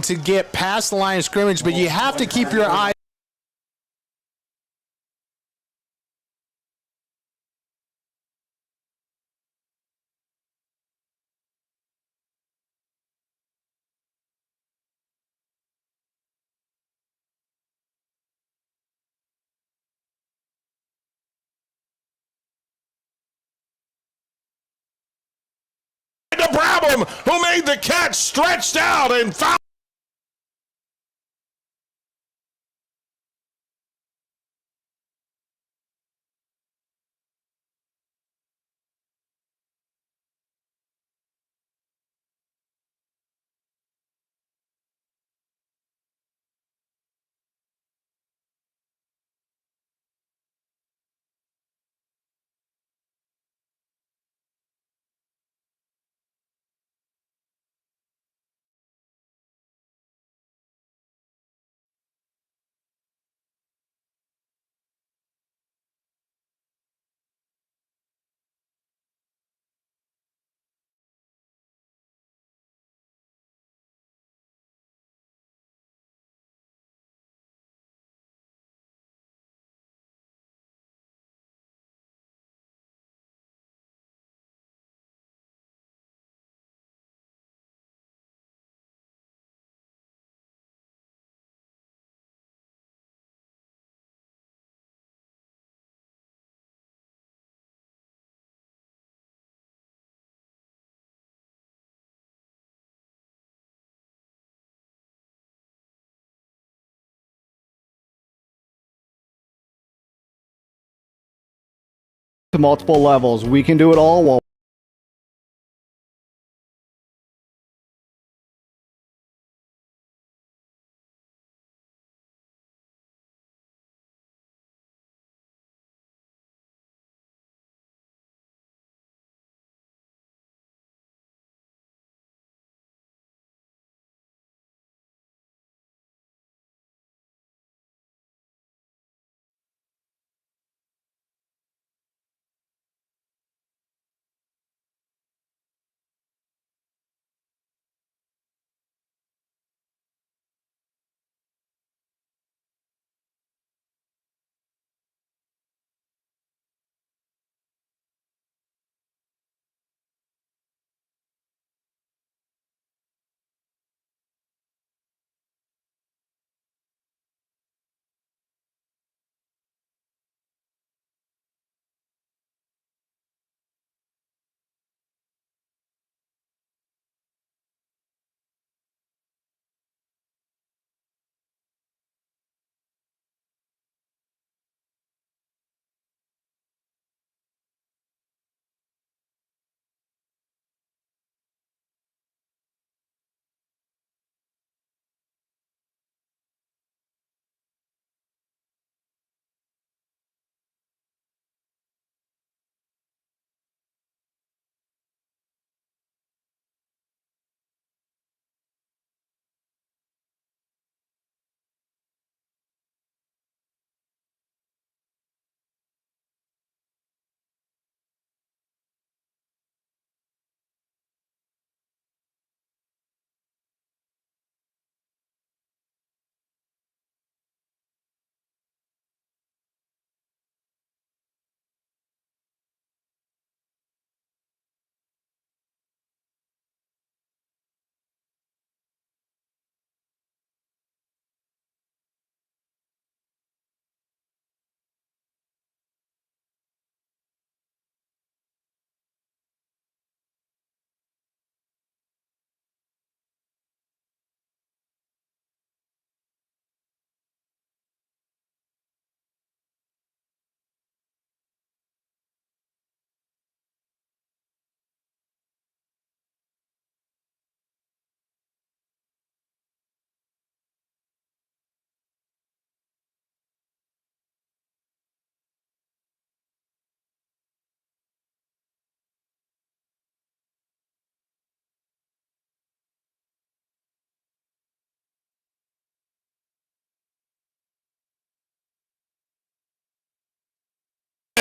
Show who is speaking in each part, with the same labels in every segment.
Speaker 1: to get past the line of scrimmage, but you have to keep your eye.
Speaker 2: Brabham, who made the catch, stretched out and found.
Speaker 3: To multiple levels. We can do it all while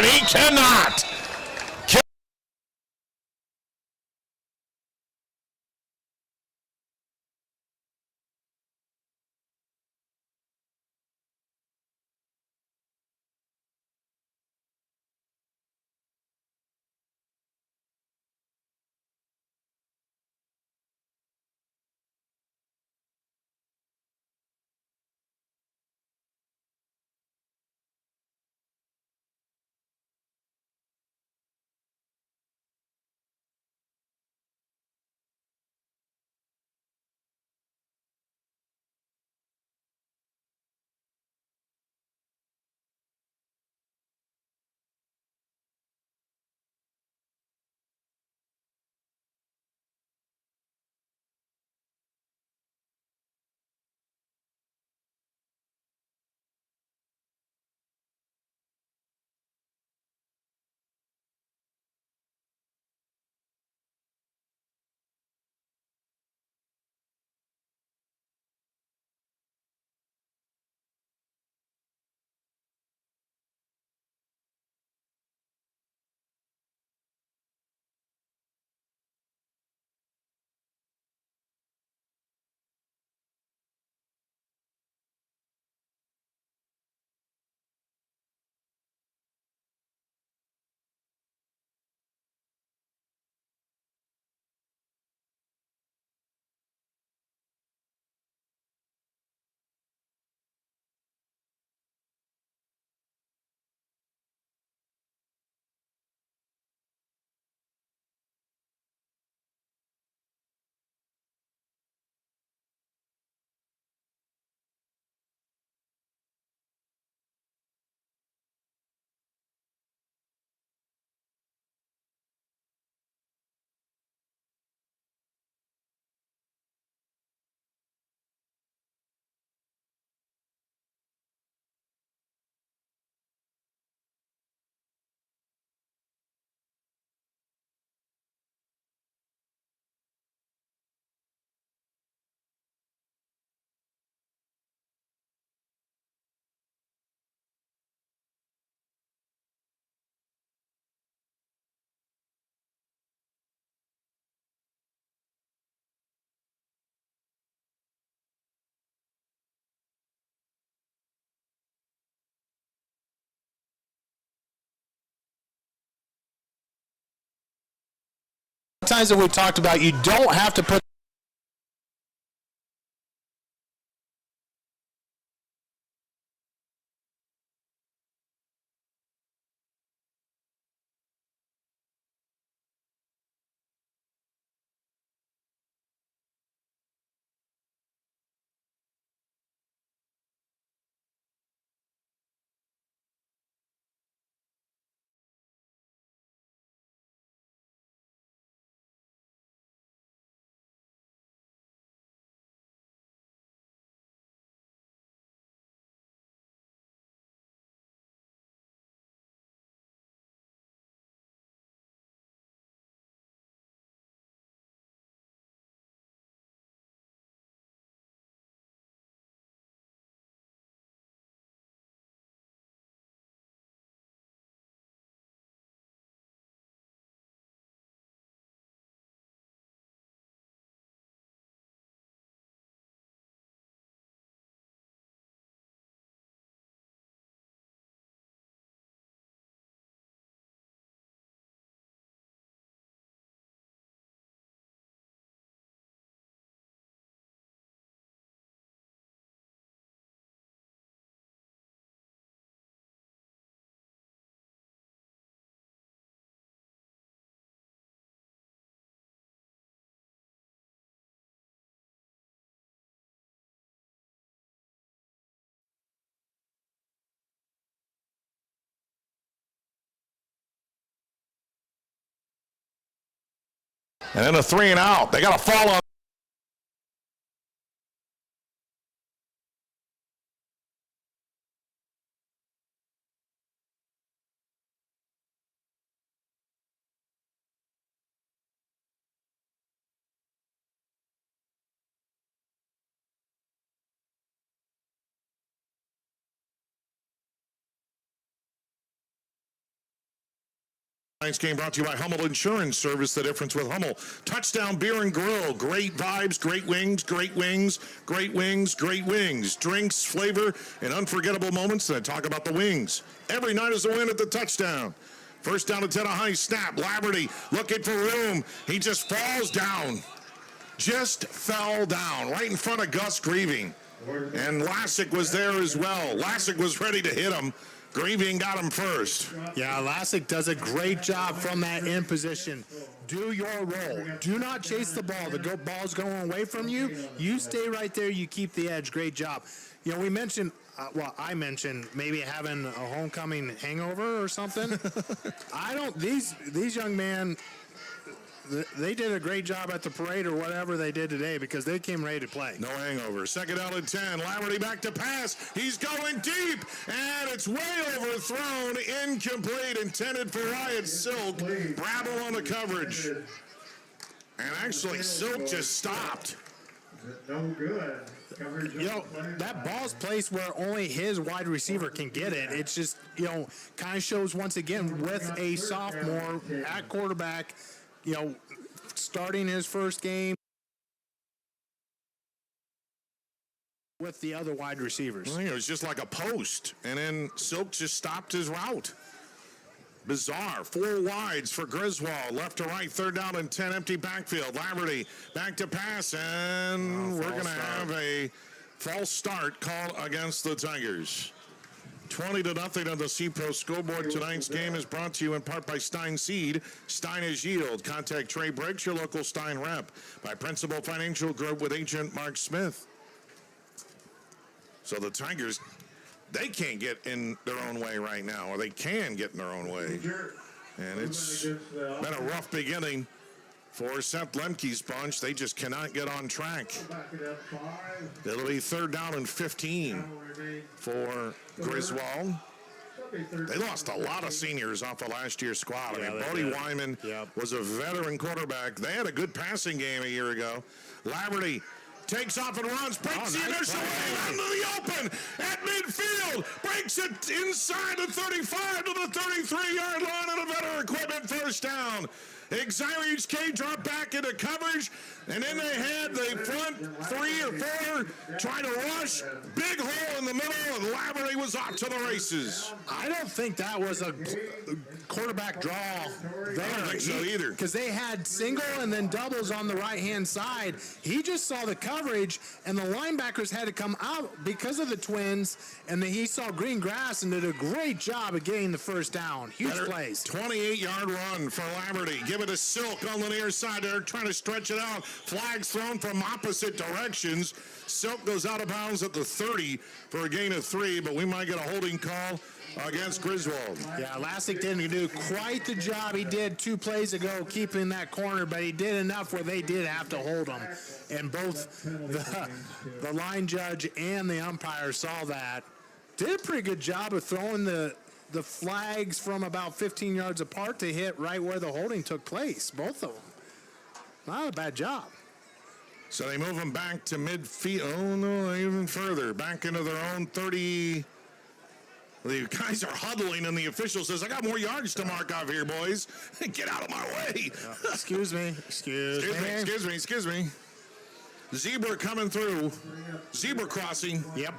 Speaker 2: He cannot.
Speaker 1: times that we talked about, you don't have to put
Speaker 2: And then a 3 and out. They got to fall on. Tonight's game brought to you by Hummel Insurance Service, the difference with Hummel. Touchdown Beer and Grill. Great vibes, great wings, great wings, great wings, great wings. Drinks, flavor, and unforgettable moments that talk about the wings. Every night is a win at the touchdown. First down to 10, a high snap. Laverty looking for room. He just falls down. Just fell down right in front of Gus Grieving. And Lassick was there as well. Lassick was ready to hit him. Grieving got him first.
Speaker 1: Yeah, Lassick does a great job from that in position. Do your role. Do not chase the ball. The ball's going away from you. You stay right there. You keep the edge. Great job. You know, we mentioned, I mentioned maybe having a homecoming hangover or something. These young men, they did a great job at the parade or whatever they did today because they came ready to play.
Speaker 2: No hangover. Second down and 10. Laverty back to pass. He's going deep, and it's way overthrown. Incomplete. Intended for Wyatt Silk. Brabble on the coverage. And actually, Silk just stopped.
Speaker 4: No good.
Speaker 1: You know, that ball's placed where only his wide receiver can get it. It's just, you know, kind of shows once again with a sophomore at quarterback, you know, starting his first game with the other wide receivers.
Speaker 2: Well, it was just like a post, and then Silk just stopped his route. Bizarre. 4 wides for Griswold. Left to right, third down and 10, empty backfield. Laverty back to pass, and we're going to have a false start called against the Tigers. 20-0 on the C-Pro scoreboard. Tonight's game is brought to you in part by Stein Seed. Stein is yield. Contact Trey Briggs, your local Stein rep. By Principal Financial Group with agent Mark Smith. So the Tigers, they can't get in their own way right now, or they can get in their own way. And it's been a rough beginning for Seth Lemke's bunch. They just cannot get on track. It'll be third down and 15 for Griswold. They lost a lot of seniors off of last year's squad. I mean, Bodie Wyman was a veteran quarterback. They had a good passing game a year ago. Laverty takes off and runs, breaks the initial wave into the open at midfield, breaks it inside the 35 to the 33-yard line, and a better equipment first down. Exira EHK dropped back into coverage, and then they had the front 3 or 4 trying to rush. Big hole in the middle, and Laverty was off to the races.
Speaker 1: I don't think that was a quarterback draw there.
Speaker 2: I don't think so either.
Speaker 1: Because they had single and then doubles on the right-hand side. He just saw the coverage, and the linebackers had to come out because of the twins, and then he saw green grass and did a great job of getting the first down. Huge plays.
Speaker 2: 28-yard run for Laverty. Give it to Silk on the near side. They're trying to stretch it out. Flags thrown from opposite directions. Silk goes out of bounds at the 30 for a gain of 3, but we might get a holding call against Griswold.
Speaker 1: Yeah, Lassick didn't do quite the job he did 2 plays ago keeping that corner, but he did enough where they did have to hold him. And both the line judge and the umpire saw that. Did a pretty good job of throwing the flags from about 15 yards apart to hit right where the holding took place, both of them. Not a bad job.
Speaker 2: So they move them back to midfield. Oh, no, even further. Back into their own 30. The guys are huddling, and the official says, I got more yards to mark off here, boys. Get out of my way.
Speaker 1: Excuse me.
Speaker 2: Excuse me. Zebra coming through. Zebra crossing.
Speaker 1: Yep.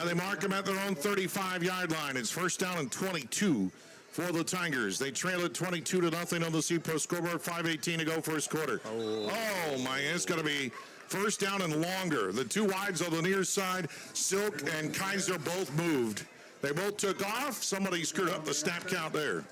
Speaker 2: They mark them at their own 35-yard line. It's first down and 22 for the Tigers. They trail it 22-0 on the C-Pro scoreboard. 5:18 to go first quarter. Oh my, it's going to be first down and longer. The 2 wides on the near side, Silk and Kaiser both moved. They both took off. Somebody screwed up the snap count there.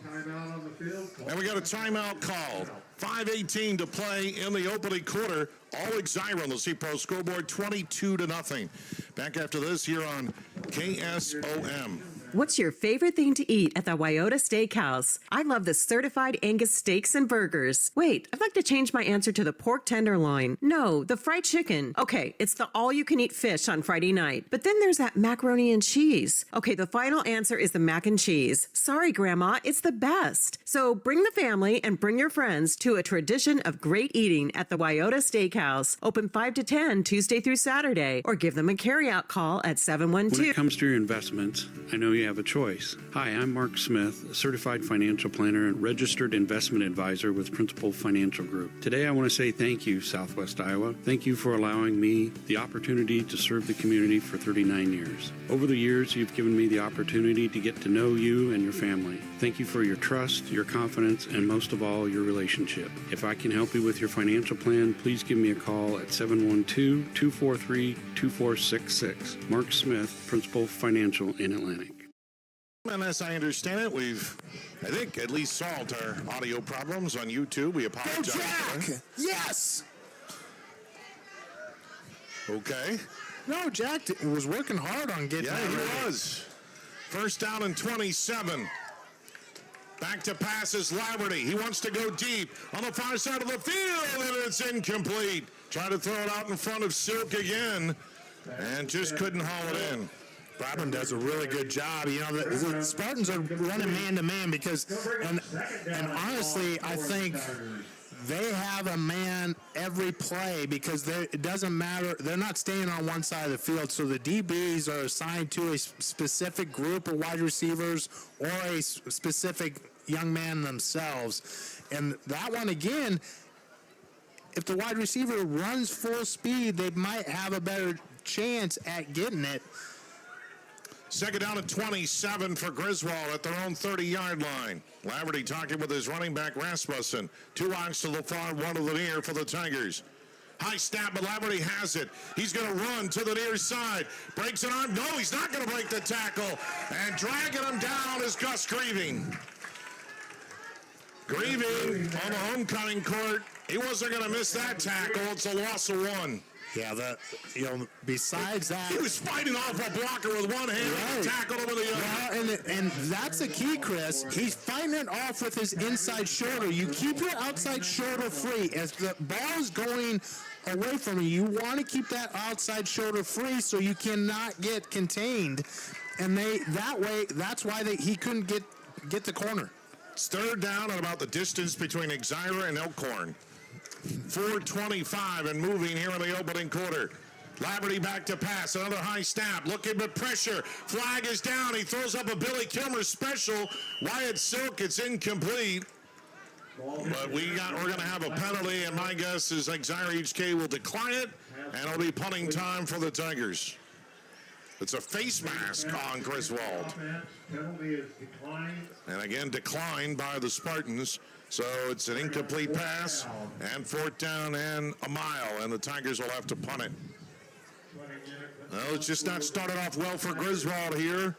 Speaker 4: Timeout on the field.
Speaker 2: And we got a timeout called. 5:18 to play in the opening quarter. All Exira on the C-Pro scoreboard, 22-0. Back after this here on KSOM.
Speaker 5: What's your favorite thing to eat at the Wyoda Steakhouse? I love the certified Angus steaks and burgers. Wait, I'd like to change my answer to the pork tenderloin. No, the fried chicken. Okay, it's the all-you-can-eat fish on Friday night. But then there's that macaroni and cheese. Okay, the final answer is the mac and cheese. Sorry, Grandma, it's the best. So bring the family and bring your friends to a tradition of great eating at the Wyoda Steakhouse. Open 5 to 10, Tuesday through Saturday. Or give them a carryout call at 712.
Speaker 6: When it comes to your investments, I know you have a choice. Hi, I'm Mark Smith, a certified financial planner and registered investment advisor with Principal Financial Group. Today, I want to say thank you, Southwest Iowa. Thank you for allowing me the opportunity to serve the community for 39 years. Over the years, you've given me the opportunity to get to know you and your family. Thank you for your trust, your confidence, and most of all, your relationship. If I can help you with your financial plan, please give me a call at 712-243-2466. Mark Smith, Principal Financial in Atlantic.
Speaker 2: And as I understand it, we've, I think, at least solved our audio problems on YouTube. We apologize.
Speaker 1: Go Jack! Yes!
Speaker 2: Okay.
Speaker 1: No, Jack was working hard on getting that
Speaker 2: Yeah,
Speaker 1: ready.
Speaker 2: he was. First down and 27. Back to passes, Laverty. He wants to go deep on the far side of the field, and it's incomplete. Try to throw it out in front of Silk again, and just couldn't haul it in.
Speaker 1: Brabham does a really good job. You know, the Spartans are running man-to-man because, and honestly, I think they have a man every play because it doesn't matter. They're not staying on one side of the field, so the DBs are assigned to a specific group of wide receivers or a specific young man themselves. And that one, again, if the wide receiver runs full speed, they might have a better chance at getting it.
Speaker 2: Second down and 27 for Griswold at their own 30-yard line. Laverty talking with his running back Rasmussen. 2 lines to the far, 1 to the near for the Tigers. High snap, but Laverty has it. He's going to run to the near side. Breaks an arm. No, he's not going to break the tackle. And dragging him down is Gus Grieving. Grieving on the homecoming court. He wasn't going to miss that tackle. It's a loss of 1.
Speaker 1: Yeah, besides that,
Speaker 2: He was fighting off a blocker with one hand and tackled him with the other.
Speaker 1: well, and that's the key, Chris. He's fighting it off with his inside shoulder. You keep your outside shoulder free. As the ball is going away from you, you want to keep that outside shoulder free so you cannot get contained. And that's why he couldn't get the corner.
Speaker 2: It's third down at about the distance between Exira and Elkhorn. 4:25 and moving here in the opening quarter. Laverty back to pass. Another high snap. Looking but pressure. Flag is down. He throws up a Billy Kilmer special. Wyatt Silk, it's incomplete. But we're going to have a penalty, and my guess is Exira EHK will decline it, and it'll be punting time for the Tigers. It's a face mask on Griswold.
Speaker 4: Penalty is declined.
Speaker 2: And again, declined by the Spartans. So it's an incomplete pass, and 4th down and a mile, and the Tigers will have to punt it. Well, it's just not started off well for Griswold here.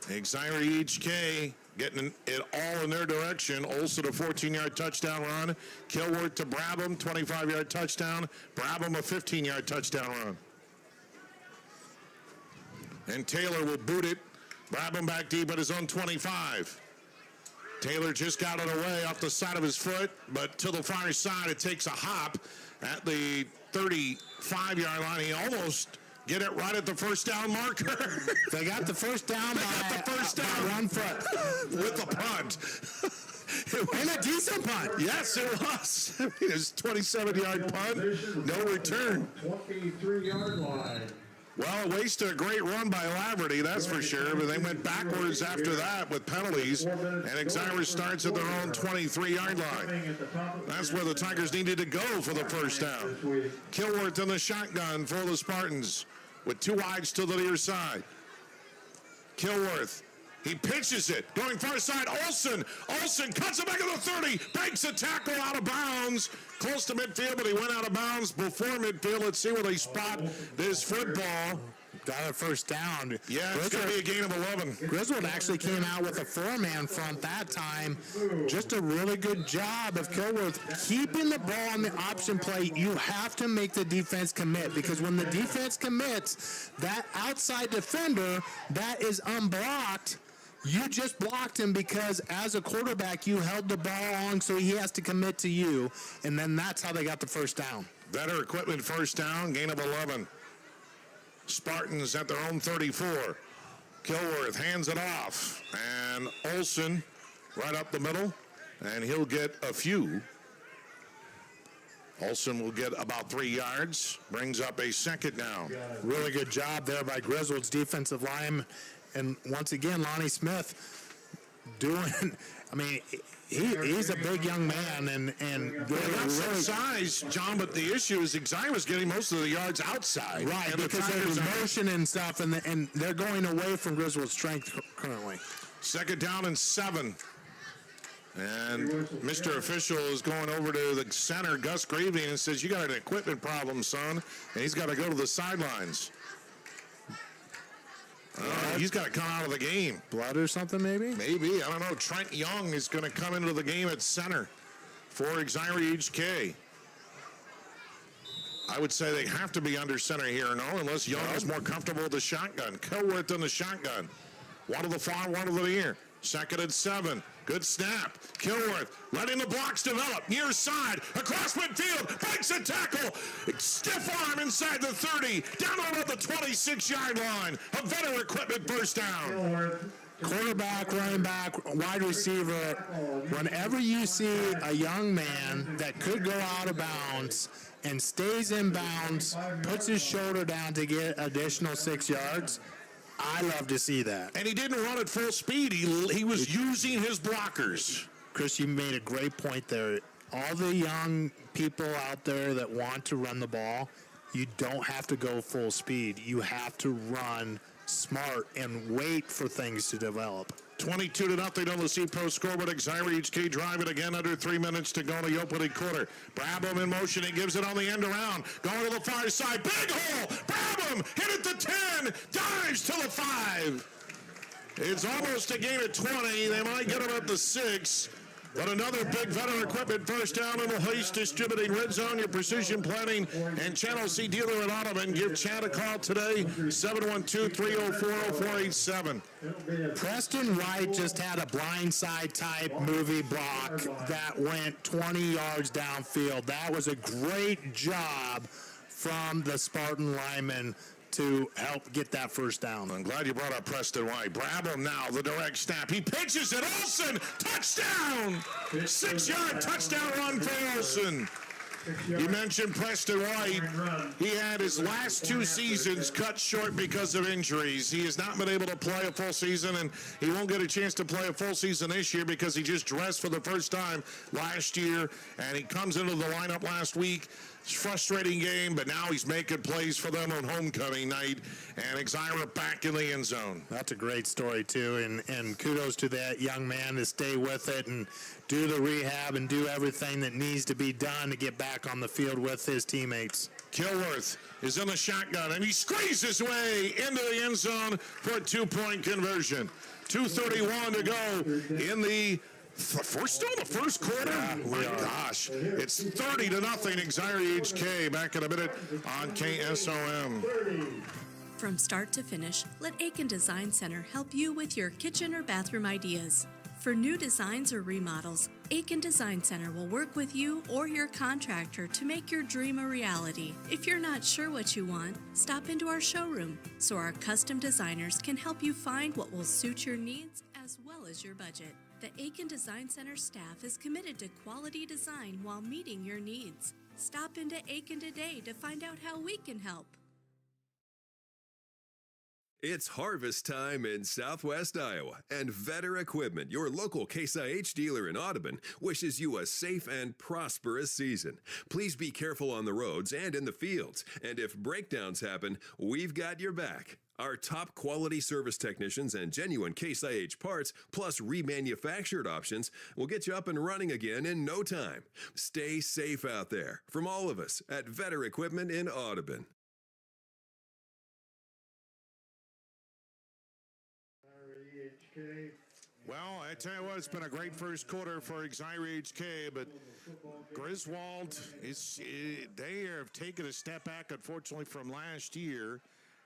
Speaker 2: Exira EHK getting it all in their direction. Olsen a 14-yard touchdown run. Kilworth to Brabham, 25-yard touchdown. Brabham a 15-yard touchdown run. And Taylor will boot it. Brabham back deep at his own 25. Taylor just got it away off the side of his foot, but to the far side, it takes a hop at the 35-yard line. He almost get it right at the first down marker.
Speaker 1: They got the first down by 1 foot
Speaker 2: with the punt.
Speaker 1: And a decent punt.
Speaker 2: Yes, it was. I mean, it's 27-yard punt, no return.
Speaker 4: 23-yard line.
Speaker 2: Well, it wasted a great run by Laverty, that's for sure, but they went backwards after that with penalties, and Exira starts at their own 23-yard line. That's where the Tigers needed to go for the first down. Kilworth in the shotgun for the Spartans with 2 wides to the near side. Kilworth, he pitches it, going far side. Olsen cuts it back at the 30, breaks a tackle out of bounds, close to midfield, but he went out of bounds before midfield. Let's see where they spot this football.
Speaker 1: Got a first down.
Speaker 2: Yeah, it's going to be a gain of 11.
Speaker 1: Griswold actually came out with a 4-man front that time. Just a really good job of Kilworth keeping the ball on the option play. You have to make the defense commit, because when the defense commits, that outside defender that is unblocked, you just blocked him because as a quarterback, you held the ball on, so he has to commit to you, and then that's how they got the first down.
Speaker 2: Better equipment first down, gain of 11. Spartans at their own 34. Kilworth hands it off, and Olsen right up the middle, and he'll get a few. Olsen will get about 3 yards, brings up a second down.
Speaker 1: Really good job there by Griswold's defensive line. And once again, Lonnie Smith doing, I mean, he's a big young man, and
Speaker 2: They got some size, John, but the issue is Exira's getting most of the yards outside.
Speaker 1: right,
Speaker 2: And the
Speaker 1: because
Speaker 2: Tigers
Speaker 1: there's
Speaker 2: are-
Speaker 1: motion and stuff, and they're going away from Griswold's strength currently.
Speaker 2: Second down and 7. And Mr. Official is going over to the center, Gus Gravy, and says, "You got an equipment problem, son." And he's got to go to the sidelines. He's got to come out of the game.
Speaker 1: Blood or something, maybe?
Speaker 2: Maybe. I don't know. Trent Young is going to come into the game at center for Exira EHK. I would say they have to be under center here, no, unless Young is more comfortable with the shotgun. Kilworth in the shotgun. One to the far, one to the near. Second and 7. Good snap. Kilworth letting the blocks develop. Near side. Across midfield. Breaks a tackle. Stiff arm inside the 30. Down over the 26-yard line. A better equipment first down.
Speaker 1: Quarterback, running back, wide receiver, whenever you see a young man that could go out of bounds and stays in bounds, puts his shoulder down to get additional 6 yards, I love to see that.
Speaker 2: And he didn't run at full speed. He was using his blockers.
Speaker 1: Chris, you made a great point there. All the young people out there that want to run the ball, you don't have to go full speed. You have to run smart and wait for things to develop.
Speaker 2: 22-0 on the C-Pro scoreboard. Exira EHK driving again under 3 minutes to go in the opening quarter. Brabham in motion. He gives it on the end around. Going to the far side. Big hole. Brabham hit it to 10. Dives to the 5. It's almost a gain of 20. They might get him at the 6. But another big veteran equipment first down in the Hoist Distributing Red Zone, your precision planning and Channel C dealer in Ottoman. Give Chad a call today, 712-304-0487.
Speaker 1: Preston Wright just had a blindside type movie block that went 20 yards downfield. That was a great job from the Spartan lineman to help get that first down.
Speaker 2: I'm glad you brought up Preston White. Brabham now, the direct snap. He pitches it. Olsen, touchdown! 6-yard touchdown run for Olsen. You mentioned Preston White. He had his last 2 seasons cut short because of injuries. He has not been able to play a full season, and he won't get a chance to play a full season this year because he just dressed for the first time last year, and he comes into the lineup last week. It's a frustrating game, but now he's making plays for them on homecoming night, and Exira back in the end zone.
Speaker 1: That's a great story, too, and kudos to that young man to stay with it and do the rehab and do everything that needs to be done to get back on the field with his teammates.
Speaker 2: Kilworth is in the shotgun, and he squeezes his way into the end zone for a 2-point conversion. 2:31 to go in the we're still in the first quarter? Oh my gosh. It's 30-0 Exira EHK. Back in a minute on KSOM.
Speaker 7: From start to finish, let Aiken Design Center help you with your kitchen or bathroom ideas. For new designs or remodels, Aiken Design Center will work with you or your contractor to make your dream a reality. If you're not sure what you want, stop into our showroom so our custom designers can help you find what will suit your needs as well as your budget. The Aiken Design Center staff is committed to quality design while meeting your needs. Stop into Aiken today to find out how we can help.
Speaker 8: It's harvest time in Southwest Iowa, and Vetter Equipment, your local Case IH dealer in Audubon, wishes you a safe and prosperous season. Please be careful on the roads and in the fields, and if breakdowns happen, we've got your back. Our top quality service technicians and genuine Case IH parts, plus remanufactured options, will get you up and running again in no time. Stay safe out there from all of us at Vetter Equipment in Audubon.
Speaker 2: Well, I tell you what, it's been a great first quarter for Exira EHK, but Griswold, they have taken a step back, unfortunately, from last year.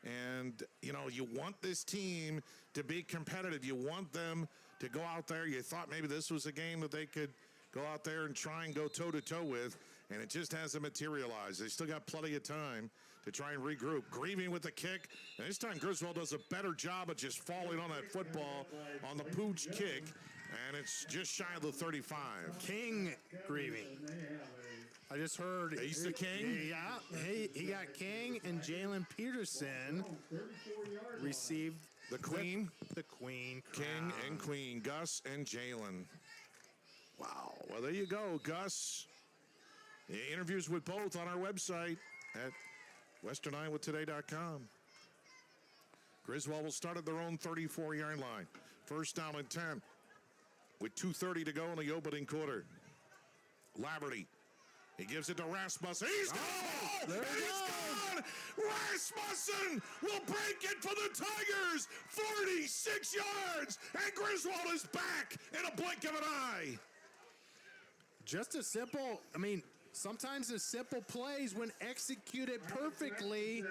Speaker 2: And, you know, you want this team to be competitive. You want them to go out there. You thought maybe this was a game that they could go out there and try and go toe-to-toe with, and it just hasn't materialized. They still got plenty of time to try and regroup. Grieving with the kick, and this time Griswold does a better job of just falling on that football on the pooch kick, and it's just shy of the 35.
Speaker 1: King Grieving. I just heard
Speaker 2: he's the king.
Speaker 1: Yeah, he got King and Jalen Peterson received
Speaker 2: the queen,
Speaker 1: king
Speaker 2: and queen, Gus and Jalen. Wow. Well, there you go, Gus. The interviews with both on our website at westerniowatoday.com. Griswold will start at their own 34-yard line. First down and 10 with 2:30 to go in the opening quarter. Laverty. He gives it to Rasmussen. He's gone!
Speaker 1: There
Speaker 2: He's gone! Rasmussen will break it for the Tigers! 46 yards! And Griswold is back in a blink of an eye!
Speaker 1: Just a simple, sometimes the simple plays, when executed perfectly,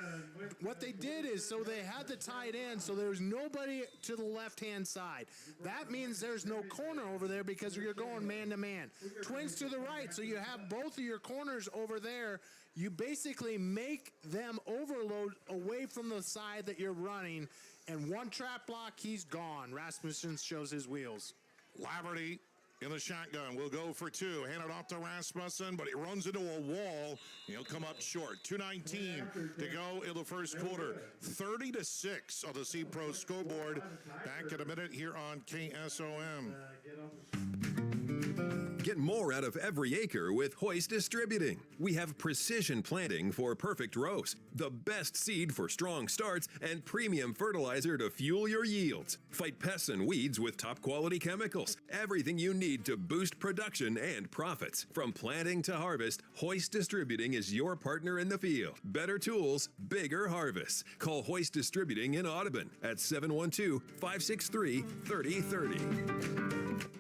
Speaker 1: what they did is, so they had the tight end, so there's nobody to the left-hand side. That means there's no corner over there because you're going man-to-man. Twins to the right, so you have both of your corners over there. You basically make them overload away from the side that you're running, and one trap block, he's gone. Rasmussen shows his wheels.
Speaker 2: Laverty in the shotgun will go for 2. Hand it off to Rasmussen, but he runs into a wall. He'll come up short. 2:19 to go in the first quarter. 30-6 on the C-Pro scoreboard. Back in a minute here on KSOM.
Speaker 8: Get more out of every acre with Hoist Distributing. We have precision planting for perfect rows, the best seed for strong starts, and premium fertilizer to fuel your yields. Fight pests and weeds with top quality chemicals. Everything you need to boost production and profits. From planting to harvest, Hoist Distributing is your partner in the field. Better tools, bigger harvests. Call Hoist Distributing in Audubon at 712-563-3030.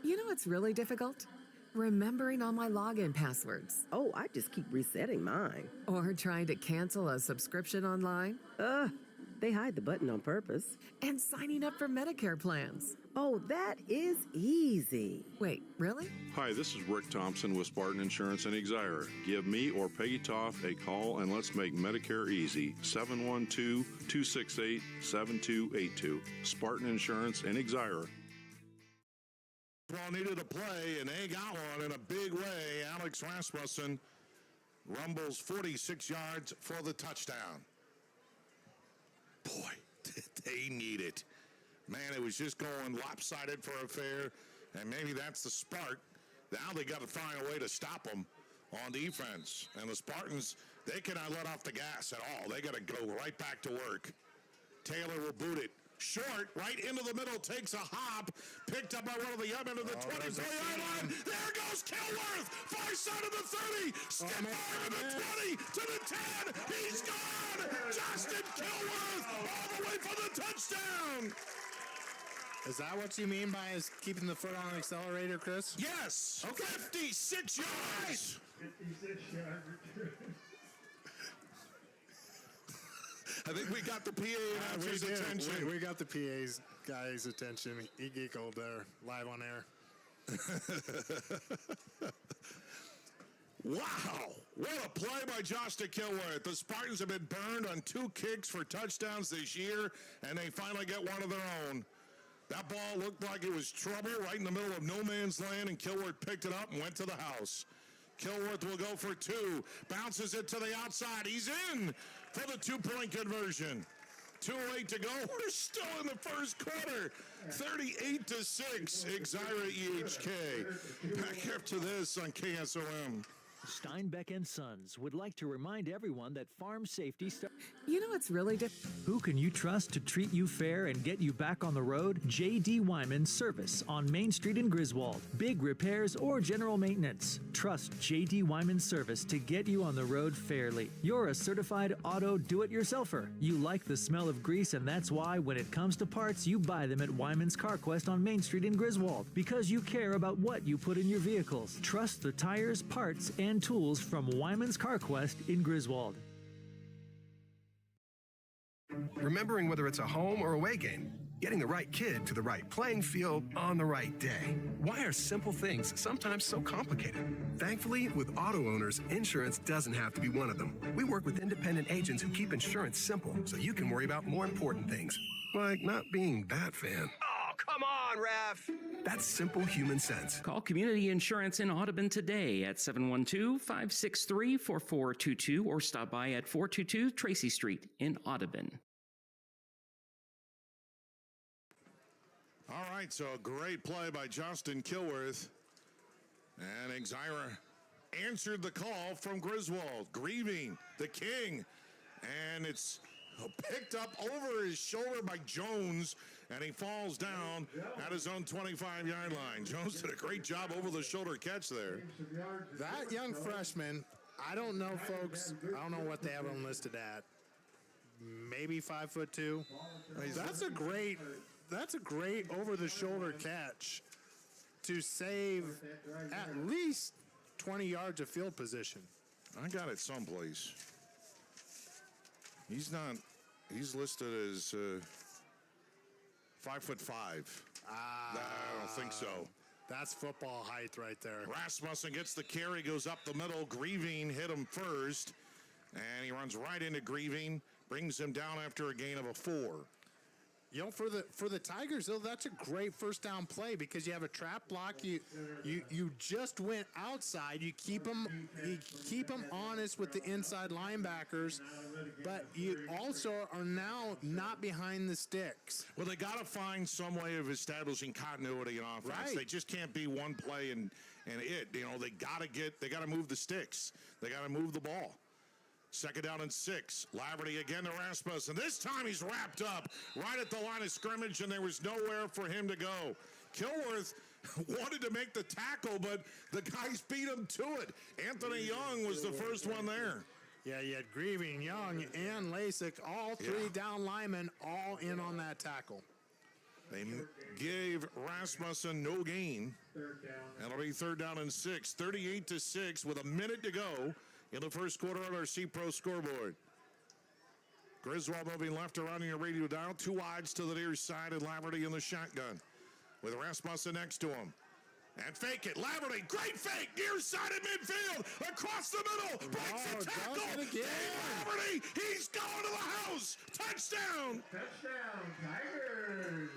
Speaker 9: You know what's really difficult? Remembering all my login passwords.
Speaker 10: Oh, I just keep resetting mine.
Speaker 9: Or trying to cancel a subscription online.
Speaker 10: They hide the button on purpose.
Speaker 9: And signing up for Medicare plans.
Speaker 10: Oh, that is easy.
Speaker 9: Wait, really?
Speaker 11: Hi, this is Rick Thompson with Spartan Insurance in Exira. Give me or Peggy Toff a call and let's make Medicare easy. 712-268-7282. Spartan Insurance in Exira.
Speaker 2: Well, needed a play, and they got one in a big way. Alex Rasmussen rumbles 46 yards for the touchdown. Boy, did they need it. Man, it was just going lopsided for a fair, and maybe that's the spark. Now they got to find a way to stop them on defense. And the Spartans, they cannot let off the gas at all. They got to go right back to work. Taylor will boot it. Short, right into the middle, takes a hop, picked up by one of the up end of the 24-yard line. There goes Kilworth, far side of the 30, step over the 20 to the 10. He's gone. Justin Kilworth all the way for the touchdown.
Speaker 1: Is that what you mean by is keeping the foot on the accelerator, Chris?
Speaker 2: Yes. Okay. 56 yards.
Speaker 4: 56 yard return.
Speaker 2: I think we got the PA announcer's attention.
Speaker 1: We got the PA's guy's attention. He giggled there, live on air.
Speaker 2: Wow. What a play by Justin Kilworth. The Spartans have been burned on 2 kicks for touchdowns this year, and they finally get one of their own. That ball looked like it was trouble right in the middle of no man's land, and Kilworth picked it up and went to the house. Kilworth will go for 2. Bounces it to the outside. He's in for the 2-point conversion. 2:08 to go. We're still in the first quarter. 38-6. Exira EHK. Back after this on KSOM.
Speaker 12: Steinbeck and Sons would like to remind everyone that farm safety
Speaker 9: You know what's really different?
Speaker 12: Who can you trust to treat you fair and get you back on the road? J.D. Wyman Service on Main Street in Griswold. Big repairs or general maintenance. Trust J.D. Wyman Service to get you on the road fairly. You're a certified auto do-it-yourselfer. You like the smell of grease, and that's why when it comes to parts, you buy them at Wyman's CarQuest on Main Street in Griswold. Because you care about what you put in your vehicles. Trust the tires, parts, and tools from Wyman's CarQuest in Griswold.
Speaker 13: Remembering whether it's a home or away game, getting the right kid to the right playing field on the right day. Why are simple things sometimes so complicated? Thankfully, with auto owners, insurance doesn't have to be one of them. We work with independent agents who keep insurance simple so you can worry about more important things, like not being that fan.
Speaker 14: Oh, come on, ref!
Speaker 13: That's simple human sense.
Speaker 15: Call Community Insurance in Audubon today at 712-563-4422 or stop by at 422 Tracy Street in Audubon.
Speaker 2: All right, so a great play by Justin Kilworth. And Exira answered the call from Griswold. Grieving, the king. And it's picked up over his shoulder by Jones, and he falls down at his own 25-yard line. Jones did a great job over the shoulder catch there.
Speaker 1: That young freshman, I don't know, folks. I don't know what they have him listed at. Maybe 5'2". That's a great over-the-shoulder catch to save at least 20 yards of field position.
Speaker 2: I got it someplace. He's listed as 5'5". I don't think so.
Speaker 1: That's football height right there.
Speaker 2: Rasmussen gets the carry, goes up the middle. Grieving hit him first, and he runs right into Grieving, brings him down after a gain of a 4.
Speaker 1: You know, for the Tigers, though, that's a great first down play because you have a trap block. You just went outside. You keep them honest with the inside linebackers, but you also are now not behind the sticks.
Speaker 2: Well, they got to find some way of establishing continuity in offense.
Speaker 1: Right.
Speaker 2: They just can't be one play and it. You know, they got to move the sticks. They got to move the ball. 2nd down and 6. Laverty again to Rasmussen. This time he's wrapped up right at the line of scrimmage, and there was nowhere for him to go. Kilworth wanted to make the tackle, but the guys beat him to it. Anthony Young was the first one there.
Speaker 1: Yeah, you had Grieving, Young, and Lasik, all three down linemen, all in on that tackle.
Speaker 2: They gave Rasmussen no gain. That'll be 3rd down and 6. 38-6 with a minute to go in the first quarter on our C-Pro scoreboard. Griswold moving left around in your radio dial. 2 wides to the near side, and Laverty in the shotgun with Rasmussen next to him. And fake it. Laverty, great fake. Near side of midfield. Across the middle. Breaks the tackle. Laverty, he's going to the house. Touchdown.
Speaker 4: Touchdown, Tigers.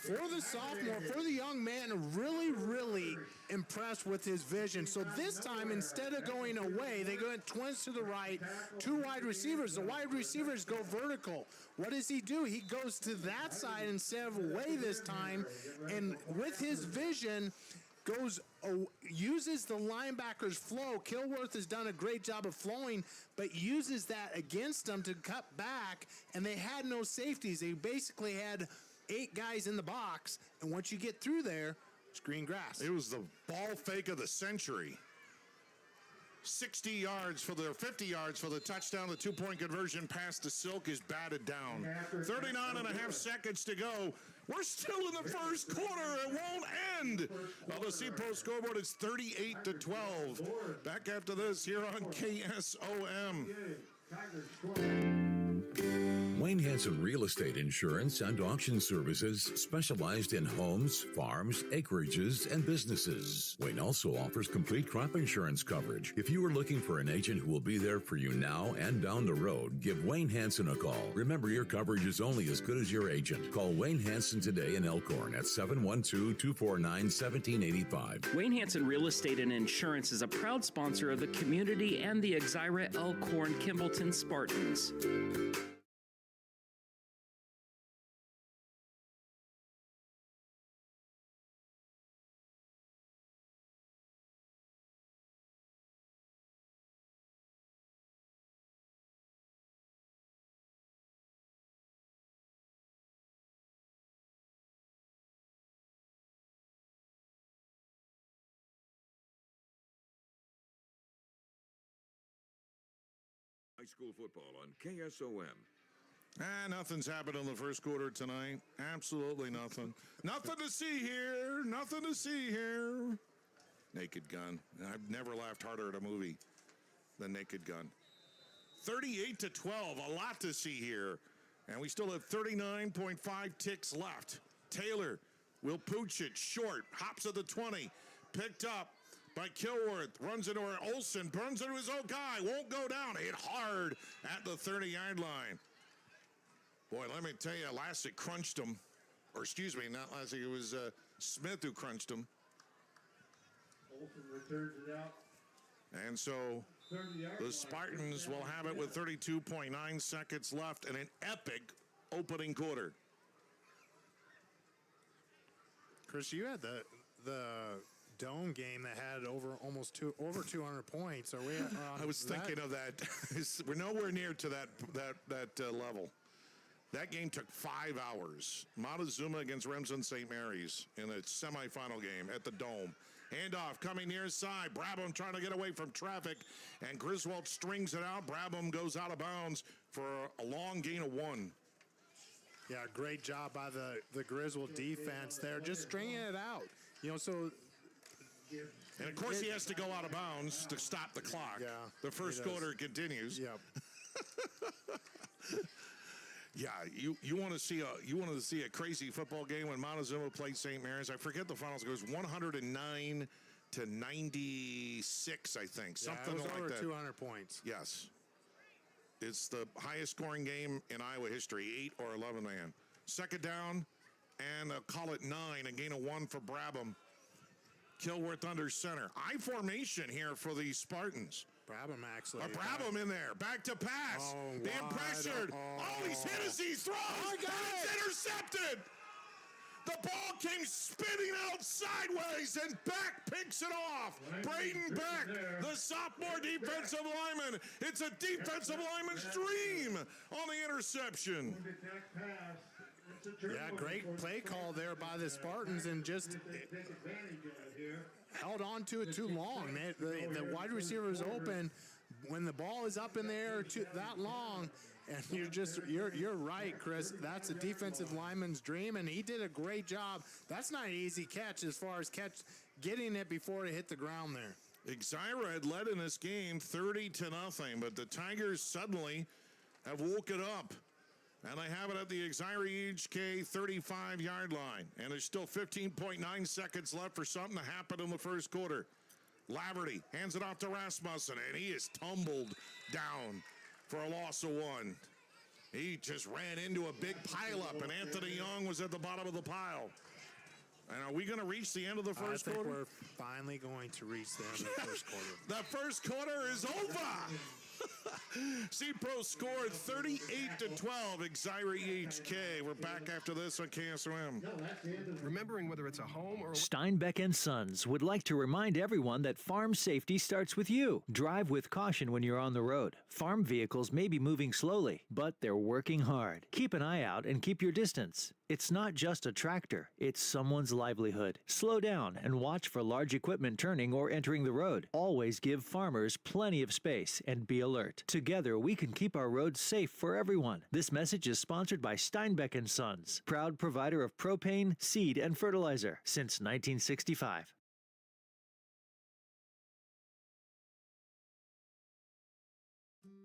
Speaker 1: for the sophomore, for the young man, really impressed with his vision. So this time, instead of going away, they go twins to the right, two wide receivers. The wide receivers go vertical. What does he do? He goes to that side instead of away this time, and with his vision, uses the linebacker's flow. Kilworth has done a great job of flowing, but uses that against them to cut back, and they had no safeties. They basically had 8 guys in the box, and once you get through there, it's green grass.
Speaker 2: It was the ball fake of the century. 50 yards for the touchdown. The 2-point conversion pass to Silk is batted down. 39 and a half seconds to go. We're still in the first quarter. It won't end. On the C-Pro scoreboard, it's 38-12. Back after this here on KSOM.
Speaker 16: Wayne Hansen Real Estate Insurance and Auction Services specialized in homes, farms, acreages, and businesses. Wayne also offers complete crop insurance coverage. If you are looking for an agent who will be there for you now and down the road, give Wayne Hansen a call. Remember, your coverage is only as good as your agent. Call Wayne Hansen today in Elkhorn at 712-249-1785.
Speaker 15: Wayne Hansen Real Estate and Insurance is a proud sponsor of the community and the Exira Elkhorn Kimballton Spartans.
Speaker 17: High school football on KSOM.
Speaker 2: Nothing's happened in the first quarter tonight. Absolutely nothing. Nothing to see here. Nothing to see here. Naked Gun. I've never laughed harder at a movie than Naked Gun. 38-12. A lot to see here. And we still have 39.5 ticks left. Taylor will pooch it short. Hops at the 20. Picked up by Kilworth, runs into Olsen, burns into his own guy, won't go down, hit hard at the 30-yard line. Boy, let me tell you, Lassick crunched him, or excuse me, not Lassick, it was Smith who crunched him.
Speaker 4: Olsen returns it out.
Speaker 2: And so the Spartans will have it with 32.9 seconds left in an epic opening quarter.
Speaker 1: Chris, you had the Dome game that had over 200 points. Are we?
Speaker 2: I was thinking of that. We're nowhere near to that level. That game took 5 hours. Montezuma against Remsen St. Mary's in a semifinal game at the Dome. Handoff coming near side. Brabham trying to get away from traffic, and Griswold strings it out. Brabham goes out of bounds for a long gain of 1.
Speaker 1: Yeah, great job by the Griswold defense there, just stringing it out. So.
Speaker 2: And of course, he has to go out of bounds to stop the clock.
Speaker 1: Yeah,
Speaker 2: the first quarter continues.
Speaker 1: Yep.
Speaker 2: Yeah, you want to see a crazy football game when Montezuma played St. Mary's. I forget the finals. It goes 109-96, I think. Something
Speaker 1: it was
Speaker 2: like
Speaker 1: over
Speaker 2: that.
Speaker 1: 200 points.
Speaker 2: Yes. It's the highest scoring game in Iowa history, 8 or 11 man. Second down, and they'll call it 9, a gain of 1 for Brabham. Kilworth under center. I formation here for the Spartans.
Speaker 1: Brabham actually.
Speaker 2: Brabham in there. Back to pass. Being pressured. He's hit as he throws. And it's intercepted. The ball came spinning out sideways, and Beck picks it off. Braden Beck, the sophomore defensive lineman. It's a defensive lineman's dream on the interception.
Speaker 1: Yeah, great play call there by the Spartans, and just held on to it too long. The wide receiver is open. When the ball is up in the air that long, and you're right, Chris. That's a defensive lineman's dream, and he did a great job. That's not an easy catch as far as getting it before it hit the ground there.
Speaker 2: Exira had led in this game 30-0, but the Tigers suddenly have woken up. And they have it at the Exira EHK 35-yard line. And there's still 15.9 seconds left for something to happen in the first quarter. Laverty hands it off to Rasmussen, and he is tumbled down for a loss of 1. He just ran into a big pileup, and Anthony Young was at the bottom of the pile. And are we going to reach the end of the first quarter?
Speaker 1: We're finally going to reach the end of the first quarter.
Speaker 2: The first quarter is over. C-Pro scored 38-12. Exira EHK. We're back after this on KSOM.
Speaker 13: Remembering whether it's a home or
Speaker 12: Steinbeck and Sons would like to remind everyone that farm safety starts with you. Drive with caution when you're on the road. Farm vehicles may be moving slowly, but they're working hard. Keep an eye out and keep your distance. It's not just a tractor, it's someone's livelihood. Slow down and watch for large equipment turning or entering the road. Always give farmers plenty of space and be alert. Together, we can keep our roads safe for everyone. This message is sponsored by Steinbeck and Sons, proud provider of propane, seed, and fertilizer since 1965.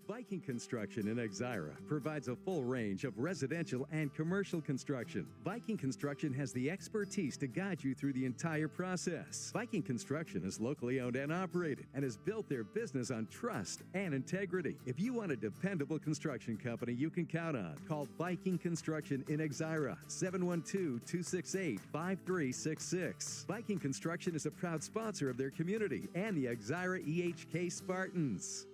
Speaker 18: Viking Construction in Exira provides a full range of residential and commercial construction. Viking Construction has the expertise to guide you through the entire process. Viking Construction is locally owned and operated and has built their business on trust and integrity. If you want a dependable construction company you can count on, call Viking Construction in Exira, 712-268-5366. Viking Construction is a proud sponsor of their community and the Exira EHK Spartans.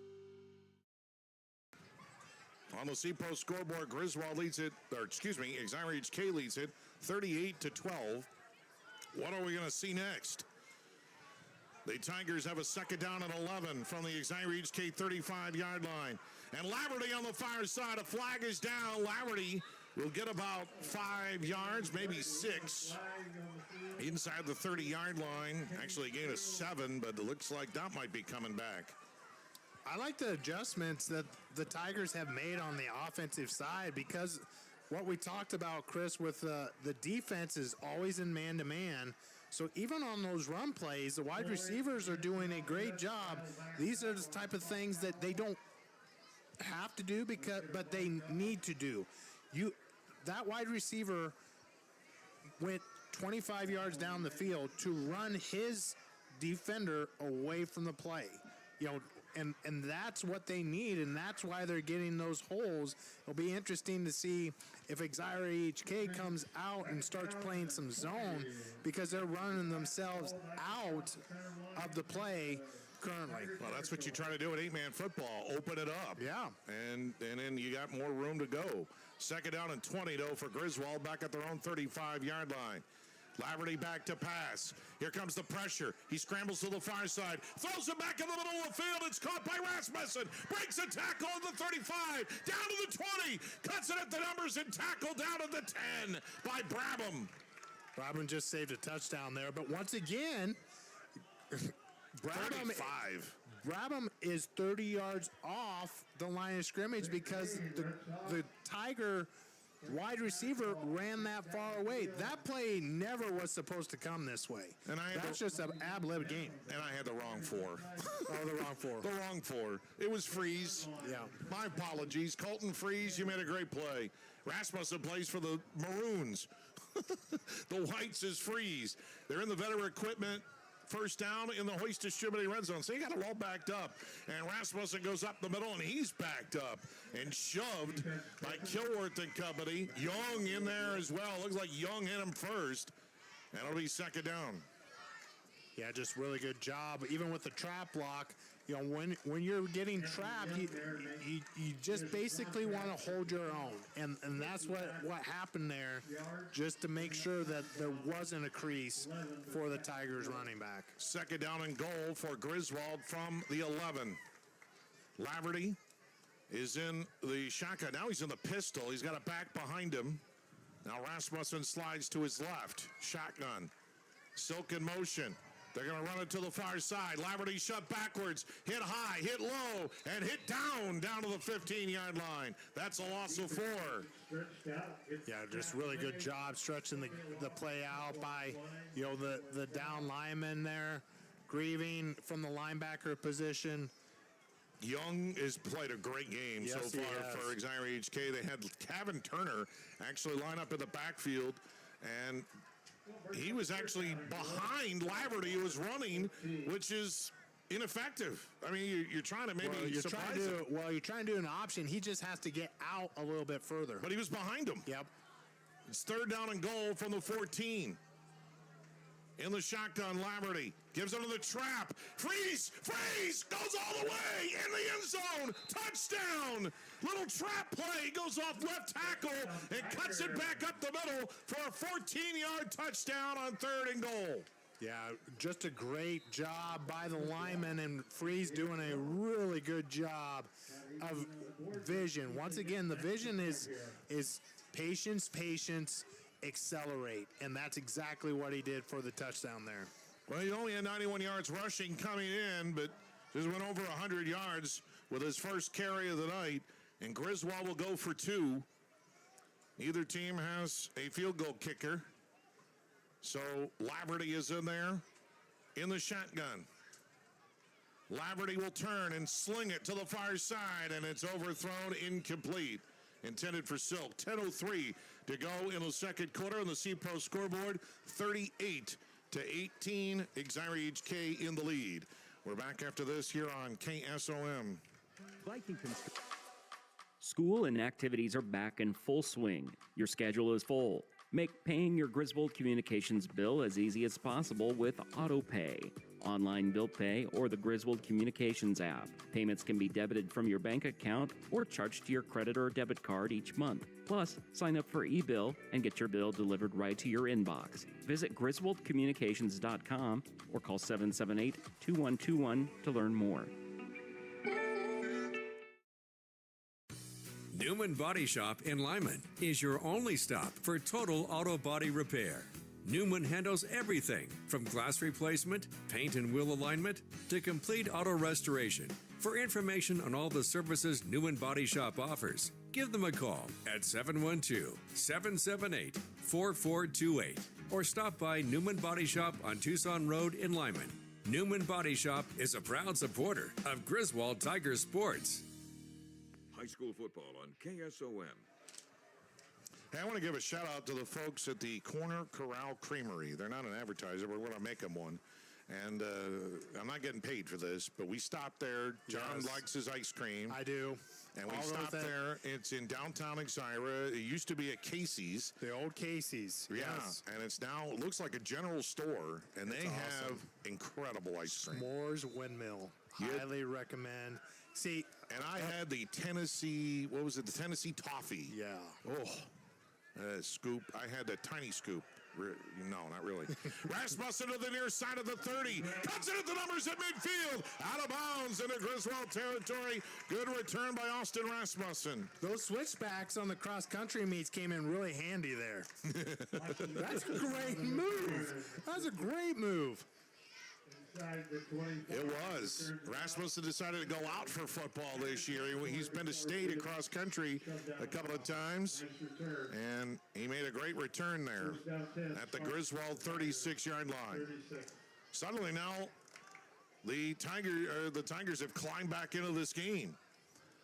Speaker 2: On the C-Pro scoreboard, Griswold leads it, Exira HK leads it 38-12. What are we going to see next? The Tigers have a second down and 11 from the Exira HK 35-yard line. And Laverty on the far side, a flag is down. Laverty will get about 5 yards, maybe 6, inside the 30-yard line. Actually a gain of 7, but it looks like that might be coming back.
Speaker 1: I like the adjustments that the Tigers have made on the offensive side, because what we talked about, Chris, with the defense is always in man-to-man. So even on those run plays, the wide receivers are doing a great job. These are the type of things that they don't have to do, but they need to do. That wide receiver went 25 yards down the field to run his defender away from the play. And that's what they need, and that's why they're getting those holes. It'll be interesting to see if Exira EHK comes out and starts playing some zone, because they're running themselves out of the play currently.
Speaker 2: Well, that's what you try to do in 8-man football. Open it up.
Speaker 1: Yeah.
Speaker 2: And then you got more room to go. Second down and 20, though, for Griswold back at their own 35-yard line. Laverty back to pass. Here comes the pressure. He scrambles to the far side. Throws it back in the middle of the field. It's caught by Rasmussen. Breaks a tackle at the 35. Down to the 20. Cuts it at the numbers and tackle down to the 10 by Brabham.
Speaker 1: Brabham just saved a touchdown there. But once again, Brabham is 30 yards off the line of scrimmage, because the Tiger wide receiver ran that far away. That play never was supposed to come this way.
Speaker 2: And
Speaker 1: that's just an ad-lib game.
Speaker 2: And I had the wrong 4.
Speaker 1: The wrong 4.
Speaker 2: The wrong 4. It was Freeze.
Speaker 1: Yeah.
Speaker 2: My apologies. Colton Freeze, you made a great play. Rasmussen plays for the Maroons. The Whites is Freeze. They're in the veteran equipment. First down in the Hoist Distributing red zone. So you got it all backed up. And Rasmussen goes up the middle, and he's backed up and shoved by Kilworth and company. Young in there as well. Looks like Young hit him first. And it'll be second down.
Speaker 1: Yeah, just really good job. Even with the trap block, when you're getting trapped, you just basically want to hold your own. And that's what happened there, just to make sure that there wasn't a crease for the Tigers running back.
Speaker 2: Second down and goal for Griswold from the 11. Laverty is in the shotgun. Now he's in the pistol. He's got a back behind him. Now Rasmussen slides to his left. Shotgun. Silk in motion. They're going to run it to the far side. Laverty shut backwards, hit high, hit low, and hit down to the 15-yard line. That's a loss of 4.
Speaker 1: Yeah, just really good job stretching the play out by, the down lineman there, grieving from the linebacker position.
Speaker 2: Young has played a great game so far for Exira HK. They had Kevin Turner actually line up in the backfield, and he was actually behind Laverty, who was running, which is ineffective. I mean, you're trying to maybe surprise him.
Speaker 1: You're trying to do an option. He just has to get out a little bit further.
Speaker 2: But he was behind him.
Speaker 1: Yep.
Speaker 2: It's 3rd down and goal from the 14. In the shotgun, Laverty gives him to the trap. Freeze! Goes all the way in the end zone. Touchdown! Little trap play goes off left tackle and cuts it back up the middle for a 14-yard touchdown on 3rd and goal.
Speaker 1: Yeah, just a great job by the lineman, and Freeze doing a really good job of vision. Once again, the vision is patience, accelerate, and that's exactly what he did for the touchdown there.
Speaker 2: Well, he only had 91 yards rushing coming in, but just went over 100 yards with his first carry of the night, and Griswold will go for 2. Neither team has a field goal kicker. So Laverty is in there in the shotgun. Laverty will turn and sling it to the far side, and it's overthrown, incomplete. Intended for Silk. 10:03 to go in the second quarter on the C-Pro scoreboard. 38-18. Exira EHK in the lead. We're back after this here on KSOM.
Speaker 15: Viking School and activities are back in full swing. Your schedule is full. Make paying your Griswold Communications bill as easy as possible with AutoPay, online bill pay, or the Griswold Communications app. Payments can be debited from your bank account or charged to your credit or debit card each month. Plus, sign up for eBill and get your bill delivered right to your inbox. Visit griswoldcommunications.com or call 778-2121 to learn more.
Speaker 19: Newman Body Shop in Lyman is your only stop for total auto body repair. Newman handles everything from glass replacement, paint and wheel alignment, to complete auto restoration. For information on all the services Newman Body Shop offers, give them a call at 712-778-4428 or stop by Newman Body Shop on Tucson Road in Lyman. Newman Body Shop is a proud supporter of Griswold Tiger Sports.
Speaker 17: High school football on KSOM.
Speaker 2: Hey, I want to give a shout out to the folks at the Corner Corral Creamery. They're not an advertiser, but we're going to make them one. And I'm not getting paid for this, but we stopped there. John likes his ice cream.
Speaker 1: I do.
Speaker 2: And we stopped there. It's in downtown Exira. It used to be a Casey's.
Speaker 1: The old Casey's.
Speaker 2: Yeah.
Speaker 1: Yes.
Speaker 2: And it's now, it looks like a general store. And they have
Speaker 1: awesome.
Speaker 2: Incredible ice cream.
Speaker 1: S'mores Windmill. Highly recommend. See,
Speaker 2: and I had the Tennessee, what was it? The Tennessee toffee.
Speaker 1: Yeah.
Speaker 2: Oh, scoop. I had the tiny scoop. No, not really. Rasmussen to the near side of the 30. Cuts it at the numbers at midfield. Out of bounds into Griswold territory. Good return by Austin Rasmussen.
Speaker 1: Those switchbacks on the cross-country meets came in really handy there. That's a great move. That's a great move.
Speaker 2: It was. Rasmussen decided to go out for football this year. He's been to state across country a couple of times, and he made a great return there at the Griswold 36-yard line. Suddenly now, the Tigers have climbed back into this game.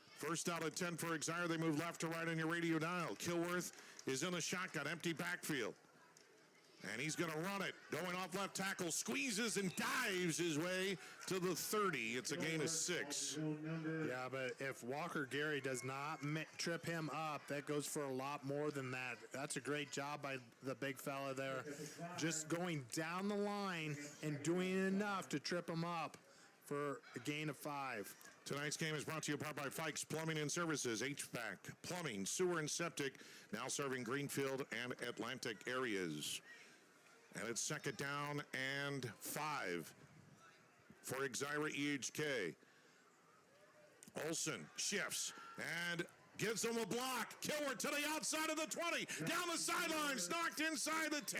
Speaker 2: First out at 10 for Exira. They move left to right on your radio dial. Kilworth is in the shotgun, empty backfield. And he's going to run it. Going off left tackle, squeezes and dives his way to the 30. It's a gain of 6.
Speaker 1: Yeah, but if Walker Gary does not trip him up, that goes for a lot more than that. That's a great job by the big fella there. Just going down the line and doing enough to trip him up for a gain of 5.
Speaker 2: Tonight's game is brought to you by Fikes Plumbing and Services, HVAC, plumbing, sewer, and septic, now serving Greenfield and Atlantic areas. And it's second down and 5 for Exira EHK. Olsen shifts and gives him a block. Kilworth to the outside of the 20. Down the sidelines, knocked inside the 10,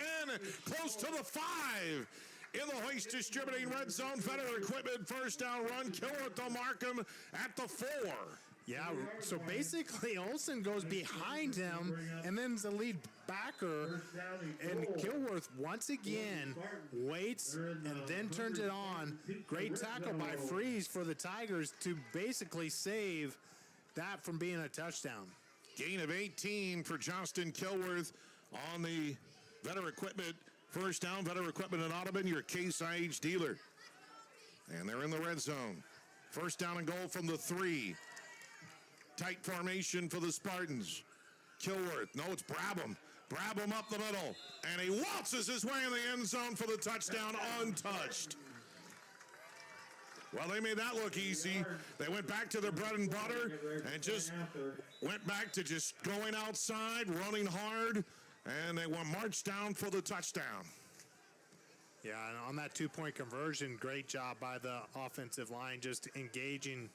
Speaker 2: close to the 5. In the hoist distributing red zone, Federal Equipment first down run. Kilworth to mark him at the 4.
Speaker 1: Yeah, so basically Olsen goes behind him and then the lead backer, and Kilworth once again waits and then turns it on. Great tackle by Freeze for the Tigers to basically save that from being a touchdown.
Speaker 2: Gain of 18 for Justin Kilworth on the Veteran Equipment first down. Veteran Equipment in Audubon, your Case IH dealer. And they're in the red zone. First down and goal from the 3. Tight formation for the Spartans. Kilworth. No, it's Brabham. Brabham up the middle. And he waltzes his way in the end zone for the touchdown untouched. Well, they made that look easy. They went back to their bread and butter and just went back to just going outside, running hard, and they went march down for the touchdown.
Speaker 1: Yeah, and on that 2-point conversion, great job by the offensive line, just engaging,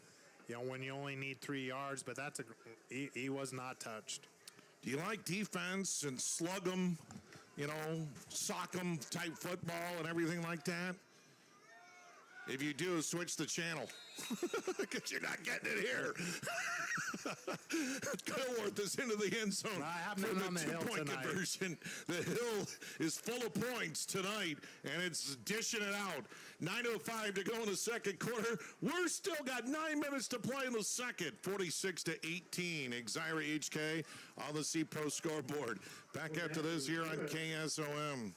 Speaker 1: when you only need 3 yards, but he was not touched.
Speaker 2: Do you like defense and slug 'em, sock 'em type football and everything like that? If you do, switch the channel because you're not getting it here. Kilworth is into the end zone for the 2-point conversion. The Hill is full of points tonight, and it's dishing it out. 9:05 to go in the second quarter. We're still got 9 minutes to play in the second. 46-18. Exira EHK on the C-Pro scoreboard. Back after this here on KSOM.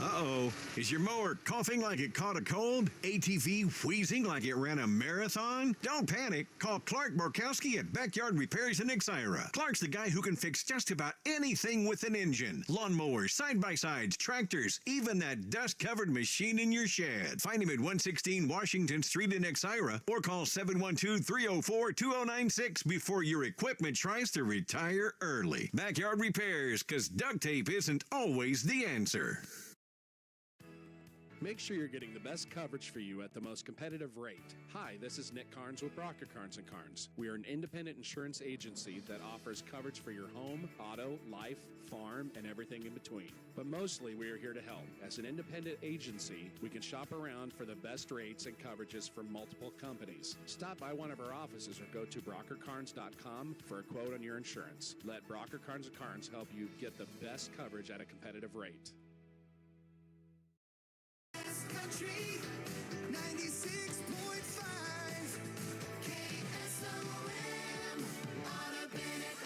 Speaker 20: Uh-oh. Is your mower coughing like it caught a cold? ATV wheezing like it ran a marathon? Don't panic. Call Clark Borkowski at Backyard Repairs in Exira. Clark's the guy who can fix just about anything with an engine. Lawnmowers, side-by-sides, tractors, even that dust-covered machine in your shed. Find him at 116 Washington Street in Exira or call 712-304-2096 before your equipment tries to retire early. Backyard Repairs, because duct tape isn't always the answer.
Speaker 21: Make sure you're getting the best coverage for you at the most competitive rate. Hi, this is Nick Carnes with Brocker Carnes & Carnes. We are an independent insurance agency that offers coverage for your home, auto, life, farm, and everything in between. But mostly we are here to help. As an independent agency, we can shop around for the best rates and coverages from multiple companies. Stop by one of our offices or go to brockercarnes.com for a quote on your insurance. Let Brocker Carnes & Carnes help you get the best coverage at a competitive rate.
Speaker 22: Country 96.5 KSOM on a Bennett.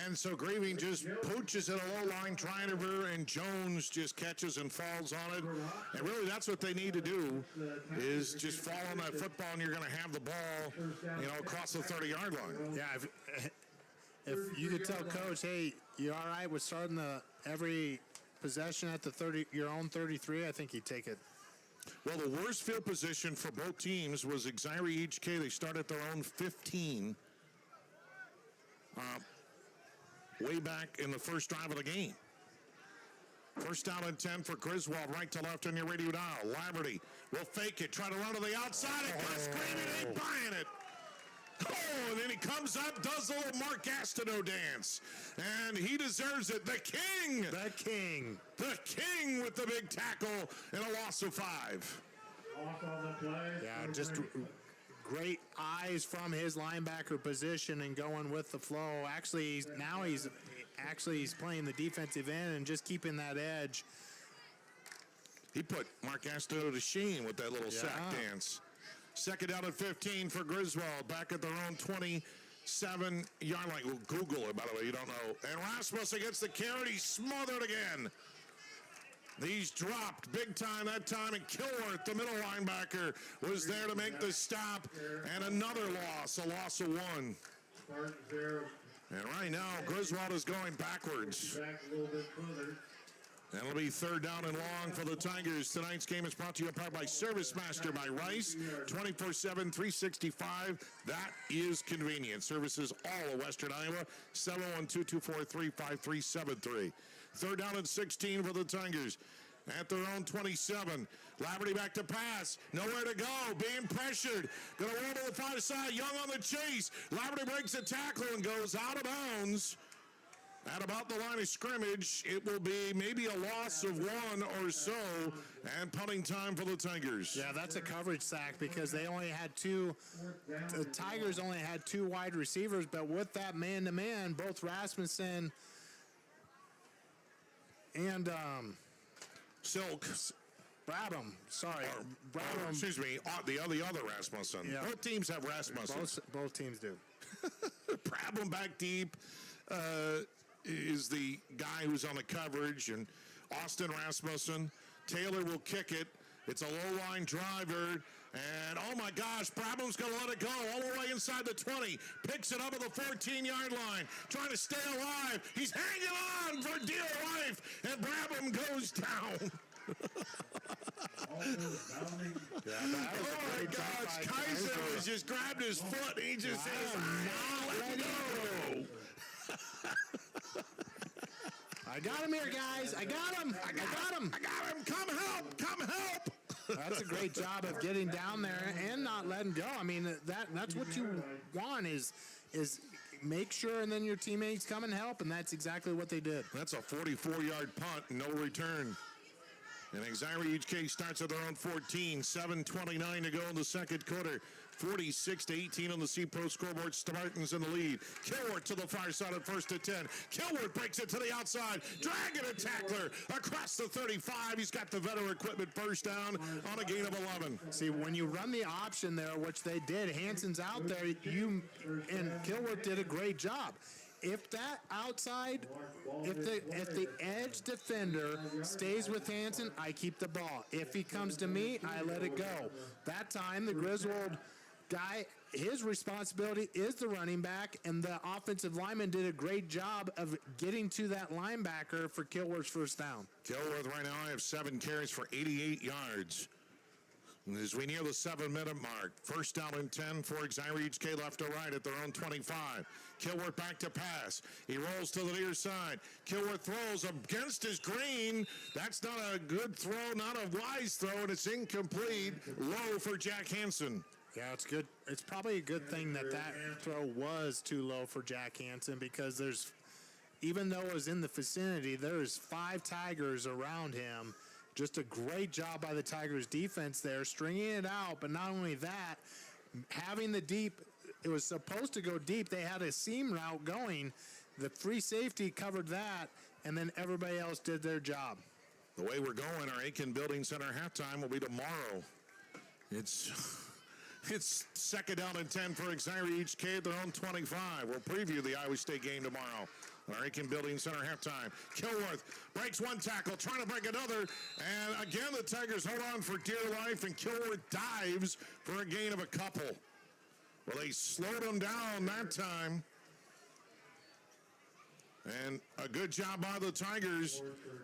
Speaker 2: And so Grieving just pooches at a low line triangular, and Jones just catches and falls on it. And really, that's what they need to do, is just fall on that football, and you're going to have the ball, across the 30-yard line.
Speaker 1: Yeah, if you could tell Coach, hey, you all right with starting every possession at your own 33, I think he'd take it.
Speaker 2: Well, the worst field position for both teams was Exira EHK. They start at their own 15. Way back in the first drive of the game. First down and 10 for Griswold, right to left on your radio dial. Laverty will fake it, try to run to the outside, and Chris Grieving ain't buying it. Oh, and then he comes up, does a little Mark Gastineau dance. And he deserves it. The King.
Speaker 1: The King.
Speaker 2: The King with the big tackle and a loss of 5.
Speaker 1: Yeah, just great eyes from his linebacker position and going with the flow. Actually, he's playing the defensive end and just keeping that edge.
Speaker 2: He put Mark Gastineau to shame with that little sack dance. Second down and 15 for Griswold, back at their own 27-yard line. We'll Google it, by the way, you don't know. And Rasmussen gets the carry. He's smothered again. He's dropped big time that time, and Kilworth, the middle linebacker, was there to make the stop. And another loss, a loss of 1. And right now, Griswold is going backwards. And it'll be third down and long for the Tigers. Tonight's game is brought to you in part by Service Master by Rice. 24/7, 365. That is convenient. Services all of Western Iowa. 712-243-5373. Third down and 16 for the Tigers. At their own 27. Laverty back to pass. Nowhere to go. Being pressured. Going to roll to the far side. Young on the chase. Laverty breaks a tackle and goes out of bounds. At about the line of scrimmage, it will be maybe a loss of 1 or so, and punting time for the Tigers.
Speaker 1: Yeah, that's a coverage sack because they only had 2. The Tigers only had 2 wide receivers, but with that man-to-man, both Rasmussen and
Speaker 2: Silk.
Speaker 1: Brabham.
Speaker 2: Excuse me, the other Rasmussen.
Speaker 1: Yeah.
Speaker 2: Both teams have Rasmussen.
Speaker 1: Both teams do.
Speaker 2: Brabham back deep. Is the guy who's on the coverage, and Austin Rasmussen Taylor will kick it. It's a low-line driver. And, oh, my gosh, Brabham's going to let it go all the way inside the 20. Picks it up at the 14-yard line, trying to stay alive. He's hanging on for dear life, and Brabham goes down. Oh, my gosh, Kaiser was just grabbed his foot, and he just says, let go.
Speaker 1: I got him here, guys. I got him. I got him.
Speaker 2: Come help. Come help.
Speaker 1: That's a great job of getting down there and not letting go. I mean, that's what you want is make sure, and then your teammates come and help, and that's exactly what they did.
Speaker 2: That's a 44-yard punt, no return. And Exira EHK starts at their own 14, 7:29 to go in the second quarter. 46-18 on the C-Pro scoreboard. Spartans in the lead. Kilworth to the far side at 1st and 10. Kilworth breaks it to the outside. Dragging a tackler across the 35. He's got the veteran equipment first down on a gain of 11.
Speaker 1: See, when you run the option there, which they did, Hansen's out there, and Kilworth did a great job. If that outside, if the edge defender stays with Hansen, I keep the ball. If he comes to me, I let it go. That time, the Griswold guy, his responsibility is the running back, and the offensive lineman did a great job of getting to that linebacker for Kilworth's first down.
Speaker 2: Kilworth right now, I have 7 carries for 88 yards. As we near the 7-minute mark, 1st down and 10 for Exira EHK left to right at their own 25. Kilworth back to pass. He rolls to the near side. Kilworth throws against his green. That's not a good throw, not a wise throw, and it's incomplete. Low for Jack Hansen.
Speaker 1: Yeah, it's good. It's probably a good thing that throw was too low for Jack Hansen, because even though it was in the vicinity, there's 5 Tigers around him. Just a great job by the Tigers defense there, stringing it out. But not only that, having the deep, it was supposed to go deep. They had a seam route going. The free safety covered that, and then everybody else did their job.
Speaker 2: The way we're going, our Aiken Building Center halftime will be tomorrow. It's 2nd down and 10 for Exira EHK at their own 25. We'll preview the Iowa State game tomorrow. Our Aiken Building Center halftime. Kilworth breaks one tackle, trying to break another. And again, the Tigers hold on for dear life, and Kilworth dives for a gain of a couple. Well, they slowed him down that time. And a good job by the Tigers.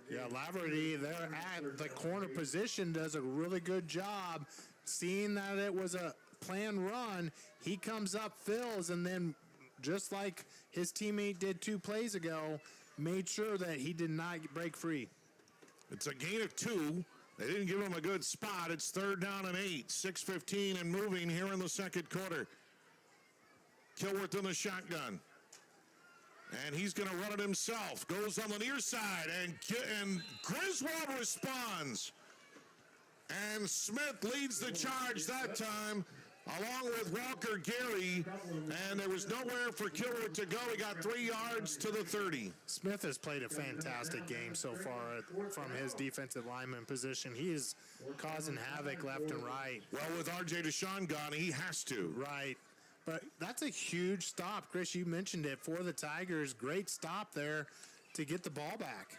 Speaker 1: Yeah, Laverty there at the corner position does a really good job. Seeing that it was a planned run, he comes up, fills, and then just like his teammate did 2 plays ago, made sure that he did not break free.
Speaker 2: It's a gain of 2. They didn't give him a good spot. It's 3rd down and 8. 6:15 and moving here in the second quarter. Kilworth in the shotgun. And he's going to run it himself. Goes on the near side, and Griswold responds. And Smith leads the charge that time, along with Walker Gary, and there was nowhere for Kilworth to go. He got 3 yards to the 30.
Speaker 1: Smith has played a fantastic game so far from his defensive lineman position. He is causing havoc left and right.
Speaker 2: Well, with R.J. Deshaun gone, he has to.
Speaker 1: Right. But that's a huge stop. Chris, you mentioned it for the Tigers. Great stop there to get the ball back.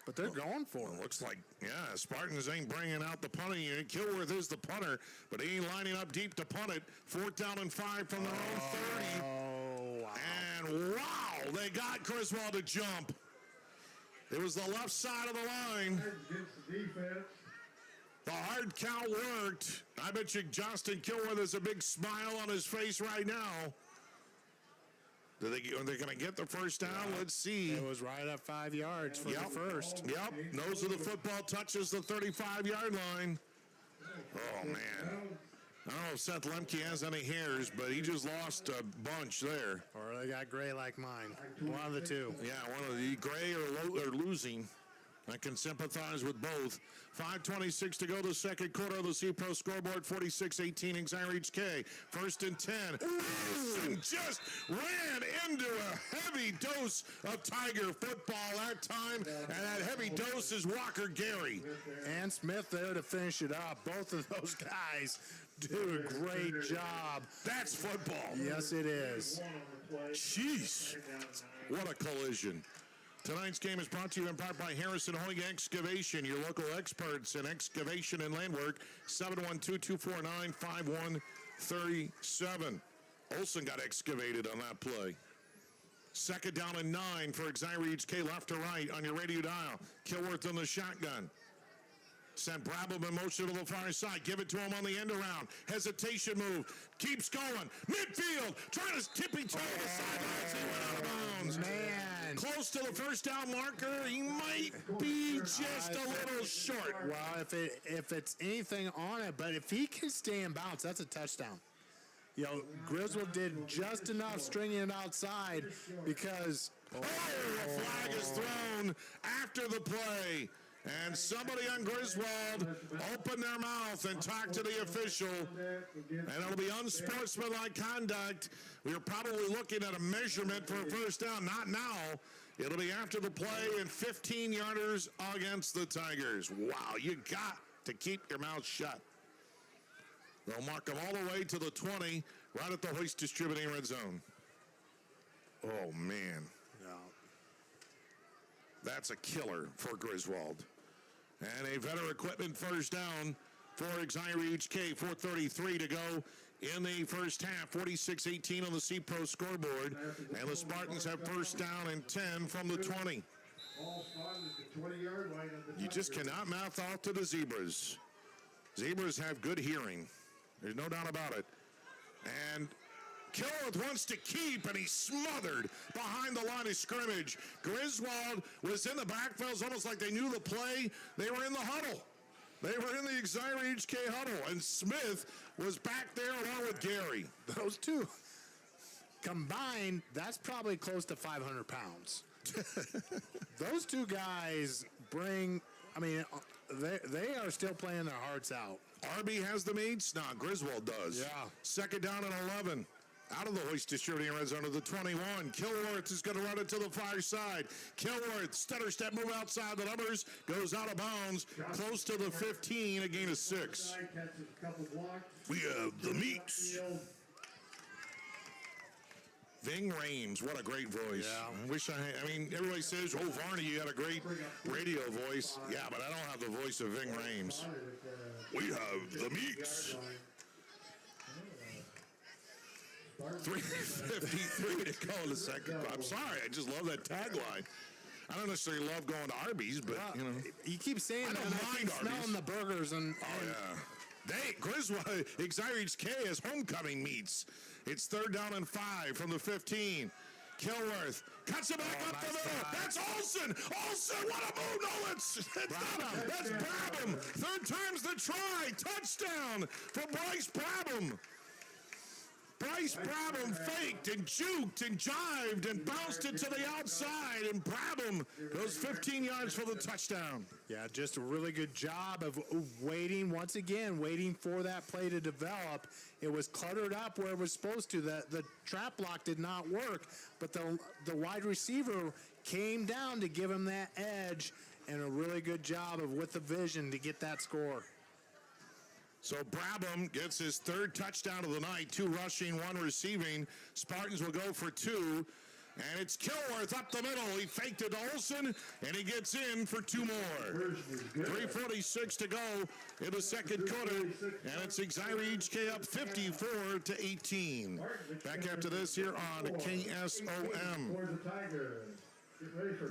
Speaker 1: But they're going for it.
Speaker 2: Looks like, Spartans ain't bringing out the punting unit. Kilworth is the punter, but he ain't lining up deep to punt it. 4th down and 5 from their own 30.
Speaker 1: Oh, wow.
Speaker 2: And wow, they got Griswold to jump. It was the left side of the line. The hard count worked. I bet you Justin Kilworth has a big smile on his face right now. Are they going to get the first down?
Speaker 1: Yeah.
Speaker 2: Let's see.
Speaker 1: It was right at 5 yards for the first.
Speaker 2: Yep. Nose of the football touches the 35-yard line. Oh, man. I don't know if Seth Lemke has any hairs, but he just lost a bunch there.
Speaker 1: Or they got gray like mine. One of the two.
Speaker 2: Yeah, one of the gray or losing. I can sympathize with both. 5:26 to go the second quarter of the C-Pro scoreboard. 46-18 Exira EHK. 1st and 10. And just ran into a heavy dose of Tiger football that time. And that heavy dose is Walker Gary.
Speaker 1: And Smith there to finish it up. Both of those guys do a great job.
Speaker 2: That's football.
Speaker 1: Yes, it is.
Speaker 2: Jeez. What a collision. Tonight's game is brought to you in part by Harrison Hoyg Excavation, your local experts in excavation and land work. 712-249-5137. Olsen got excavated on that play. Second down and 9 for Exira EHK, left to right on your radio dial. Kilworth in the shotgun. Sent Brabham in motion to the far side. Give it to him on the end around. Hesitation move. Keeps going. Midfield. Trying to tippy toe the sidelines. He went out of bounds.
Speaker 1: Man.
Speaker 2: Close to the first down marker. He might be just a little short.
Speaker 1: Well, if it's anything on it, but if he can stay in bounds, that's a touchdown. You know, Griswold did just enough stringing it outside because...
Speaker 2: a flag is thrown after the play. And somebody on Griswold opened their mouth and talked to the official. And it'll be unsportsmanlike conduct. We are probably looking at a measurement for a first down. Not now. It'll be after the play and 15-yarders against the Tigers. Wow, you got to keep your mouth shut. They'll mark them all the way to the 20, right at the Hoist Distributing red zone. Oh, man.
Speaker 1: No.
Speaker 2: That's a killer for Griswold. And a Vetter Equipment first down for Exira EHK. 4:33 to go in the first half. 46-18 on the C-Pro scoreboard. And the Spartans have first down and 10 from the 20. You just cannot mouth off to the Zebras. Zebras have good hearing. There's no doubt about it. And Kilworth wants to keep, and he's smothered behind the line of scrimmage. Griswold was in the backfield. It's almost like they knew the play. They were in the huddle. They were in the Exira EHK huddle, and Smith was back there along with Gary.
Speaker 1: Those two combined, that's probably close to 500 pounds. Those two guys bring, I mean, they are still playing their hearts out.
Speaker 2: Arby has the meats? Nah, Griswold does.
Speaker 1: Yeah.
Speaker 2: Second down and 11. Out of the Hoist Distributing red zone of the 21. Kilworth is going to run it to the far side. Kilworth, stutter step move outside the numbers, goes out of bounds, close to the 15, a gain of 6. We have the meats. Ving Rames, what a great voice.
Speaker 1: Yeah.
Speaker 2: I wish I mean, everybody says, oh, Varney, you got a great radio voice. Yeah, but I don't have the voice of Ving Rames. We have the meats. 3:53 to go in the second. I'm sorry, I just love that tagline. I don't necessarily love going to Arby's, but, you know.
Speaker 1: You keep saying
Speaker 2: I
Speaker 1: that,
Speaker 2: don't
Speaker 1: and I
Speaker 2: mind
Speaker 1: keep smelling
Speaker 2: Arby's.
Speaker 1: the burgers. And
Speaker 2: Griswold, Exira EHK has homecoming meats. It's third down and 5 from the 15. Kilworth cuts it back up the middle. That's Olsen. Olsen, what a move. No, that's Brabham. Third time's the try. Touchdown for Bryce Brabham. Bryce Brabham faked and juked and jived and bounced it to the outside, and Brabham goes 15 yards for the touchdown.
Speaker 1: Yeah, just a really good job of waiting, once again, waiting for that play to develop. It was cluttered up where it was supposed to. The trap block did not work, but the wide receiver came down to give him that edge, and a really good job of with the vision to get that score.
Speaker 2: So Brabham gets his third touchdown of the night, 2 rushing, 1 receiving. Spartans will go for 2, and it's Kilworth up the middle. He faked it to Olsen, and he gets in for 2 more. 3:46 to go in the second quarter, and it's Exira EHK up 54-18. Back after this here on KSOM.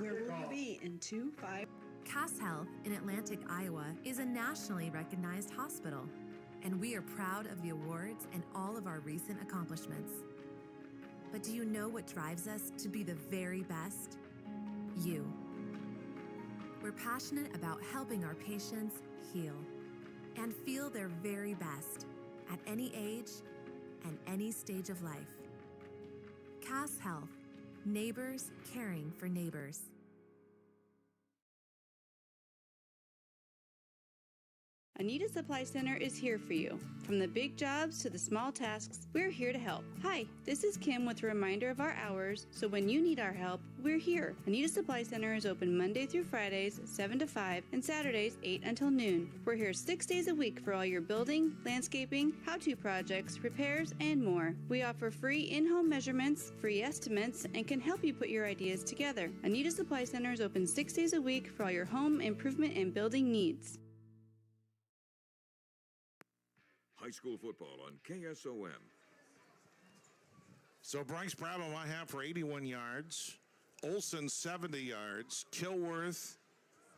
Speaker 3: Where will you be in 2-5?
Speaker 5: Cass Health in Atlantic, Iowa is a nationally recognized hospital, and we are proud of the awards and all of our recent accomplishments. But do you know what drives us to be the very best? You. We're passionate about helping our patients heal and feel their very best at any age and any stage of life. Cass Health, neighbors caring for neighbors.
Speaker 3: Anita Supply Center is here for you. From the big jobs to the small tasks, we're here to help. Hi, this is Kim with a reminder of our hours, so when you need our help, we're here. Anita Supply Center is open Monday through Fridays, 7 to 5, and Saturdays, 8 until noon. We're here 6 days a week for all your building, landscaping, how-to projects, repairs, and more. We offer free in-home measurements, free estimates, and can help you put your ideas together. Anita Supply Center is open 6 days a week for all your home improvement and building needs.
Speaker 17: High school football on KSOM.
Speaker 2: So Bryce Brabham I have for 81 yards. Olson 70 yards. Kilworth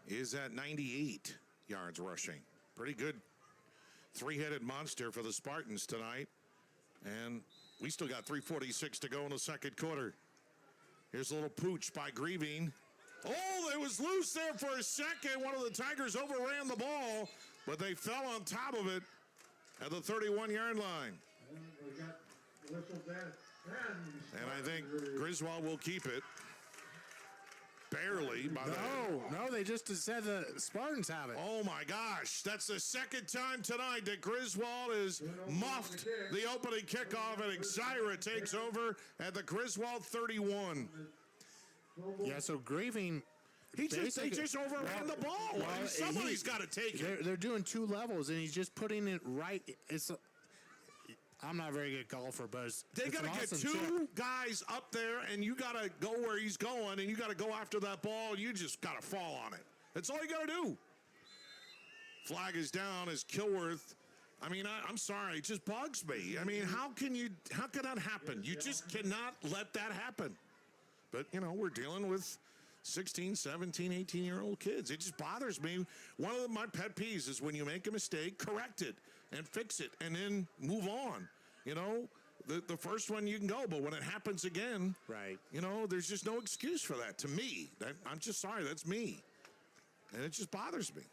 Speaker 2: is at 98 yards rushing. Pretty good three-headed monster for the Spartans tonight. And we still got 3:46 to go in the second quarter. Here's a little pooch by Grieving. Oh, it was loose there for a second. One of the Tigers overran the ball, but they fell on top of it at the 31-yard line. And I think Griswold will keep it. Barely.
Speaker 1: No, they just said the Spartans have it.
Speaker 2: Oh, my gosh. That's the second time tonight that Griswold has muffed the opening kickoff, and Exira takes over at the Griswold 31.
Speaker 1: Yeah, so Grieving...
Speaker 2: They just overran the ball.
Speaker 1: Well,
Speaker 2: somebody's got to take it.
Speaker 1: They're doing two levels, and he's just putting it right. I'm not a very good golfer, but
Speaker 2: they got to get two guys up there, and you got to go where he's going, and you got to go after that ball. You just got to fall on it. That's all you got to do. Flag is down as Kilworth. I mean, I'm sorry, it just bugs me. I mean, how can that happen? You just cannot let that happen. But we're dealing with 16, 17, 18-year-old kids. It just bothers me. One of my pet peeves is when you make a mistake, correct it and fix it and then move on. The first one you can go, but when it happens again,
Speaker 1: right?
Speaker 2: There's just no excuse for that to me. I'm just sorry, that's me. And it just bothers me.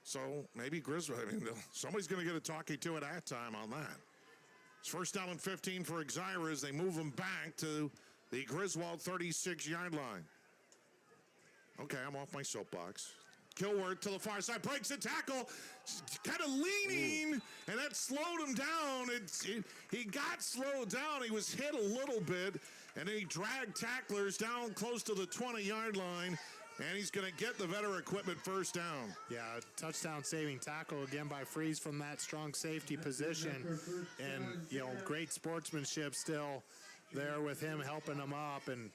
Speaker 2: So maybe Griswold, somebody's going to get a talking to at halftime on that. It's first down and 15 for Exira as they move them back to the Griswold 36-yard line. Okay, I'm off my soapbox. Kilworth to the far side, breaks the tackle, kind of leaning, and that slowed him down. He got slowed down. He was hit a little bit, and then he dragged tacklers down close to the 20-yard line, and he's going to get the veteran equipment first down.
Speaker 1: Yeah, touchdown saving tackle again by Freeze from that strong safety position, and great sportsmanship still there with him helping them up, and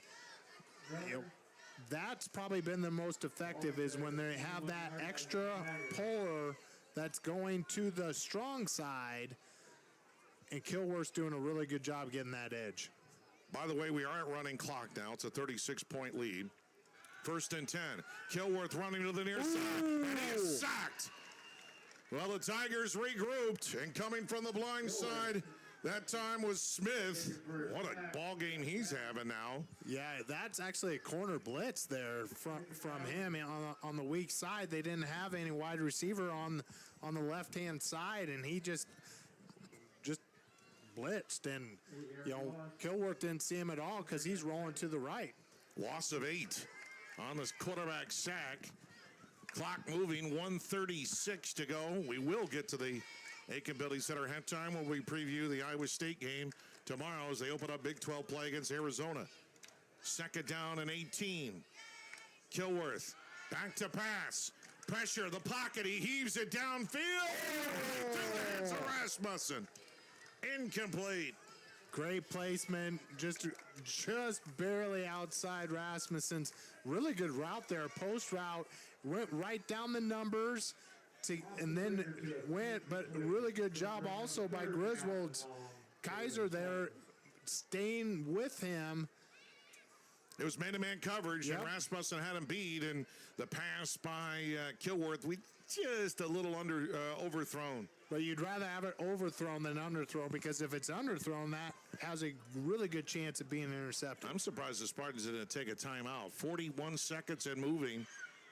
Speaker 1: that's probably been the most effective is when they have that extra puller that's going to the strong side, and Kilworth's doing a really good job getting that edge.
Speaker 2: By the way, we are at running clock now. It's a 36-point lead. First and 10. Kilworth running to the near side, and he is sacked. Well, the Tigers regrouped, and coming from the blind side, that time was Smith. What a ball game he's having now.
Speaker 1: Yeah, that's actually a corner blitz there from him on the weak side. They didn't have any wide receiver on the left-hand side, and he just blitzed. And, Kilworth didn't see him at all because he's rolling to the right.
Speaker 2: Loss of 8 on this quarterback sack. Clock moving, 1:36 to go. We will get to the Aiken Building Center halftime when we preview the Iowa State game tomorrow as they open up Big 12 play against Arizona. Second down and 18. Kilworth back to pass. Pressure, the pocket, he heaves it downfield. It's Rasmussen. Incomplete.
Speaker 1: Great placement, just barely outside Rasmussen's really good route there. Post route, went right down the numbers. And then but really good job also by Griswold's Kaiser there, staying with him.
Speaker 2: It was man-to-man coverage, and Rasmussen had him beat, and the pass by Kilworth, just a little overthrown.
Speaker 1: But you'd rather have it overthrown than underthrown, because if it's underthrown, that has a really good chance of being intercepted.
Speaker 2: I'm surprised the Spartans didn't take a timeout. 41 seconds and moving.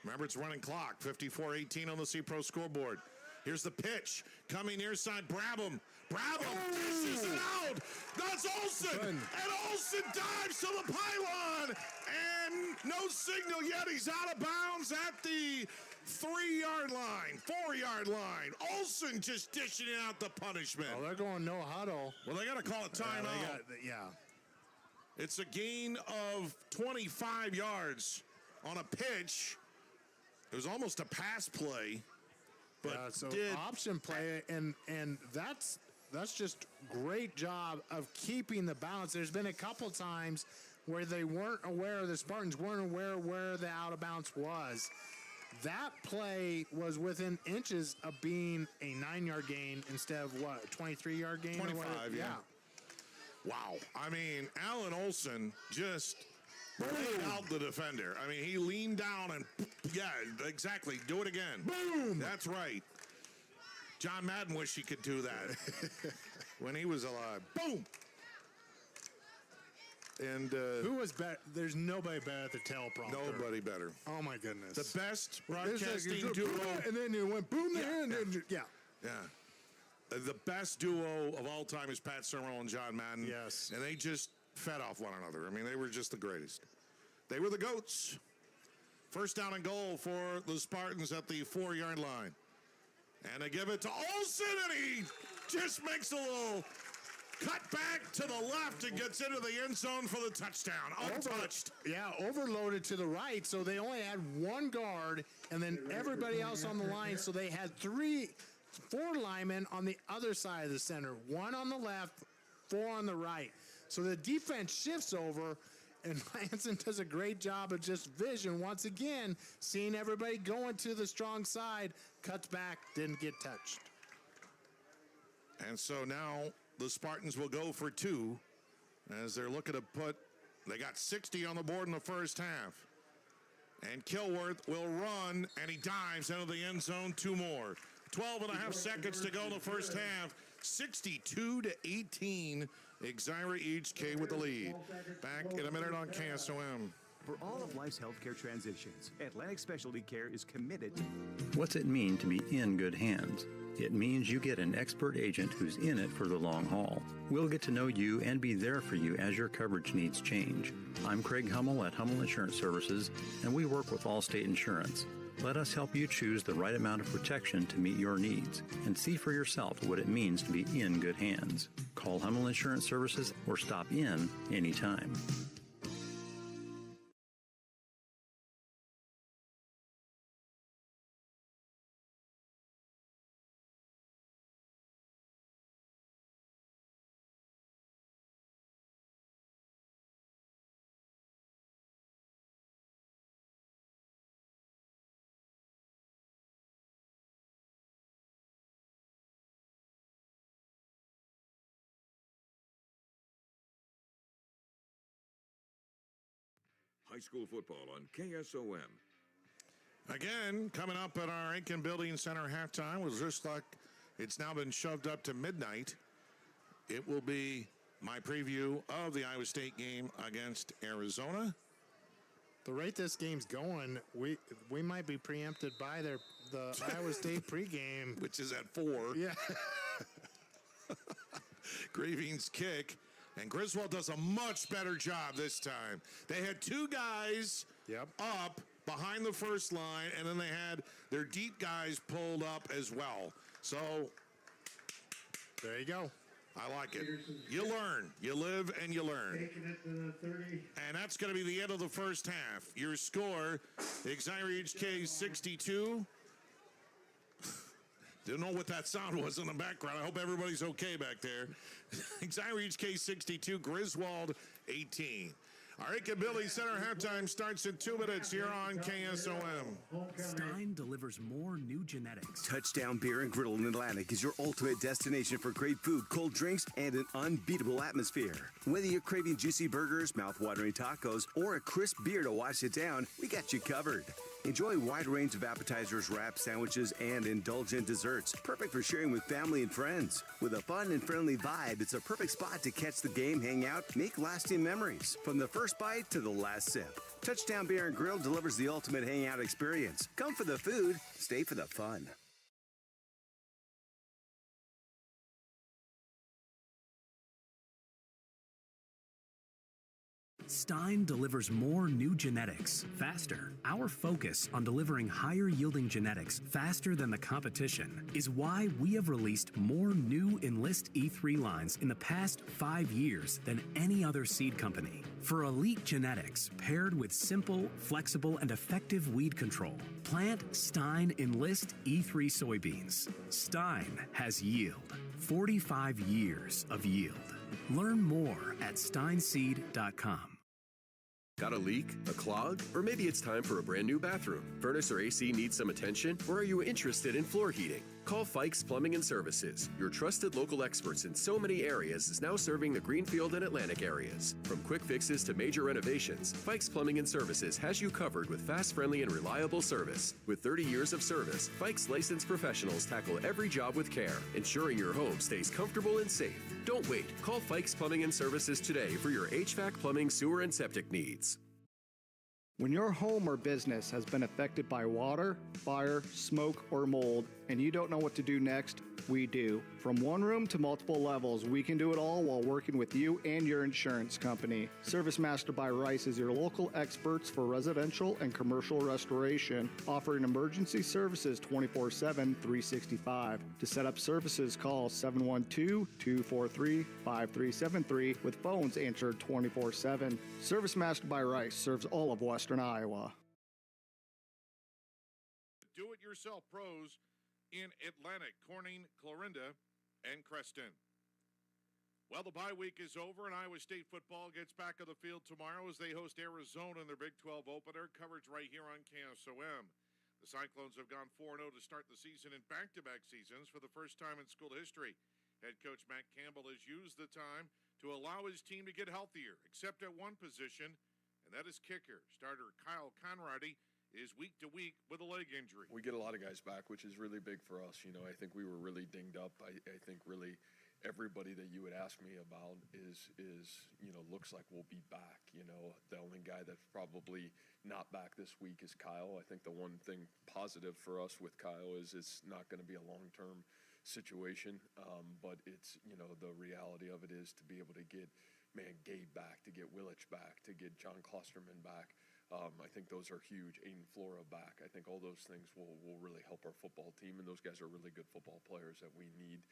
Speaker 2: Remember, it's running clock. 54-18 on the C-Pro scoreboard. Here's the pitch. Coming near side, Brabham. Dishes it out. That's Olson. And Olson dives to the pylon. And no signal yet. He's out of bounds at the 3-yard line, 4-yard line. Olsen just dishing out the punishment.
Speaker 1: Oh, they're going no huddle.
Speaker 2: Well, they got to call a timeout.
Speaker 1: Yeah.
Speaker 2: It's a gain of 25 yards on a pitch. It was almost a pass play, but
Speaker 1: so option play, and that's just great job of keeping the balance. There's been a couple times where they weren't aware, the Spartans weren't aware where the out of bounds was. That play was within inches of being a 9-yard gain instead of what, a 23-yard gain?
Speaker 2: 25, yeah. Wow. I mean, Alan Olsen just laid out the defender. I mean, he leaned down and, yeah, exactly. Do it again.
Speaker 1: Boom!
Speaker 2: That's right. John Madden wished he could do that when he was alive. Boom! And
Speaker 1: who was better? There's nobody better at the teleprompter.
Speaker 2: Nobody better.
Speaker 1: Oh my goodness!
Speaker 2: The best broadcasting duo,
Speaker 1: and then it went boom there, and then yeah.
Speaker 2: The best duo of all time is Pat Summerall and John Madden.
Speaker 1: Yes,
Speaker 2: and they just fed off one another. I mean, they were just the greatest. They were the GOATs. First down and goal for the Spartans at the 4-yard line, and they give it to Olsen, and he just makes a little cut back to the left and gets into the end zone for the touchdown. Untouched.
Speaker 1: Overloaded to the right, so they only had one guard and then everybody else on the line, so they had 4 linemen on the other side of the center, 1 on the left, 4 on the right. So the defense shifts over, and Hansen does a great job of just vision once again, seeing everybody going to the strong side, cuts back, didn't get touched.
Speaker 2: And so now the Spartans will go for 2 as they're looking to they got 60 on the board in the first half. And Kilworth will run, and he dives into the end zone, 2 more. 12 and a half seconds to go in the first half. 62-18, Exira EHK with the lead. Back in a minute on KSOM.
Speaker 6: For all of life's healthcare transitions, Atlantic Specialty Care is committed to...
Speaker 7: What's it mean to be in good hands? It means you get an expert agent who's in it for the long haul. We'll get to know you and be there for you as your coverage needs change. I'm Craig Hummel at Hummel Insurance Services, and we work with Allstate Insurance. Let us help you choose the right amount of protection to meet your needs and see for yourself what it means to be in good hands. Call Hummel Insurance Services or stop in anytime.
Speaker 17: High school football on KSOM.
Speaker 2: Again, coming up at our Aiken Building Center halftime was just like it's now been shoved up to midnight. It will be my preview of the Iowa State game against Arizona.
Speaker 1: The rate this game's going, we might be preempted by the Iowa State pregame,
Speaker 2: which is at 4.
Speaker 1: Yeah.
Speaker 2: Graving's kick. And Griswold does a much better job this time. They had 2 guys up behind the first line, and then they had their deep guys pulled up as well. So
Speaker 1: there you go.
Speaker 2: I like it. You learn. You live and you learn.
Speaker 4: Taking it to the 30.
Speaker 2: And that's going to be the end of the first half. Your score, Exira EHK 62. Didn't know what that sound was in the background. I hope everybody's okay back there. Exira EHK 62, Griswold 18. Our Aiken Building Center halftime starts in 2 minutes here on KSOM.
Speaker 6: Stein delivers more new genetics. Touchdown Beer and Griddle in Atlantic is your ultimate destination for great food, cold drinks, and an unbeatable atmosphere. Whether you're craving juicy burgers, mouth-watering tacos, or a crisp beer to wash it down, we got you covered. Enjoy a wide range of appetizers, wraps, sandwiches, and indulgent desserts. Perfect for sharing with family and friends. With a fun and friendly vibe, it's a perfect spot to catch the game, hang out, make lasting memories. From the first bite to the last sip. Touchdown Beer and Grill delivers the ultimate hangout experience. Come for the food, stay for the fun.
Speaker 8: Stein delivers more new genetics faster. Our focus on delivering higher yielding genetics faster than the competition is why we have released more new Enlist E3 lines in the past 5 years than any other seed company. For elite genetics paired with simple, flexible, and effective weed control, plant Stein Enlist E3 soybeans. Stein has yield. 45 years of yield. Learn more at steinseed.com.
Speaker 10: Got a leak? A clog? Or maybe it's time for a brand new bathroom. Furnace or AC needs some attention? Or are you interested in floor heating? Call Fikes Plumbing and Services. Your trusted local experts in so many areas is now serving the Greenfield and Atlantic areas. From quick fixes to major renovations, Fikes Plumbing and Services has you covered with fast, friendly, and reliable service. With 30 years of service, Fikes licensed professionals tackle every job with care, ensuring your home stays comfortable and safe. Don't wait. Call Fikes Plumbing and Services today for your HVAC, plumbing, sewer, and septic needs.
Speaker 23: When your home or business has been affected by water, fire, smoke, or mold, and you don't know what to do next, we do. From one room to multiple levels, we can do it all while working with you and your insurance company. Service Master by Rice is your local experts for residential and commercial restoration, offering emergency services 24/7, 365. To set up services, call 712-243-5373 with phones answered 24/7. Service Master by Rice serves all of Western Iowa.
Speaker 2: Do-it-yourself pros in Atlantic, Corning, Clarinda, and Creston. Well, the bye week is over, and Iowa State football gets back on the field tomorrow as they host Arizona in their Big 12 opener. Coverage right here on KSOM. The Cyclones have gone 4-0 to start the season in back-to-back seasons for the first time in school history. Head coach Matt Campbell has used the time to allow his team to get healthier, except at one position, and that is kicker. Starter Kyle Conradi is week to week with a leg injury.
Speaker 24: We get a lot of guys back, which is really big for us. You know, I think we were really dinged up. I think really everybody that you would ask me about is looks like we'll be back. You know, the only guy that's probably not back this week is Kyle. I think the one thing positive for us with Kyle is it's not going to be a long-term situation, but it's, the reality of it is to be able to get Gabe back, to get Willich back, to get John Klosterman back. I think those are huge. Aiden Flora back. I think all those things will really help our football team, and those guys are really good football players that we need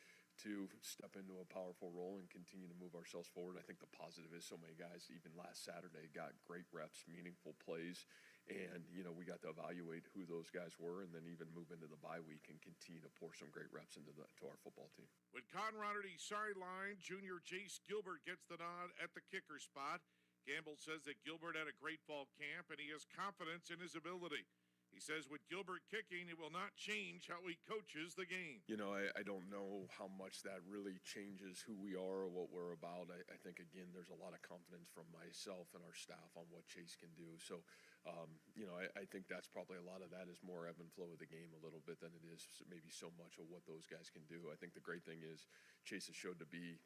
Speaker 24: to step into a powerful role and continue to move ourselves forward. I think the positive is so many guys, even last Saturday, got great reps, meaningful plays, and, we got to evaluate who those guys were and then even move into the bye week and continue to pour some great reps into our football team.
Speaker 2: With Conradi sidelined, junior Jace Gilbert gets the nod at the kicker spot. Campbell says that Gilbert had a great fall camp, and he has confidence in his ability. He says with Gilbert kicking, it will not change how he coaches the game.
Speaker 24: I don't know how much that really changes who we are or what we're about. I think, again, there's a lot of confidence from myself and our staff on what Chase can do. So, I think that's probably a lot of that is more ebb and flow of the game a little bit than it is maybe so much of what those guys can do. I think the great thing is Chase has showed to be,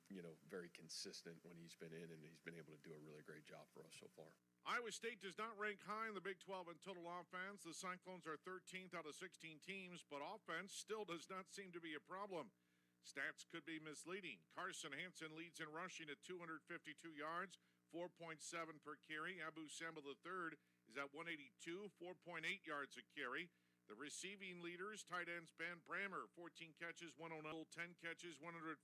Speaker 24: very consistent when he's been in, and he's been able to do a really great job for us so far.
Speaker 2: Iowa State does not rank high in the Big 12 in total offense. The Cyclones are 13th out of 16 teams, but offense still does not seem to be a problem. Stats could be misleading. Carson Hansen leads in rushing at 252 yards, 4.7 per carry. Abu Sambal III is at 182, 4.8 yards a carry. The receiving leaders, tight ends Ben Brammer, 14 catches, 109, 10 catches, 149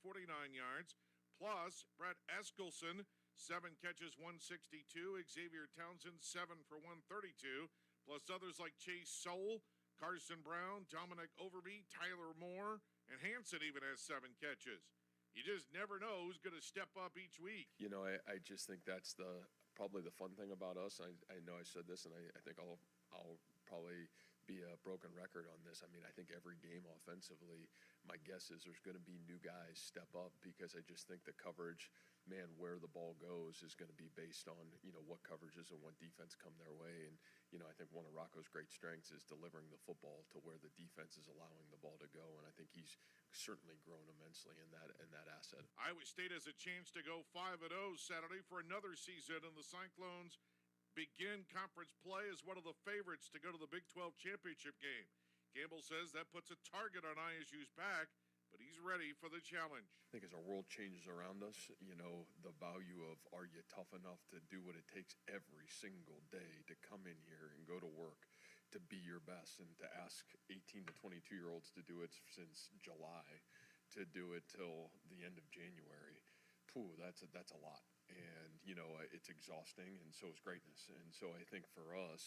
Speaker 2: yards. Plus, Brett Eskelson, 7 catches, 162. Xavier Townsend, 7 for 132. Plus others like Chase Soule, Carson Brown, Dominic Overby, Tyler Moore, and Hansen even has 7 catches. You just never know who's going to step up each week.
Speaker 24: I just think that's probably the fun thing about us. I know I said this, and I think I'll probably be a broken record on this. I mean, I think every game offensively, my guess is there's going to be new guys step up, because I just think the coverage, where the ball goes is going to be based on, what coverages and what defense come their way. And, I think one of Rocco's great strengths is delivering the football to where the defense is allowing the ball to go. And I think he's certainly grown immensely in that asset.
Speaker 2: Iowa State has a chance to go 5-0 Saturday for another season, and the Cyclones begin conference play as one of the favorites to go to the Big 12 championship game. Campbell says that puts a target on ISU's back, but he's
Speaker 17: he's ready for the challenge.
Speaker 10: I think as our world changes around us, you know, the value of are you tough enough to do what it takes every single day to come in here and go to work, to be your best, and to ask 18 to 22-year-olds to do it since July, to do it till the end of January. That's a lot. And, you know, it's exhausting, and so is greatness. And so I think for us,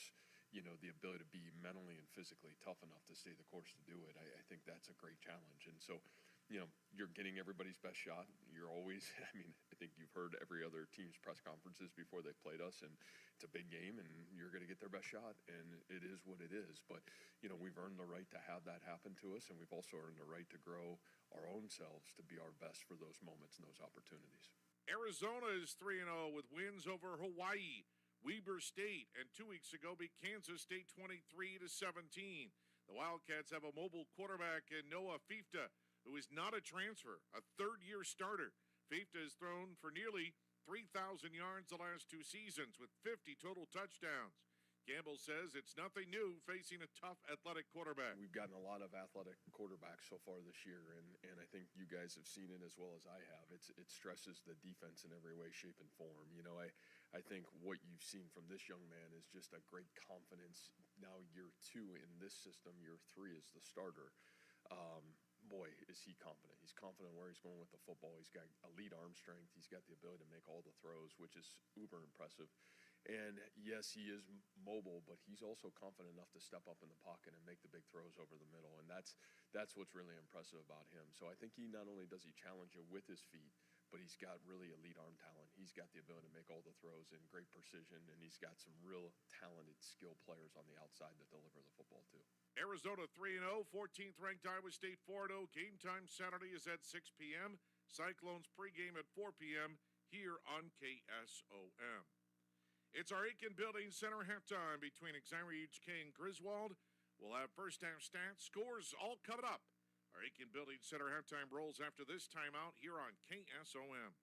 Speaker 10: you know, the ability to be mentally and physically tough enough to stay the course to do it, I think that's a great challenge. And so, you know, you're getting everybody's best shot. You're always, I mean, I think you've heard every other team's press conferences before they played us, and it's a big game, and you're going to get their best shot, and it is what it is. But, you know, we've earned the right to have that happen to us, and we've also earned the right to grow our own selves to be our best for those moments and those opportunities.
Speaker 17: Arizona is 3-0 with wins over Hawaii, Weber State, and 2 weeks ago beat Kansas State 23-17. The Wildcats have a mobile quarterback in Noah Fifta, who is not a transfer, a third-year starter. Fifta has thrown for nearly 3,000 yards the last 2 seasons with 50 total touchdowns. Campbell says it's nothing new facing a tough athletic quarterback.
Speaker 10: We've gotten a lot of athletic quarterbacks so far this year, and I think you guys have seen it as well as I have. It stresses the defense in every way, shape, and form. You know, I think what you've seen from this young man is just a great confidence. Now year 2 in this system, year 3 is the starter. Boy, is he confident. He's confident where he's going with the football. He's got elite arm strength. He's got the ability to make all the throws, which is uber impressive. And yes, he is mobile, but he's also confident enough to step up in the pocket and make the big throws over the middle. And that's what's really impressive about him. So I think he not only does he challenge you with his feet, but he's got really elite arm talent. He's got the ability to make all the throws in great precision, and he's got some real talented, skilled players on the outside that deliver the football too.
Speaker 17: Arizona 3-0, 14th ranked Iowa State 4-0. Game time Saturday is at 6 p.m. Cyclones pregame at 4 p.m. here on KSOM. It's our Aiken Building Center halftime between Exira, EHK, and Griswold. We'll have first half stats, scores all coming up. Our Aiken Building Center halftime rolls after this timeout here on KSOM.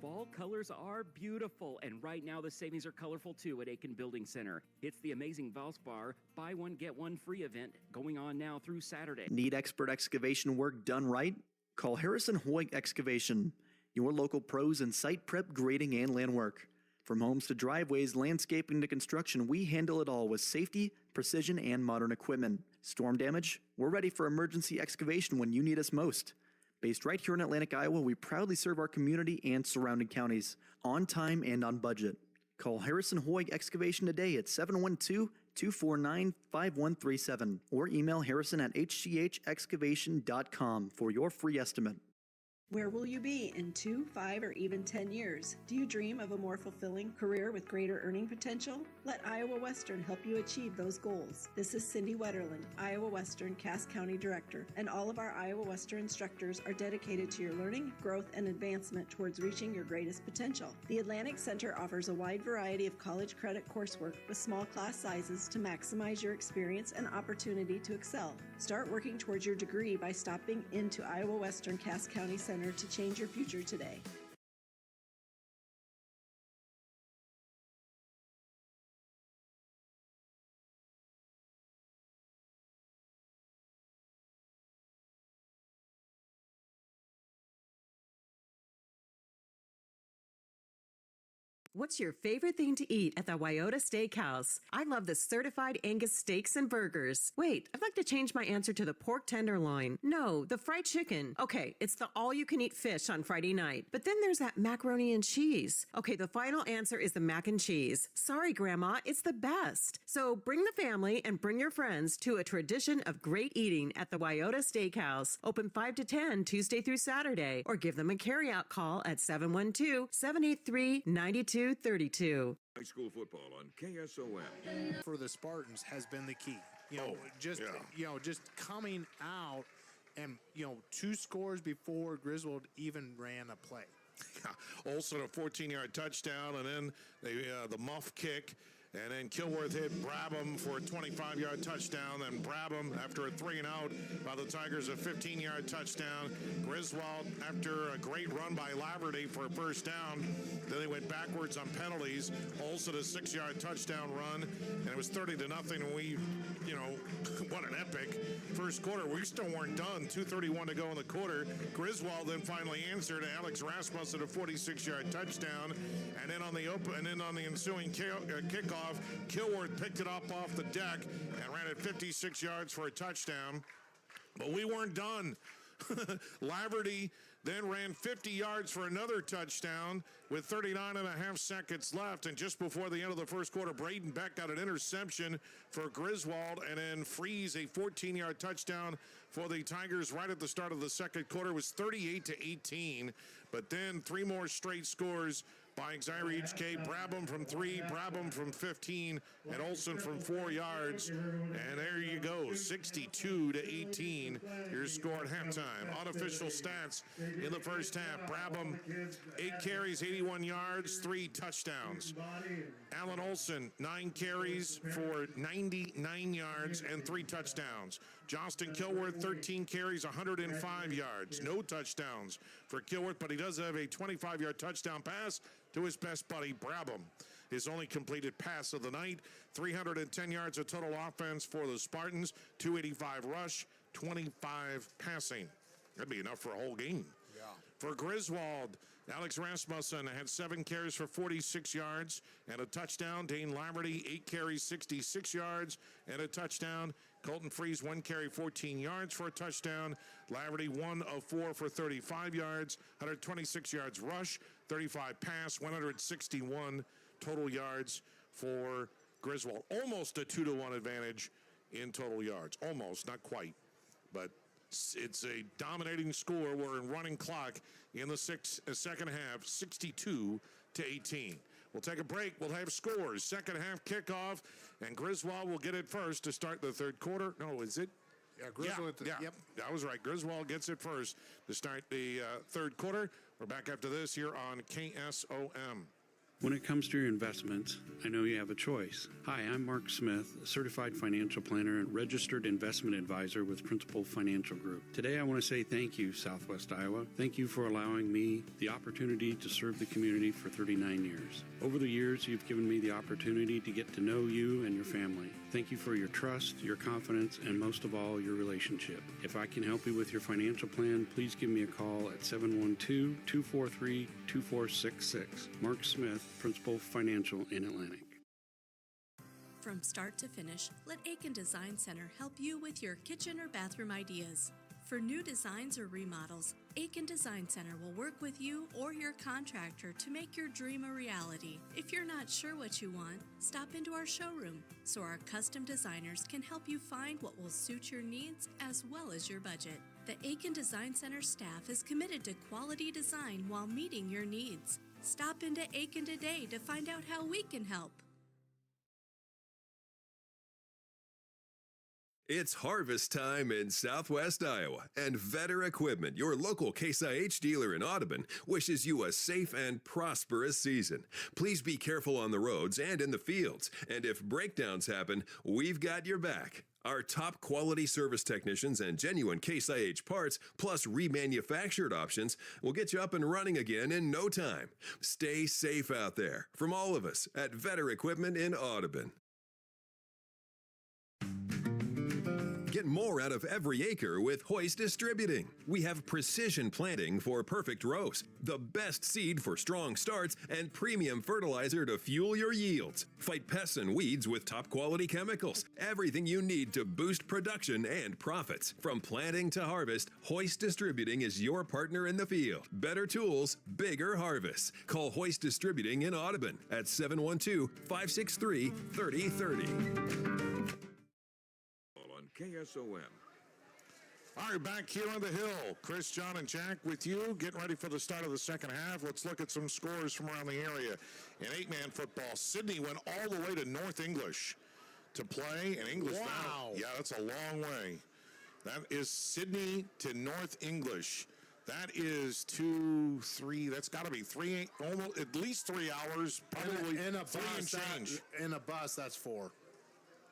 Speaker 15: Fall colors are beautiful, and right now the savings are colorful too at Aiken Building Center. It's the amazing Valspar buy one get one free event going on now through Saturday.
Speaker 9: Need expert excavation work done right? Call Harrison Hoyg Excavation, your local pros in site prep, grading, and land work. From homes to driveways, landscaping to construction, we handle it all with safety, precision, and modern equipment. Storm damage? We're ready for emergency excavation when you need us most. Based right here in Atlantic, Iowa, we proudly serve our community and surrounding counties, on time and on budget. Call Harrison Hoyg Excavation today at 712-249-5137 or email harrison@hchexcavation.com for your free estimate.
Speaker 11: Where will you be in 2, 5, or even 10 years? Do you dream of a more fulfilling career with greater earning potential? Let Iowa Western help you achieve those goals. This is Cindy Wetterland, Iowa Western Cass County Director, and all of our Iowa Western instructors are dedicated to your learning, growth, and advancement towards reaching your greatest potential. The Atlantic Center offers a wide variety of college credit coursework with small class sizes to maximize your experience and opportunity to excel. Start working towards your degree by stopping into Iowa Western Cass County Center to change your future today.
Speaker 14: What's your favorite thing to eat at the Wyoda Steakhouse? I love the certified Angus steaks and burgers. Wait, I'd like to change my answer to the pork tenderloin. No, the fried chicken. Okay, it's the all-you-can-eat fish on Friday night. But then there's that macaroni and cheese. Okay, the final answer is the mac and cheese. Sorry, Grandma, it's the best. So bring the family and bring your friends to a tradition of great eating at the Wyoda Steakhouse. Open 5 to 10 Tuesday through Saturday. Or give them a carryout call at 712-783-9232.
Speaker 17: High school football on KSOM.
Speaker 1: For the Spartans has been the key. Just coming out and 2 scores before Griswold even ran a play.
Speaker 2: Olson a 14-yard touchdown, and then the muff kick. And then Kilworth hit Brabham for a 25-yard touchdown. Then Brabham, after a 3-and-out by the Tigers, a 15-yard touchdown. Griswold, after a great run by Laverty for a first down. Then they went backwards on penalties. Olsen, a 6-yard touchdown run. And it was 30-0. And we, what an epic first quarter. We still weren't done. 2:31 to go in the quarter. Griswold then finally answered. Alex Rasmussen, a 46-yard touchdown. And then on the ensuing kickoff, Kilworth picked it up off the deck and ran it 56 yards for a touchdown. But we weren't done. Laverty then ran 50 yards for another touchdown with 39 and a half seconds left. And just before the end of the first quarter, Braden Beck got an interception for Griswold, and then Freeze, a 14-yard touchdown for the Tigers right at the start of the second quarter. It was 38-18. But then three more straight scores by Exira EHK. Brabham from 3, Brabham from 15, and Olsen from 4 yards. And there you go, 62-18. Your score at halftime. Unofficial stats in the first half. Brabham, 8 carries, 81 yards, 3 touchdowns. Alan Olsen, 9 carries for 99 yards and 3 touchdowns. Justin Kilworth, 13 carries, 105 yards. No touchdowns for Kilworth, but he does have a 25-yard touchdown pass to his best buddy, Brabham. His only completed pass of the night, 310 yards of total offense for the Spartans, 285 rush, 25 passing. That'd be enough for a whole game. Yeah. For Griswold, Alex Rasmussen had 7 carries for 46 yards and a touchdown. Dane Laverty, 8 carries, 66 yards and a touchdown. Colton Freeze, 1 carry, 14 yards for a touchdown. Laverty, 1 of 4 for 35 yards, 126 yards rush, 35 pass, 161 total yards for Griswold. Almost a 2-1 advantage in total yards. Almost, not quite. But it's a dominating score. We're in running clock in the second half, 62-18. We'll take a break. We'll have scores. Second half kickoff, and Griswold will get it first to start the third quarter. No, is it?
Speaker 1: Yeah, Griswold.
Speaker 2: Yeah, yep. I was right. Griswold gets it first to start the third quarter. We're back after this here on KSOM.
Speaker 12: When it comes to your investments, I know you have a choice. Hi, I'm Mark Smith, a certified financial planner and registered investment advisor with Principal Financial Group. Today, I want to say thank you, Southwest Iowa. Thank you for allowing me the opportunity to serve the community for 39 years. Over the years, you've given me the opportunity to get to know you and your family. Thank you for your trust, your confidence, and most of all, your relationship. If I can help you with your financial plan, please give me a call at 712-243-2466. Mark Smith, Principal Financial in Atlantic.
Speaker 13: From start to finish, let Aiken Design Center help you with your kitchen or bathroom ideas. For new designs or remodels, Aiken Design Center will work with you or your contractor to make your dream a reality. If you're not sure what you want, stop into our showroom so our custom designers can help you find what will suit your needs as well as your budget. The Aiken Design Center staff is committed to quality design while meeting your needs. Stop into Aiken today to find out how we can help.
Speaker 10: It's harvest time in Southwest Iowa, and Vetter Equipment, your local Case IH dealer in Audubon, wishes you a safe and prosperous season. Please be careful on the roads and in the fields, and if breakdowns happen, we've got your back. Our top quality service technicians and genuine Case IH parts, plus remanufactured options, will get you up and running again in no time. Stay safe out there. From all of us at Vetter Equipment in Audubon. Get more out of every acre with Hoist Distributing. We have precision planting for perfect rows, the best seed for strong starts, and premium fertilizer to fuel your yields. Fight pests and weeds with top quality chemicals. Everything you need to boost production and profits. From planting to harvest, Hoist Distributing is your partner in the field. Better tools, bigger harvests. Call Hoist Distributing in Audubon at 712-563-3030.
Speaker 2: KSOM. All right, back here on the Hill. Chris, John, and Jack with you, getting ready for the start of the second half. Let's look at some scores from around the area. In 8-man football, Sydney went all the way to North English to play in English. Wow. Yeah, that's a long way. That is Sydney to North English. That is 2, 3. That's got to be 3, almost at least 3 hours. Probably
Speaker 1: in a
Speaker 2: 3 and
Speaker 1: bus,
Speaker 2: change.
Speaker 1: in a bus, that's 4.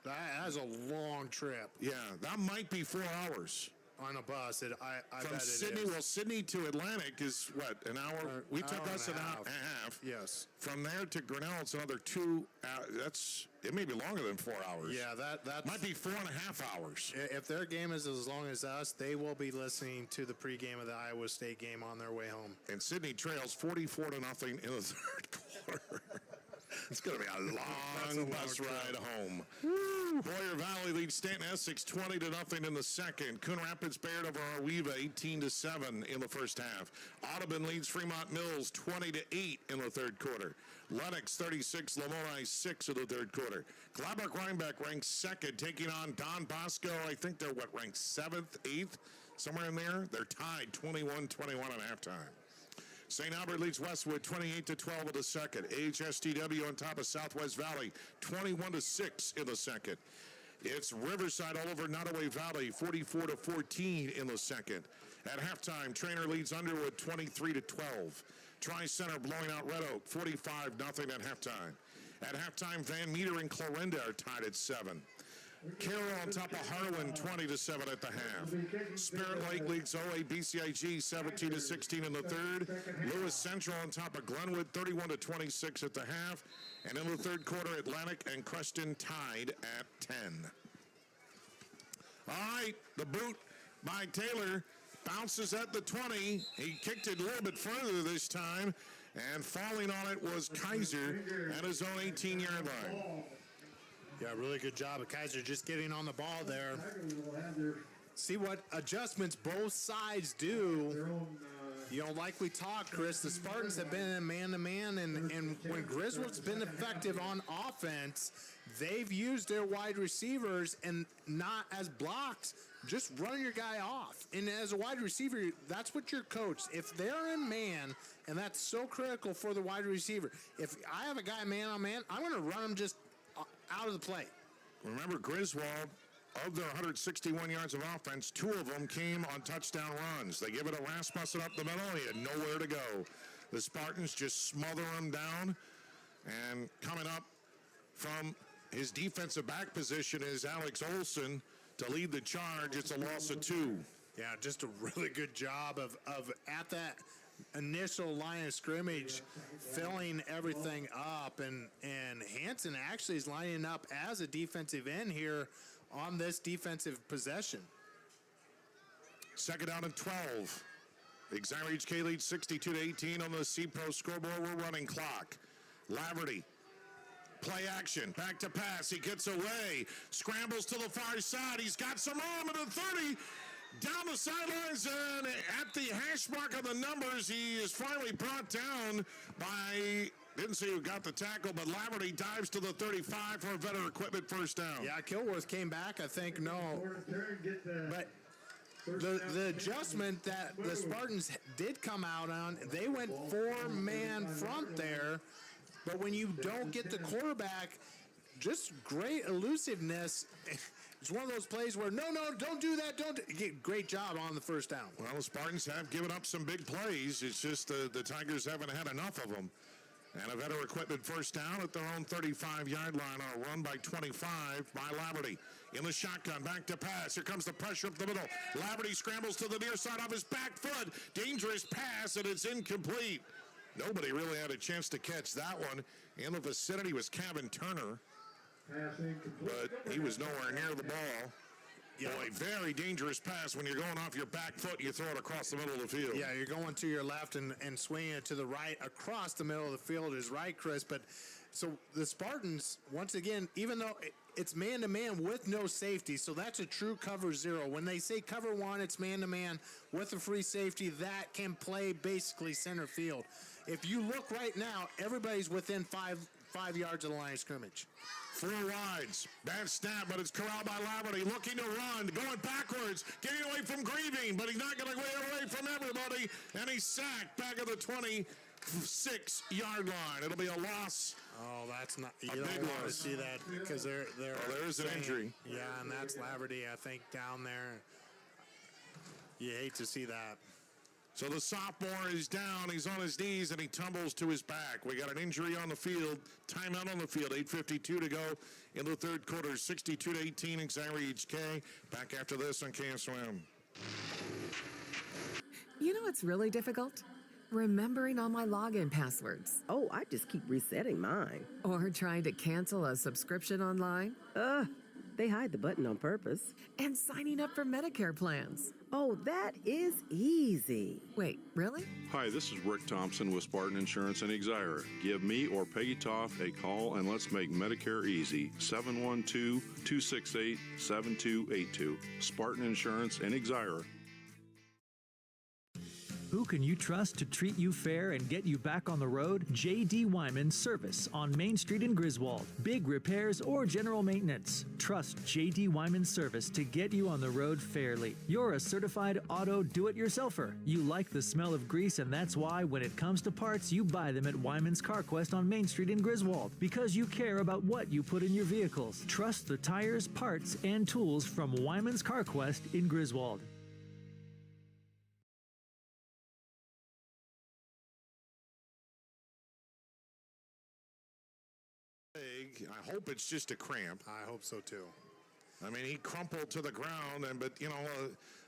Speaker 1: That's a long trip.
Speaker 2: Yeah, that might be 4 hours.
Speaker 1: On a bus, I
Speaker 2: From
Speaker 1: bet
Speaker 2: Sydney,
Speaker 1: it is.
Speaker 2: well, Sydney to Atlantic is what, an hour? We took
Speaker 1: hour
Speaker 2: us
Speaker 1: and
Speaker 2: an
Speaker 1: a
Speaker 2: hour
Speaker 1: half.
Speaker 2: and a half.
Speaker 1: Yes.
Speaker 2: From there to Grinnell, it's another 2 hours. It may be longer than 4 hours.
Speaker 1: Yeah, that
Speaker 2: might be 4.5 hours.
Speaker 1: If their game is as long as us, they will be listening to the pregame of the Iowa State game on their way home.
Speaker 2: And Sydney trails 44-0 in the third quarter. It's going to be a long bus ride home. Boyer Valley leads Stanton Essex 20-0 in the second. Coon Rapids Bayard over Arweva 18-7 in the first half. Audubon leads Fremont Mills 20-8 in the third quarter. Lennox 36, Lamoni 6 in the third quarter. Gladbach Rhinebeck ranks second, taking on Don Bosco. I think they're ranked 7th, 8th, somewhere in there. They're tied 21-21 at halftime. St. Albert leads Westwood 28-12 in the second. AHSTW on top of Southwest Valley 21-6 in the second. It's Riverside all over Nottoway Valley 44-14 in the second. At halftime, Trainer leads Underwood 23-12. Tri-Center blowing out Red Oak 45-0 at halftime. At halftime, Van Meter and Clarinda are tied at 7. Carroll on top of Harlan 20-7 at the half. Spirit Lake leads OA BCIG 17-16 in the third. Lewis Central on top of Glenwood 31-26 at the half. And in the third quarter, Atlantic and Creston tied at 10. All right, the boot by Taylor bounces at the 20. He kicked it a little bit further this time, and falling on it was Kaiser at his own 18-yard line.
Speaker 1: Yeah, really good job of Kaiser just getting on the ball there. See what adjustments both sides do. You know, like we talked, Chris, the Spartans have been in man-to-man, and when Griswold's been effective on offense, they've used their wide receivers and not as blocks. Just run your guy off. And as a wide receiver, that's what you're coached. If they're in man, and that's so critical for the wide receiver, if I have a guy man-on-man, I'm going to run him just out of the play.
Speaker 2: Remember, Griswold, of their 161 yards of offense, 2 of them came on touchdown runs. They give it a Rasmussen up the middle. He had nowhere to go. The Spartans just smother him down. And coming up from his defensive back position is Alex Olson to lead the charge. It's a loss of 2.
Speaker 1: Yeah, just a really good job of at that initial line of scrimmage, filling everything up, and Hansen actually is lining up as a defensive end here on this defensive possession.
Speaker 2: Second down and 12. Exira EHK leads 62-18 on the C-Pro scoreboard. We're running clock. Laverty, play action, back to pass. He gets away, scrambles to the far side. He's got some room at the 30. Down the sidelines, and at the hash mark of the numbers, he is finally brought down by, didn't see who got the tackle, but Laverty dives to the 35 for a Veteran Equipment first down.
Speaker 1: Yeah, Kilworth came back, I think, no. But the adjustment that the Spartans did come out on, they went 4-man front there, but when you don't get the quarterback, just great elusiveness. It's one of those plays where, no, don't do that. Great job on the first down.
Speaker 2: Well, the Spartans have given up some big plays. It's just the Tigers haven't had enough of them. And a Veteran Equipment first down at their own 35-yard line on a run by 25 by Laverty. In the shotgun, back to pass. Here comes the pressure up the middle. Laverty scrambles to the near side off his back foot. Dangerous pass, and it's incomplete. Nobody really had a chance to catch that one. In the vicinity was Kevin Turner, but he was nowhere near the ball. Yeah. Boy, very dangerous pass when you're going off your back foot and you throw it across the middle of the field.
Speaker 1: Yeah, you're going to your left and swinging it to the right across the middle of the field is right, Chris. But so the Spartans, once again, even though it's man-to-man with no safety, so that's a true cover 0. When they say cover 1, it's man-to-man with a free safety that can play basically center field. If you look right now, everybody's within five yards of the line of scrimmage.
Speaker 2: 4 wides. Bad snap, but it's corralled by Laverty. Looking to run, going backwards, getting away from Grieving, but he's not going to get away from everybody. And he's sacked back at the 26-yard line. It'll be a loss.
Speaker 1: Oh, that's not. You don't want to see that because they're.
Speaker 2: Oh, there is an injury.
Speaker 1: Yeah, and that's Laverty, I think, down there. You hate to see that.
Speaker 2: So the sophomore is down. He's on his knees, and he tumbles to his back. We got an injury on the field. Timeout on the field. 8:52 to go in the third quarter. 62-18, Exira EHK. Back after this on KSOM.
Speaker 16: You know what's really difficult? Remembering all my login passwords.
Speaker 18: Oh, I just keep resetting mine.
Speaker 16: Or trying to cancel a subscription online.
Speaker 18: They hide the button on purpose.
Speaker 16: And signing up for Medicare plans.
Speaker 18: Oh, that is easy.
Speaker 16: Wait, really?
Speaker 19: Hi, this is Rick Thompson with Spartan Insurance and Exira. Give me or Peggy Toff a call and let's make Medicare easy. 712-268-7282. Spartan Insurance and Exira.
Speaker 20: Who can you trust to treat you fair and get you back on the road? J.D. Wyman Service on Main Street in Griswold. Big repairs or general maintenance. Trust J.D. Wyman Service to get you on the road fairly. You're a certified auto do-it-yourselfer. You like the smell of grease, and that's why when it comes to parts, you buy them at Wyman's Car Quest on Main Street in Griswold. Because you care about what you put in your vehicles. Trust the tires, parts, and tools from Wyman's Car Quest in Griswold.
Speaker 2: I hope it's just a cramp.
Speaker 1: I hope so too.
Speaker 2: I mean, he crumpled to the ground, but you know,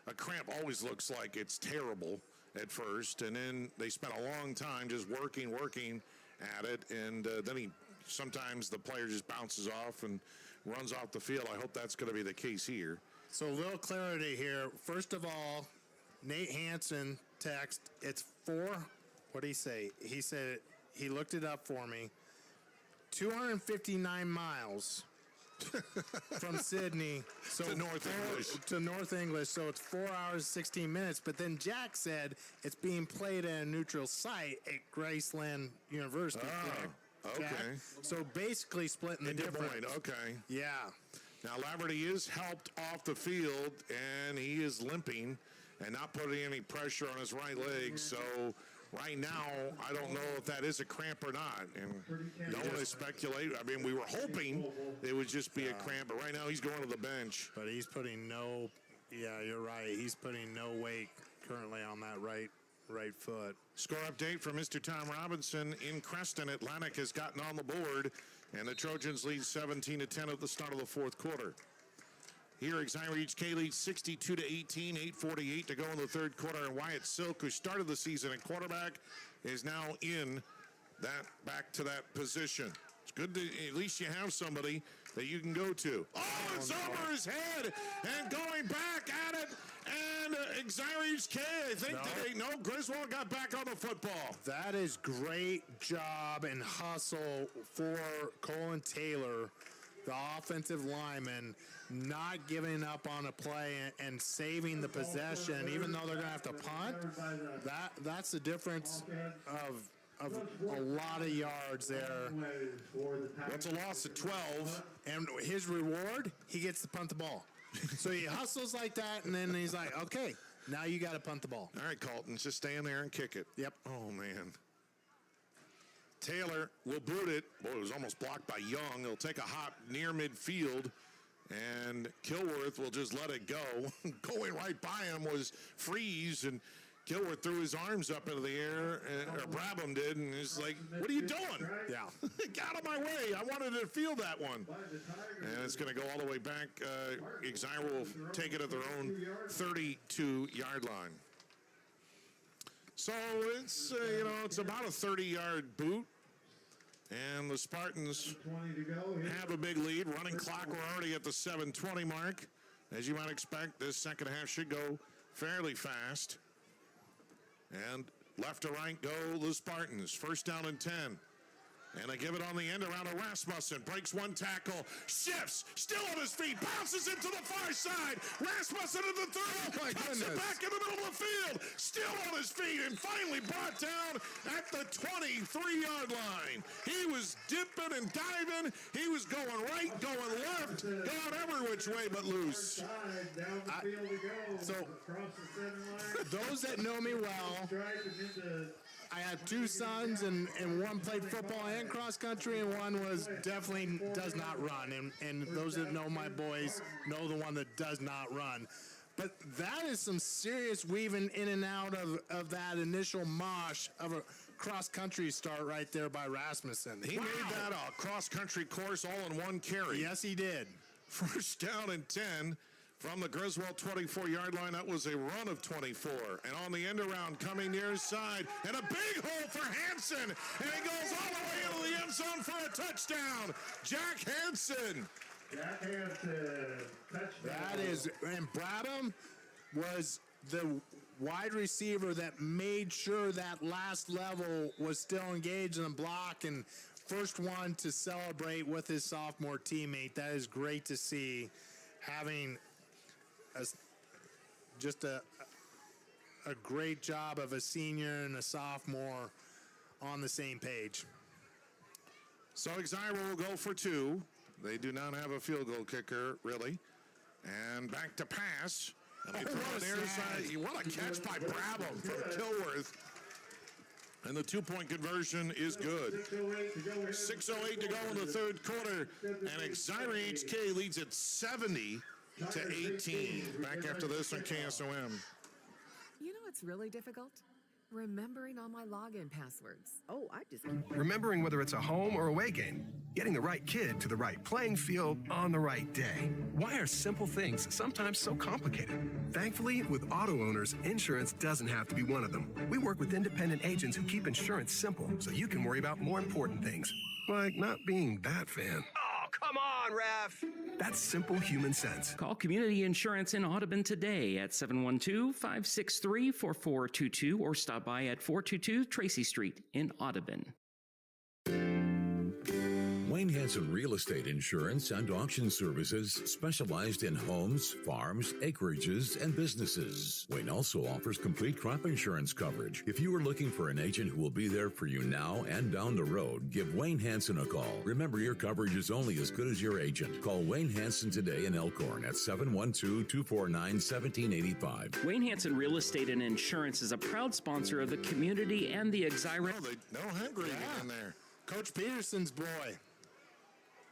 Speaker 2: a cramp always looks like it's terrible at first, and then they spent a long time just working at it, and then sometimes the player just bounces off and runs off the field. I hope that's going to be the case here.
Speaker 1: So a little clarity here. First of all, Nate Hansen text. It's what did he say? He said he looked it up for me. 259 miles from Sydney
Speaker 2: to North
Speaker 1: English. So it's 4 hours, 16 minutes. But then Jack said it's being played at a neutral site at Graceland University.
Speaker 2: Oh, okay.
Speaker 1: Jack. So basically splitting the difference.
Speaker 2: Okay.
Speaker 1: Yeah.
Speaker 2: Now, Laverty is helped off the field, and he is limping and not putting any pressure on his right leg. So right now, I don't know if that is a cramp or not. And don't want to speculate. I mean, we were hoping it would just be a cramp, but right now he's going to the bench.
Speaker 1: But he's putting you're right. He's putting no weight currently on that right foot.
Speaker 2: Score update from Mr. Tom Robinson in Creston. Atlantic has gotten on the board, and the Trojans lead 17-10 at the start of the fourth quarter. Here, Exira EHK leads 62-18, 8:48 to go in the third quarter. And Wyatt Silk, who started the season at quarterback, is now back to that position. It's good to at least you have somebody that you can go to. Oh, it's over his head and going back at it. And Exira EHK, I think Griswold got back on the football.
Speaker 1: That is great job and hustle for Colin Taylor, the offensive lineman, not giving up on a play and saving the possession, even though they're going to have to punt. That's the difference of a lot of yards there.
Speaker 2: That's a loss of 12.
Speaker 1: And his reward, he gets to punt the ball. So he hustles like that, and then he's like, okay, now you got to punt the ball.
Speaker 2: All right, Colton, just stand there and kick it.
Speaker 1: Yep.
Speaker 2: Oh, man. Taylor will boot it. Boy, it was almost blocked by Young. He'll take a hop near midfield, and Kilworth will just let it go. Going right by him was Freeze, and Kilworth threw his arms up into the air, or Brabham did, and he's like, what are you doing?
Speaker 1: Yeah.
Speaker 2: Get out of my way. I wanted to field that one. And it's going to go all the way back. Exira will take it at their own 32-yard line. So it's, it's about a 30-yard boot. And the Spartans have a big lead. Running clock, we're already at the 7:20 mark. As you might expect, this second half should go fairly fast. And left to right go the Spartans. First down and 10. And they give it on the end around to Rasmussen. Breaks one tackle. Shifts. Still on his feet. Bounces into the far side. Rasmussen in the third.
Speaker 1: Oh, my
Speaker 2: Puts it back in the middle of the field. Still on his feet. And finally brought down at the 23-yard line. He was dipping and diving. He was going right, going left. Going every which way but loose.
Speaker 1: So, those that know me well, I had two sons, and one played football and cross country, and one definitely does not run. And those that know my boys know the one that does not run. But that is some serious weaving in and out of that initial mosh of a cross-country start right there by Rasmussen.
Speaker 2: He made that a cross-country course all in one carry.
Speaker 1: Yes, he did.
Speaker 2: First down and 10 from the Griswold 24-yard line. That was a run of 24. And on the end around, coming near his side, and a big hole for Hansen. And he goes all the way into the end zone for a touchdown. Jack Hansen.
Speaker 4: Jack Hansen, touchdown.
Speaker 1: That is, and Bradham was the wide receiver that made sure that last level was still engaged in the block and first one to celebrate with his sophomore teammate. That is great to see, having just a great job of a senior and a sophomore on the same page.
Speaker 2: So Exira will go for two. They do not have a field goal kicker, really. And back to pass. And they throw it near side. What a catch by Brabham from Kilworth. And the two-point conversion is good. 6:08 to go in the third quarter. And Exira EHK leads at 70-18. Back after this on KSOM.
Speaker 16: You know what's really difficult? Remembering all my login passwords.
Speaker 18: Oh, I just...
Speaker 3: Remembering whether it's a home or away game. Getting the right kid to the right playing field on the right day. Why are simple things sometimes so complicated? Thankfully, with auto owners, insurance doesn't have to be one of them. We work with independent agents who keep insurance simple so you can worry about more important things. Like not being that fan. Oh, come on, ref! That's simple human sense.
Speaker 15: Call Community Insurance in Audubon today at 712-563-4422 or stop by at 422 Tracy Street in Audubon.
Speaker 5: Wayne Hansen Real Estate Insurance and Auction Services specialized in homes, farms, acreages, and businesses. Wayne also offers complete crop insurance coverage. If you are looking for an agent who will be there for you now and down the road, give Wayne Hansen a call. Remember, your coverage is only as good as your agent. Call Wayne Hansen today in Elkhorn at 712-249-1785.
Speaker 15: Wayne Hansen Real Estate and Insurance is a proud sponsor of the community and the Exira.
Speaker 2: No Henry in there.
Speaker 1: Coach Peterson's boy.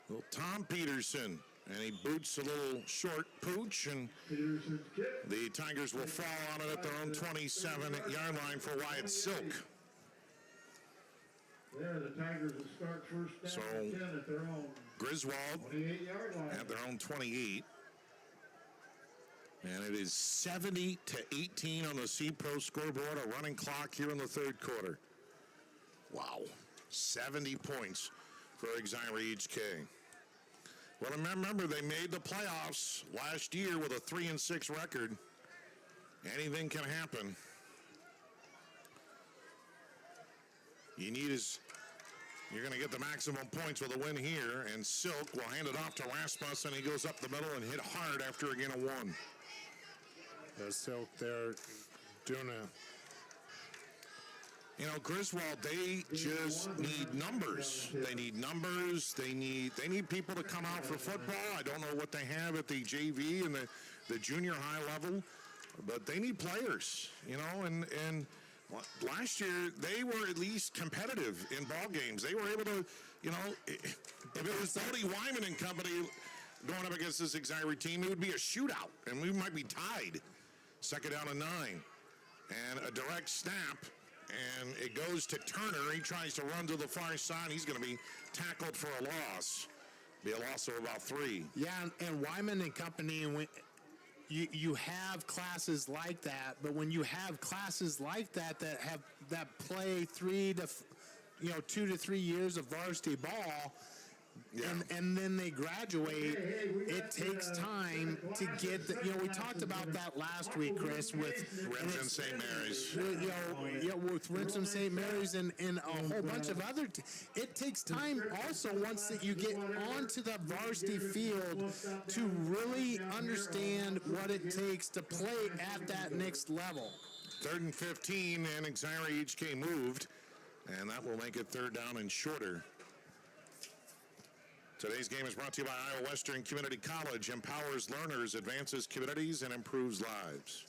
Speaker 2: Little Tom Peterson, and he boots a little short pooch, and the Tigers will fall on it at their own 27-yard line for Wyatt Silk.
Speaker 4: There, the Tigers will start first down and 10 at their own
Speaker 2: Griswold
Speaker 4: 28-yard line.
Speaker 2: at their own 28. And it is 70-18 on the C-Pro scoreboard, a running clock here in the third quarter. Wow, 70 points for Exira EHK. Well, remember, they made the playoffs last year with a 3-6 record. Anything can happen. You're going to get the maximum points with a win here, and Silk will hand it off to Rasmussen. He goes up the middle and hit hard after again a 1.
Speaker 1: Silk, they're doing
Speaker 2: Griswold, they just need numbers. They need numbers. They need people to come out for football. I don't know what they have at the JV and the junior high level, but they need players, and last year they were at least competitive in ball games. They were able to, if it was Bodie Wyman and company going up against this Exira team, it would be a shootout, and we might be tied. Second down and 9, and a direct snap. And it goes to Turner. He tries to run to the far side. He's going to be tackled for a loss. Be a loss of about 3.
Speaker 1: Yeah, and Wyman and company, and you have classes like that, but when you have classes like that play 2 to 3 years of varsity ball, and then they graduate, it takes time to get we talked about that last week, Chris, with
Speaker 2: Renton St. Mary's.
Speaker 1: With Renton St. Mary's and a whole bunch of other it takes time also once that you get onto the varsity field to really understand what it takes to play at that next level.
Speaker 2: 3rd and 15, and Exira EHK moved, and that will make it 3rd down and shorter. Today's game is brought to you by Iowa Western Community College. Empowers learners, advances communities, and improves lives.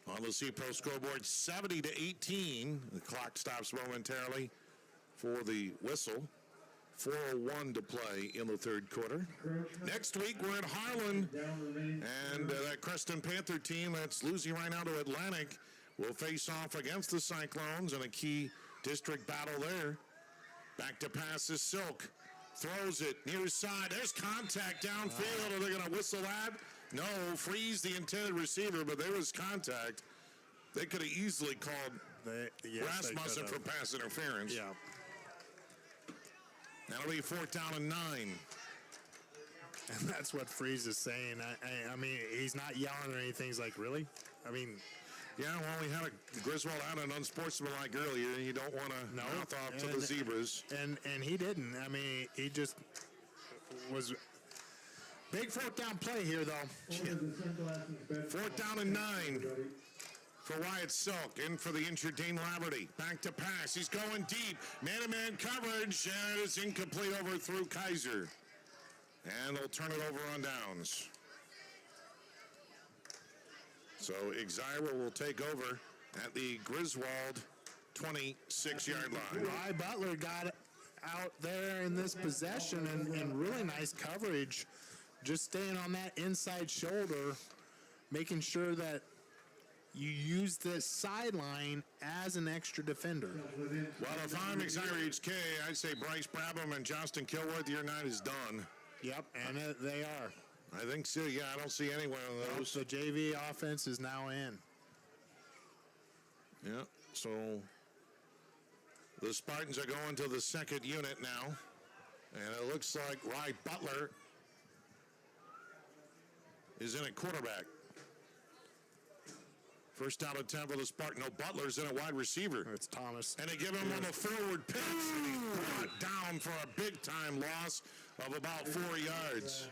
Speaker 2: On the C-Pro scoreboard, 70-18. The clock stops momentarily for the whistle. 4:01 to play in the third quarter. Next week, we're at Harlan, and that Creston Panther team that's losing right now to Atlantic will face off against the Cyclones in a key district battle there. Back to pass is Silk. Throws it near side. There's contact downfield. Are they going to whistle that? No, freeze the intended receiver, but there was contact. They could have easily called Rasmussen for pass interference.
Speaker 1: Yeah.
Speaker 2: That'll be 4th down and 9.
Speaker 1: And that's what Freeze is saying. I mean, he's not yelling or anything. He's like, really? I mean,
Speaker 2: yeah, well, we had a Griswold out an unsportsmanlike earlier, and you don't want to mouth off to the Zebras.
Speaker 1: And he didn't. I mean, he just was big 4th down play here, though.
Speaker 2: Yeah. 4th down and 9 for Wyatt Silk. In for the injured Dane Laverty. Back to pass. He's going deep. Man-to-man coverage, and it's incomplete over through Kaiser. And they'll turn it over on downs. So Exira will take over at the Griswold 26-yard line.
Speaker 1: Rye Butler got out there in this possession and really nice coverage, just staying on that inside shoulder, making sure that you use the sideline as an extra defender.
Speaker 2: Well, if I'm Exira EHK, I'd say Bryce Brabham and Johnston Kilworth, your night is done.
Speaker 1: Yep, and they are.
Speaker 2: I think so, yeah. I don't see any one of those.
Speaker 1: The JV offense is now in.
Speaker 2: Yeah, so the Spartans are going to the second unit now. And it looks like Rye Butler is in at quarterback. First down and 10 for the Spartan. No, Butler's in a wide receiver.
Speaker 1: It's Thomas.
Speaker 2: And they give him on the forward pitch. And he's brought down for a big-time loss of about 4 yards.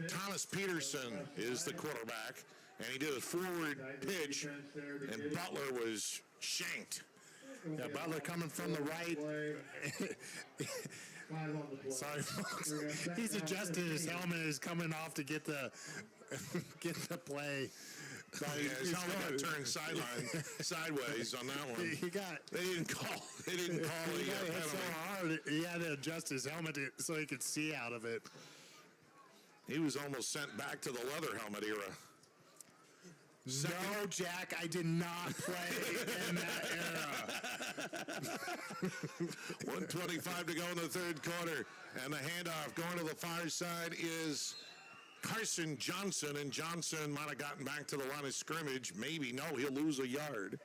Speaker 2: Thomas Peterson is the quarterback, and he did a forward pitch, and Butler was shanked.
Speaker 1: Yeah, Butler coming from the right. Sorry, folks. He's adjusting his helmet. Is coming off to get the play.
Speaker 2: Yeah, his helmet got turned sideways on that one. They didn't call the penalty.
Speaker 1: Hit so hard, he had to adjust his helmet so he could see out of it.
Speaker 2: He was almost sent back to the leather helmet era.
Speaker 1: No, Jack, I did not play in that era.
Speaker 2: 1:25 to go in the third quarter. And the handoff going to the far side is Carson Johnson. And Johnson might have gotten back to the line of scrimmage. Maybe. No, he'll lose a yard.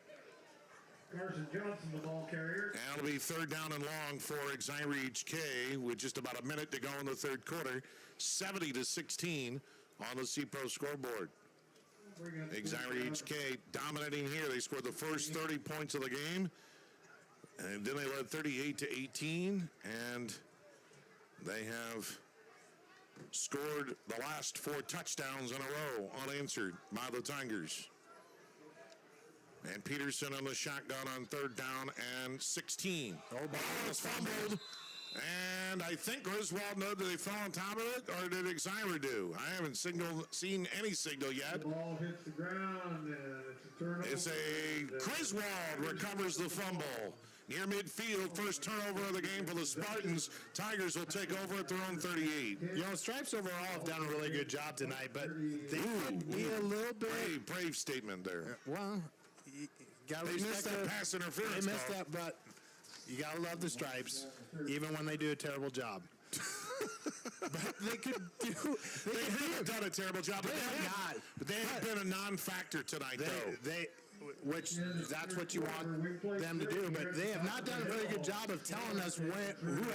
Speaker 4: Carson Johnson, the ball carrier.
Speaker 2: And it'll be 3rd down and long for Exira EHK with just about a minute to go in the third quarter. 70-16 on the CPRO scoreboard. Exira EHK dominating here. They scored the first 30 points of the game. And then they led 38-18. And they have scored the last 4 touchdowns in a row unanswered by the Tigers. And Peterson on the shotgun on 3rd down and 16. Ball is fumbled. And I think Griswold know, did they fall on top of it, or did Exira do? I haven't seen any signal yet.
Speaker 4: The ball hits the ground, and it's a turnover.
Speaker 2: It's a Griswold recovers the fumble. Near midfield, first turnover of the game for the Spartans. Tigers will take over at their own 38.
Speaker 1: You know, Stripes overall have done a really good job tonight, but they could be a little bit...
Speaker 2: Brave statement there.
Speaker 1: Well, you gotta
Speaker 2: they missed that pass interference.
Speaker 1: They missed that, but you gotta love the Stripes, even when they do a terrible job. But they could do...
Speaker 2: They have done a terrible job, but they have been a non-factor tonight, though.
Speaker 1: Which that's what you want them to do, but they have not done a very good job of telling us who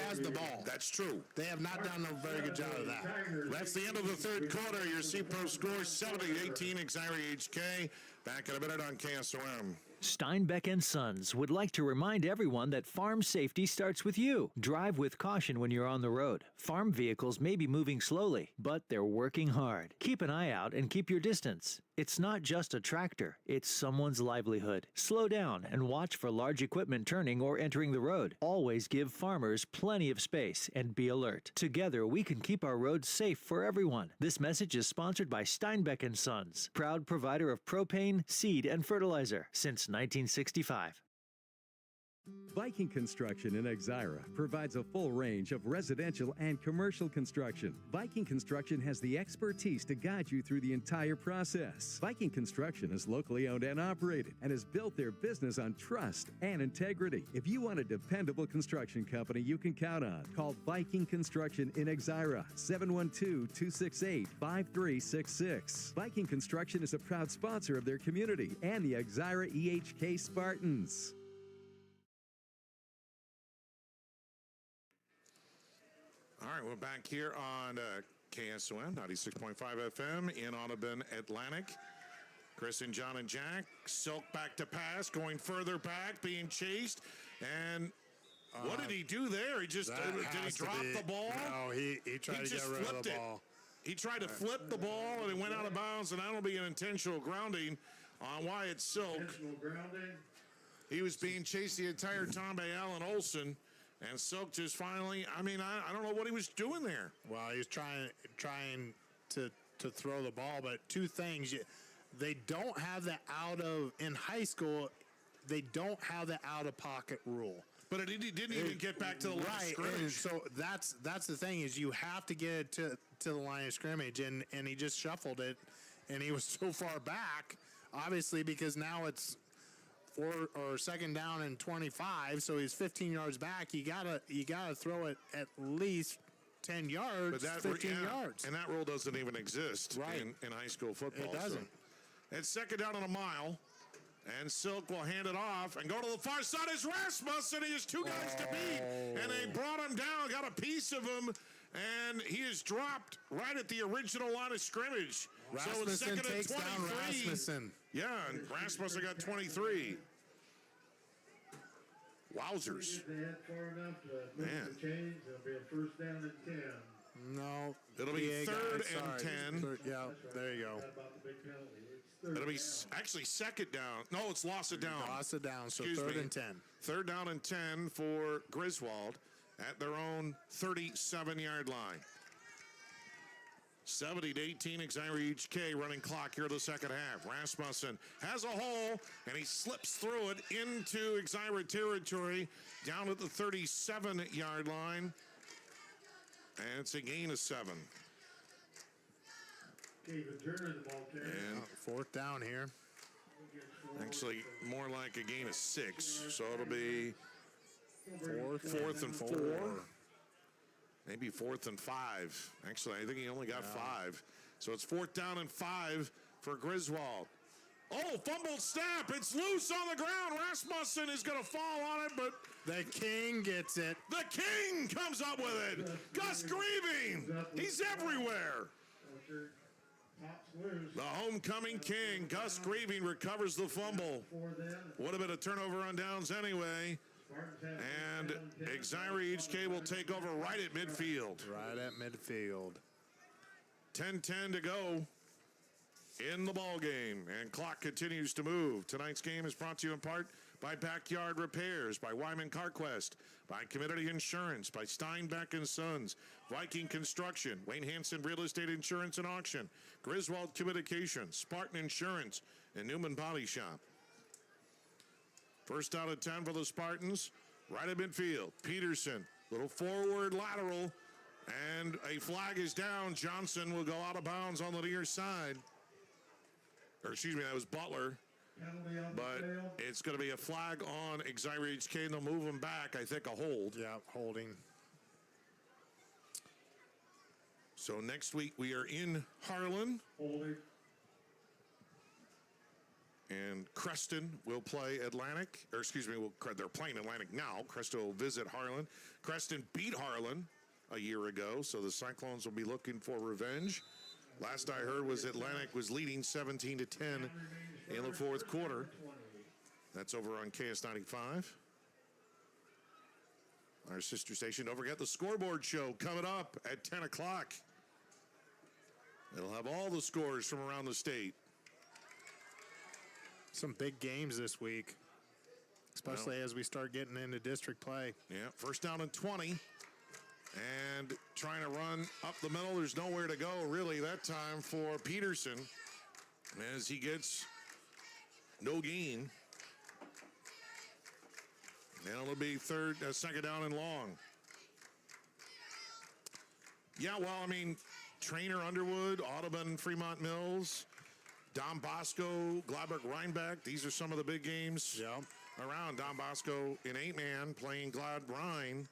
Speaker 1: has the ball.
Speaker 2: That's true.
Speaker 1: They have not done a very good job of that.
Speaker 2: That's the end of the third quarter. Your CPRO score 70-18 Exira EHK. Back in a minute on KSOM.
Speaker 20: Steinbeck & Sons would like to remind everyone that farm safety starts with you. Drive with caution when you're on the road. Farm vehicles may be moving slowly, but they're working hard. Keep an eye out and keep your distance. It's not just a tractor, it's someone's livelihood. Slow down and watch for large equipment turning or entering the road. Always give farmers plenty of space and be alert. Together, we can keep our roads safe for everyone. This message is sponsored by Steinbeck & Sons, proud provider of propane, seed, and fertilizer since 1965.
Speaker 6: Viking Construction in Exira provides a full range of residential and commercial construction. Viking Construction has the expertise to guide you through the entire process. Viking Construction is locally owned and operated and has built their business on trust and integrity. If you want a dependable construction company you can count on, call Viking Construction in Exira, 712-268-5366. Viking Construction is a proud sponsor of their community and the Exira EHK Spartans.
Speaker 2: All right, we're back here on KSOM 96.5 FM in Audubon, Atlantic. Chris and John and Jack. Silk back to pass, going further back, being chased. And what did he do there? He just did he drop the ball?
Speaker 1: No, he tried to get rid of the ball.
Speaker 2: He tried to flip the ball, and it went out of bounds, and that'll be an intentional grounding on Wyatt Silk.
Speaker 4: Intentional grounding.
Speaker 2: He was being chased the entire time by Alan Olson. And Silk just finally, I don't know what he was doing there.
Speaker 1: Well, he was trying to throw the ball, but two things. They don't have the in high school, they don't have the out-of-pocket rule.
Speaker 2: But it didn't even get back to the line of scrimmage.
Speaker 1: And so that's the thing is you have to get it to the line of scrimmage, and he just shuffled it, and he was so far back, obviously, because now it's second down and 25, so he's 15 yards back. You gotta throw it at least 10 yards, 15 yards.
Speaker 2: And that rule doesn't even exist in high school football.
Speaker 1: It doesn't.
Speaker 2: So it's second down and a mile, and Silk will hand it off and go to the far side. Is Rasmussen. He has two guys to beat, and they brought him down, got a piece of him, and he is dropped right at the original line of scrimmage.
Speaker 1: Rasmussen
Speaker 2: so it's second
Speaker 1: takes
Speaker 2: and 23.
Speaker 1: down Rasmussen.
Speaker 2: Yeah, and Rasmussen got 23. Wowzers.
Speaker 4: If they head far enough to move
Speaker 2: Man.
Speaker 4: the chains, it'll be a first down and 10.
Speaker 1: No.
Speaker 2: It'll be third and 10.
Speaker 1: Yeah, there you go.
Speaker 4: About the big penalty. It's third
Speaker 2: It'll be
Speaker 4: down.
Speaker 2: actually second down. No, it's lost it down.
Speaker 1: Lost it down, so
Speaker 2: Excuse
Speaker 1: third
Speaker 2: me.
Speaker 1: and 10.
Speaker 2: Third down and 10 for Griswold at their own 37-yard line. 70-18, Exira EHK running clock here in the second half. Rasmussen has a hole, and he slips through it into Exira territory down at the 37-yard line. And it's a gain of 7.
Speaker 4: David Turner, the ball carrier.
Speaker 2: And
Speaker 1: fourth down here.
Speaker 2: actually more like a gain of 6. So it'll be
Speaker 1: Fourth
Speaker 2: and 4. Maybe 4th and 5. Actually, I think he only got 5. So it's 4th down and 5 for Griswold. Oh, fumbled snap. It's loose on the ground. Rasmussen is going to fall on it, but
Speaker 1: the King gets it.
Speaker 2: The King comes up with it. Gus Grieving. He's everywhere. The homecoming King, Gus Grieving, recovers the fumble. Would have been a turnover on downs anyway. And Exira EHK will take over right at midfield.
Speaker 1: Right at midfield.
Speaker 2: 10-10 to go in the ball game, and clock continues to move. Tonight's game is brought to you in part by Backyard Repairs, by Wyman CarQuest, by Community Insurance, by Steinbeck & Sons, Viking Construction, Wayne Hansen Real Estate Insurance and Auction, Griswold Communications, Spartan Insurance, and Newman Body Shop. First down and 10 for the Spartans, right at midfield. Peterson, little forward lateral, and a flag is down. Johnson will go out of bounds on the near side. Or excuse me, that was Butler. But it's going to be a flag on Exira EHK, and they'll move him back. I think a hold.
Speaker 1: Yeah, holding.
Speaker 2: So next week we are in Harlan.
Speaker 4: Holding.
Speaker 2: And Creston will play Atlantic. Or excuse me, they're playing Atlantic now. Creston will visit Harlan. Creston beat Harlan a year ago, so the Cyclones will be looking for revenge. Last I heard was Atlantic was leading 17-10 in the fourth quarter. That's over on KS95. Our sister station. Don't forget the scoreboard show coming up at 10 o'clock. It'll have all the scores from around the state.
Speaker 1: Some big games this week, especially as we start getting into district play.
Speaker 2: Yeah, first down and 20. And trying to run up the middle. There's nowhere to go, really, that time for Peterson as he gets no gain. And it'll be second down and long. Yeah, well, I mean, Trainer Underwood, Audubon, Fremont Mills, Don Bosco, Gladbrook Rhinebeck. These are some of the big games around. Don Bosco in 8-man playing Glad Rhine,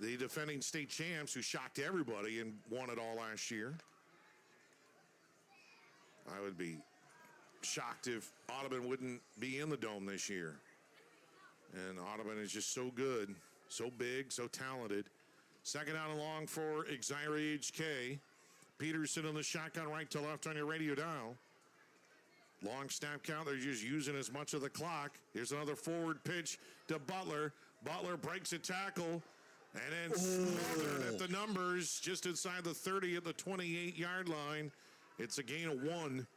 Speaker 2: the defending state champs who shocked everybody and won it all last year. I would be shocked if Audubon wouldn't be in the Dome this year. And Audubon is just so good, so big, so talented. Second down and long for Exira EHK. Peterson on the shotgun, right to left on your radio dial. Long snap count. They're just using as much of the clock. Here's another forward pitch to Butler. Butler breaks a tackle and then smothered at the numbers just inside the 30 at the 28-yard line. It's a gain of 1.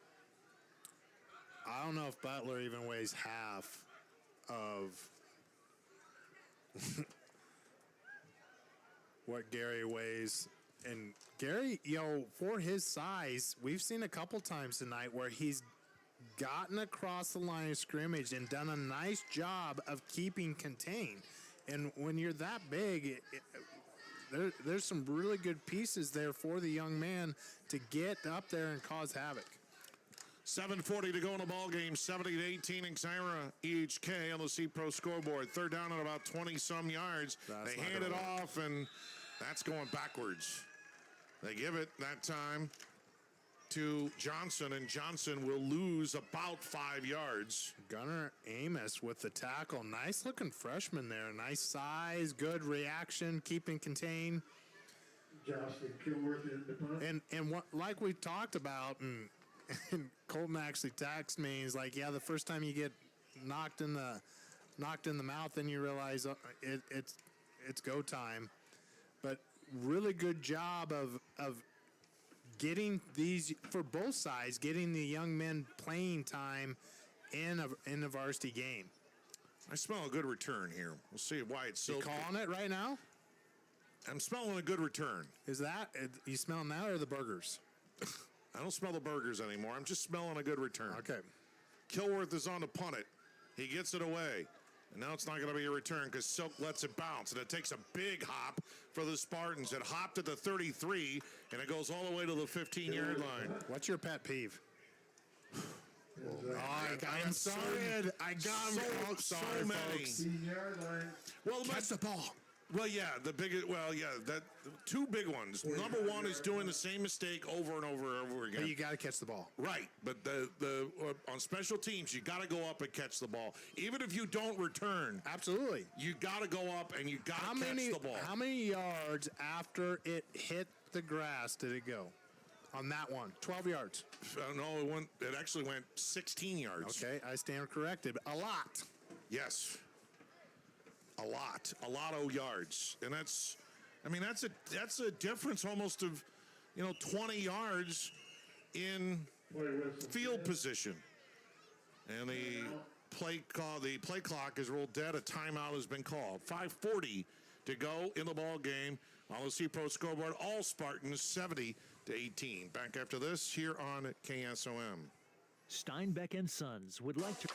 Speaker 1: I don't know if Butler even weighs half of what Gary weighs. And Gary, for his size, we've seen a couple times tonight where he's gotten across the line of scrimmage and done a nice job of keeping contained. And when you're that big, there's some really good pieces there for the young man to get up there and cause havoc.
Speaker 2: 7:40 to go in the ball game. 70-18. Exira EHK on the C-Pro scoreboard. Third down at about 20-some yards. They hand it off, and that's going backwards. They give it that time to Johnson, and Johnson will lose about 5 yards.
Speaker 1: Gunnar Amos with the tackle. Nice looking freshman there. Nice size, good reaction, keeping contained. And what, like we talked about, and Colton actually texted me. He's like, "Yeah, the first time you get knocked in the mouth, then you realize it's go time." But really good job of getting these, for both sides, getting the young men playing time in a varsity game.
Speaker 2: I smell a good return here. We'll see why it's so.
Speaker 1: You calling it right now?
Speaker 2: I'm smelling a good return.
Speaker 1: Is that, you smelling that or the burgers?
Speaker 2: I don't smell the burgers anymore. I'm just smelling a good return.
Speaker 1: Okay.
Speaker 2: Kilworth is on to punt it. He gets it away. And now it's not going to be a return because Silk lets it bounce. And it takes a big hop for the Spartans. It hopped at the 33, and it goes all the way to the 15-yard line.
Speaker 1: What's your pet peeve?
Speaker 2: I'm sorry.
Speaker 1: I got him.
Speaker 2: So many. Well,
Speaker 1: catch the ball.
Speaker 2: Well, yeah, that two big ones. Number one is doing the same mistake over and over and over again.
Speaker 1: But you got to catch the ball.
Speaker 2: Right, but the on special teams, you got to go up and catch the ball. Even if you don't return,
Speaker 1: absolutely,
Speaker 2: you got to go up and you got to catch the ball.
Speaker 1: How many yards after it hit the grass did it go? On that one, 12 yards.
Speaker 2: No, it actually went 16 yards.
Speaker 1: Okay, I stand corrected. A lot.
Speaker 2: Yes. A lot of yards. And that's a difference almost of, 20 yards in field position. And the play clock is rolled dead. A timeout has been called. 5:40 to go in the ball game. On the C-Pro scoreboard, all Spartans 70-18. Back after this here on KSOM.
Speaker 20: Steinbeck and Sons would like to.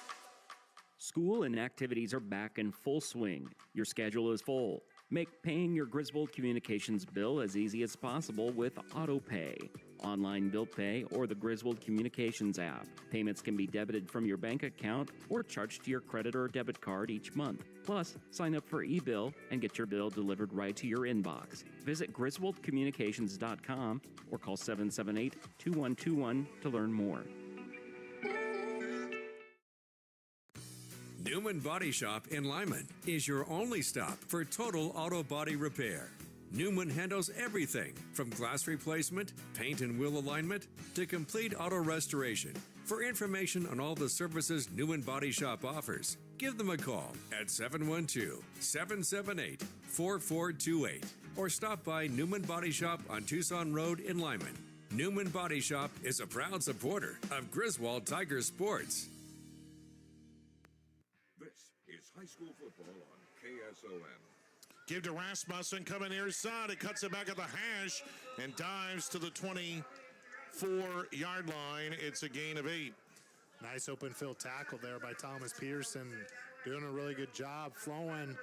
Speaker 15: School and activities are back in full swing. Your schedule is full. Make paying your Griswold Communications bill as easy as possible with AutoPay. Online bill pay or the Griswold Communications app. Payments can be debited from your bank account or charged to your credit or debit card each month. Plus, sign up for eBill and get your bill delivered right to your inbox. Visit griswoldcommunications.com or call 778-2121 to learn more.
Speaker 7: Newman Body Shop in Lyman is your only stop for total auto body repair. Newman handles everything from glass replacement, paint and wheel alignment, to complete auto restoration. For information on all the services Newman Body Shop offers, give them a call at 712-778-4428 or stop by Newman Body Shop on Tucson Road in Lyman. Newman Body Shop is a proud supporter of Griswold Tiger Sports.
Speaker 8: High school football on KSOM.
Speaker 2: Give to Rasmussen, coming near side. It cuts it back at the hash and dives to the 24-yard line. It's a gain of 8.
Speaker 1: Nice open field tackle there by Thomas Peterson. doing a really good job flowing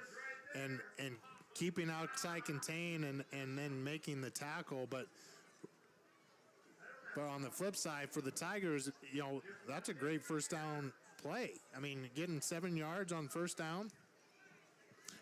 Speaker 1: and keeping outside contain and then making the tackle. But on the flip side, for the Tigers, that's a great first down play. I mean, getting 7 yards on first down.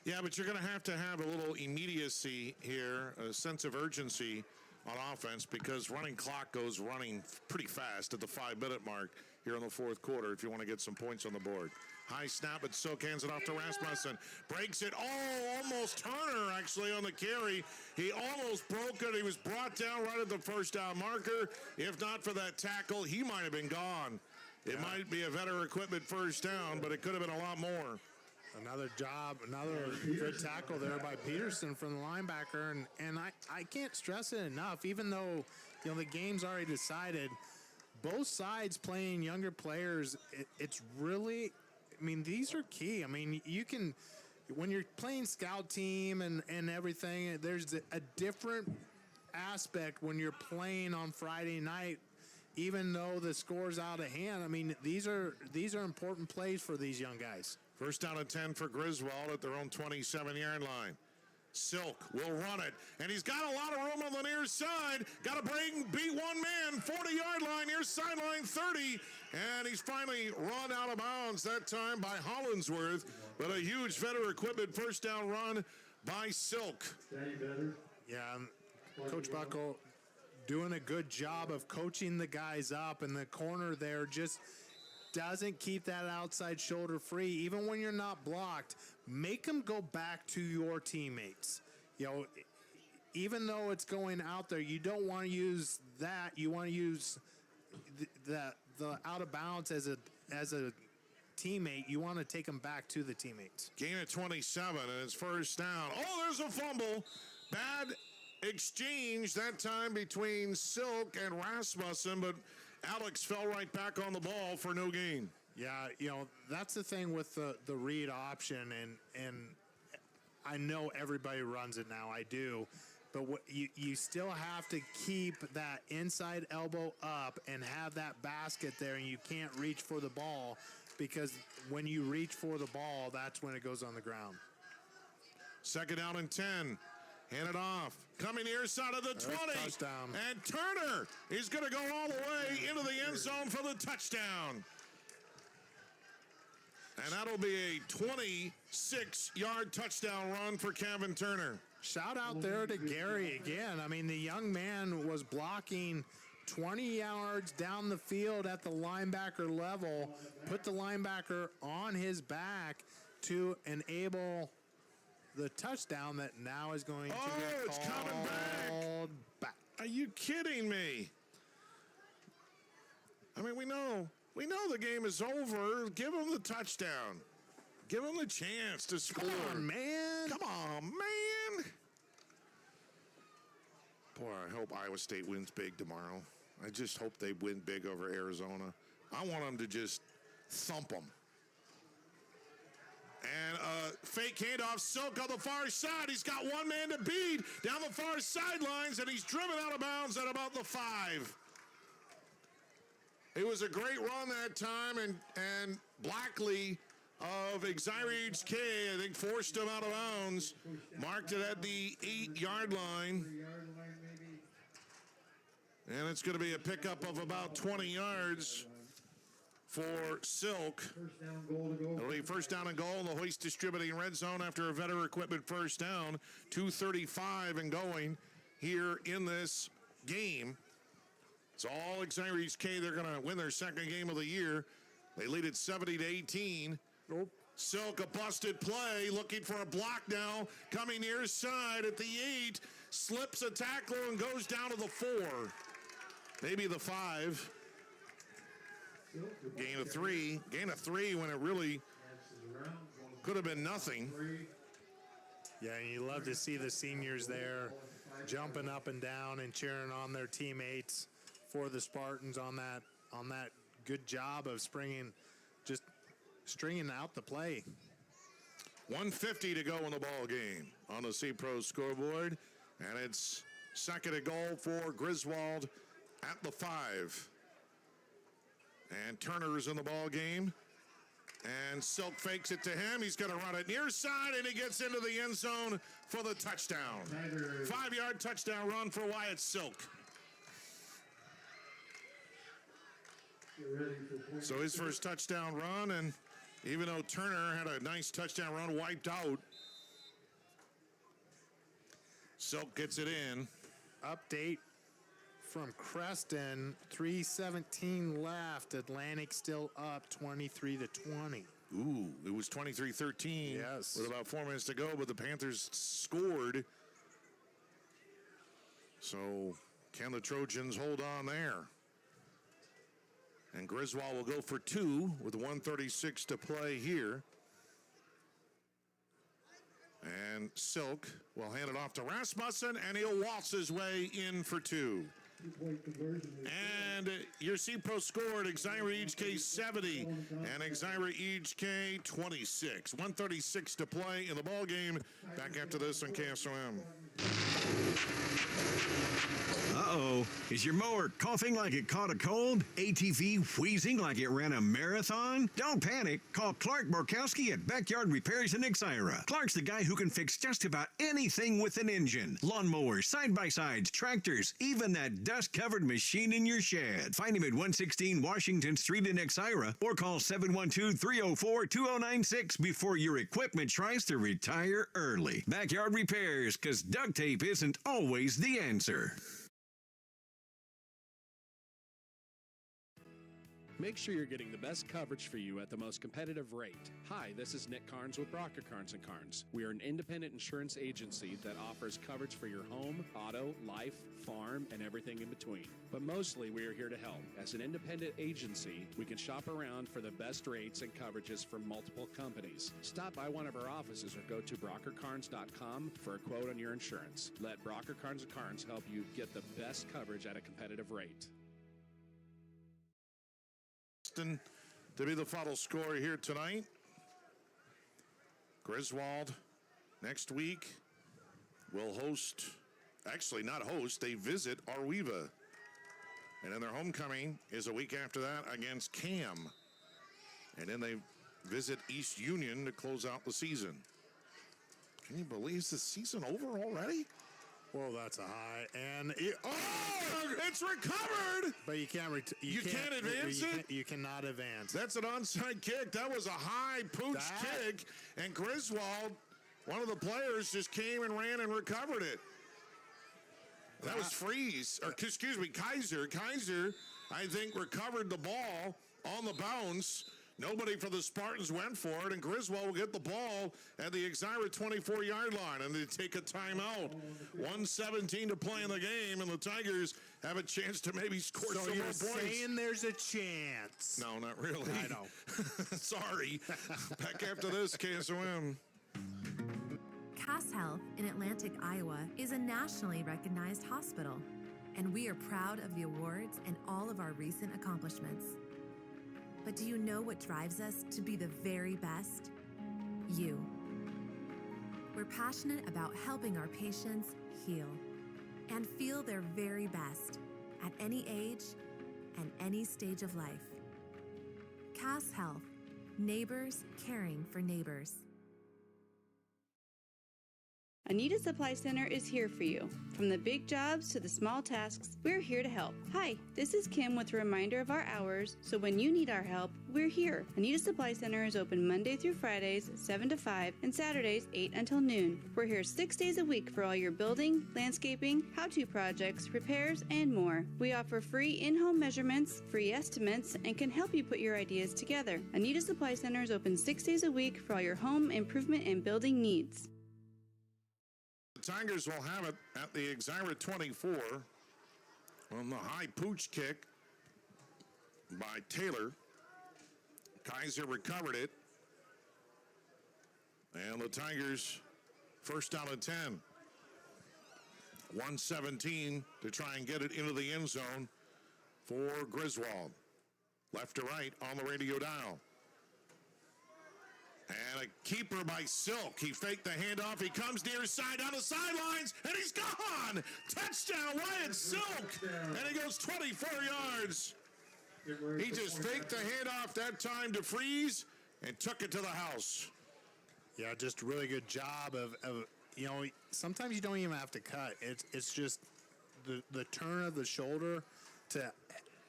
Speaker 2: Yeah, but you're going to have a little immediacy here, a sense of urgency on offense, because running clock goes running pretty fast at the 5-minute mark here in the fourth quarter if you want to get some points on the board. High snap, but Silk hands it off to Rasmussen. Breaks it. Oh, almost Turner actually on the carry. He almost broke it. He was brought down right at the first down marker. If not for that tackle, he might have been gone. It might be a veteran equipment first down, but it could have been a lot more.
Speaker 1: Another good tackle there by Peterson from the linebacker. And I can't stress it enough, even though the game's already decided, both sides playing younger players, it's really, I mean, these are key. I mean, you can, when you're playing scout team and everything, there's a different aspect when you're playing on Friday night, even though the score's out of hand. I mean, these are important plays for these young guys.
Speaker 2: First down and 10 for Griswold at their own 27-yard line. Silk will run it, and he's got a lot of room on the near side. Got to beat one man, 40-yard line, near sideline 30, and he's finally run out of bounds that time by Hollinsworth, but a huge veteran equipment first down run by Silk.
Speaker 1: Yeah, Coach Buckle doing a good job of coaching the guys up, and the corner there just doesn't keep that outside shoulder free. Even when you're not blocked, make them go back to your teammates. Even though it's going out there, you don't want to use that. You want to use the out of bounds as a teammate. You want to take them back to the teammates.
Speaker 2: Gain of 27, and it's first down. Oh, there's a fumble. Bad exchange that time between Silk and Rasmussen, but Alex fell right back on the ball for no gain.
Speaker 1: Yeah, that's the thing with the read option, and I know everybody runs it now. I do. But you still have to keep that inside elbow up and have that basket there, and you can't reach for the ball, because when you reach for the ball, that's when it goes on the ground.
Speaker 2: Second down and 10. Hand it off. Coming near side of the 20.
Speaker 1: Touchdown.
Speaker 2: And Turner is going to go all the way into the end zone for the touchdown. And that'll be a 26-yard touchdown run for Kevin Turner.
Speaker 1: Shout out there to Gary again. I mean, the young man was blocking 20 yards down the field at the linebacker level, put the linebacker on his back to enable the touchdown that now is going to get called
Speaker 2: coming back. Are you kidding me? I mean, we know the game is over. Give them the touchdown. Give them the chance to score.
Speaker 1: Come on, man.
Speaker 2: Come on, man. Boy, I hope Iowa State wins big tomorrow. I just hope they win big over Arizona. I want them to just thump them. And fake handoff, Silk on the far side. He's got one man to beat down the far sidelines, and he's driven out of bounds at about the 5. It was a great run that time, and Blackley of Exira EHK, I think, forced him out of bounds. Marked it at the 8-yard line. And it's going to be a pickup of about 20 yards for Silk. It'll be first down and goal in the Hoist Distributing red zone after a veteran equipment first down. 2:35 and going here in this game. It's all Exira EHK. They're going to win their second game of the year. They lead it 70-18. Nope. Silk, a busted play, looking for a block now. Coming near side at the 8. Slips a tackler and goes down to the 4. Maybe the 5. Gain of 3. Gain of 3 when it really could have been nothing.
Speaker 1: Yeah, and you love to see the seniors there jumping up and down and cheering on their teammates for the Spartans on that good job of stringing out the play.
Speaker 2: 1:50 to go in the ball game on the C-Pro scoreboard, and it's second and goal for Griswold at the 5. And Turner's in the ball game. And Silk fakes it to him. He's going to run it near side, and he gets into the end zone for the touchdown. 5-yard touchdown run for Wyatt Silk. So his first touchdown run, and even though Turner had a nice touchdown run wiped out, Silk gets it in.
Speaker 1: Update from Creston, 3:17 left. Atlantic still up 23-20.
Speaker 2: Ooh, it was 23-13.
Speaker 1: Yes.
Speaker 2: With about 4 minutes to go, but the Panthers scored. So can the Trojans hold on there? And Griswold will go for 2 with 1:36 to play here. And Silk will hand it off to Rasmussen, and he'll waltz his way in for 2. And your C-Pro scored Exira EHK 70 and Exira EHK 26. 1:36 to play in the ball game. Back after this on KSOM.
Speaker 21: Uh-oh. Is your mower coughing like it caught a cold? ATV wheezing like it ran a marathon? Don't panic. Call Clark Borkowski at Backyard Repairs in Exira. Clark's the guy who can fix just about anything with an engine. Lawnmowers, side-by-sides, tractors, even that dust-covered machine in your shed. Find him at 116 Washington Street in Exira or call 712-304-2096 before your equipment tries to retire early. Backyard Repairs, because duct tape isn't always the answer.
Speaker 22: Make sure you're getting the best coverage for you at the most competitive rate. Hi, this is Nick Carnes with Brocker Carnes & Carnes. We are an independent insurance agency that offers coverage for your home, auto, life, farm, and everything in between. But mostly we are here to help. As an independent agency, we can shop around for the best rates and coverages from multiple companies. Stop by one of our offices or go to brockercarnes.com for a quote on your insurance. Let Brocker Carnes & Carnes help you get the best coverage at a competitive rate.
Speaker 2: To be the final score here tonight. Griswold next week will host, actually not host, they visit Arweva. And then their homecoming is a week after that against Cam. And then they visit East Union to close out the season. Can you believe the season over already?
Speaker 1: Well, that's a high, and
Speaker 2: it's recovered.
Speaker 1: But you can't.
Speaker 2: You can't advance it.
Speaker 1: You cannot advance.
Speaker 2: That's an onside kick. That was a high pooch kick, and Griswold, one of the players, just came and ran and recovered it. That was Freeze, or excuse me, Kaiser. Kaiser, I think, recovered the ball on the bounce. Nobody for the Spartans went for it, and Griswold will get the ball at the Exira 24-yard line, and they take a timeout. 1:17 to play in the game, and the Tigers have a chance to maybe score some more points.
Speaker 1: So you're saying there's a chance?
Speaker 2: No, not really.
Speaker 1: I know.
Speaker 2: Sorry. Back after this, KSOM.
Speaker 23: Cass Health in Atlantic, Iowa is a nationally recognized hospital, and we are proud of the awards and all of our recent accomplishments. But do you know what drives us to be the very best? You. We're passionate about helping our patients heal and feel their very best at any age and any stage of life. Cass Health, neighbors caring for neighbors.
Speaker 24: Anita Supply Center is here for you. From the big jobs to the small tasks, we're here to help. Hi, this is Kim with a reminder of our hours, so when you need our help, we're here. Anita Supply Center is open Monday through Fridays, 7 to 5, and Saturdays, 8 until noon. We're here 6 days a week for all your building, landscaping, how-to projects, repairs, and more. We offer free in-home measurements, free estimates, and can help you put your ideas together. Anita Supply Center is open 6 days a week for all your home improvement and building needs.
Speaker 2: The Tigers will have it at the Exira 24 on the high pooch kick by Taylor. Kaiser recovered it. And the Tigers first down and 10. 1:17 to try and get it into the end zone for Griswold. Left to right on the radio dial. And a keeper by Silk. He faked the handoff. He comes near side down the sidelines, and he's gone. Touchdown, Wyatt Silk. And he goes 24 yards. He just faked the handoff that time to Freeze, and took it to the house.
Speaker 1: Yeah, just a really good job of sometimes you don't even have to cut. It's just the turn of the shoulder to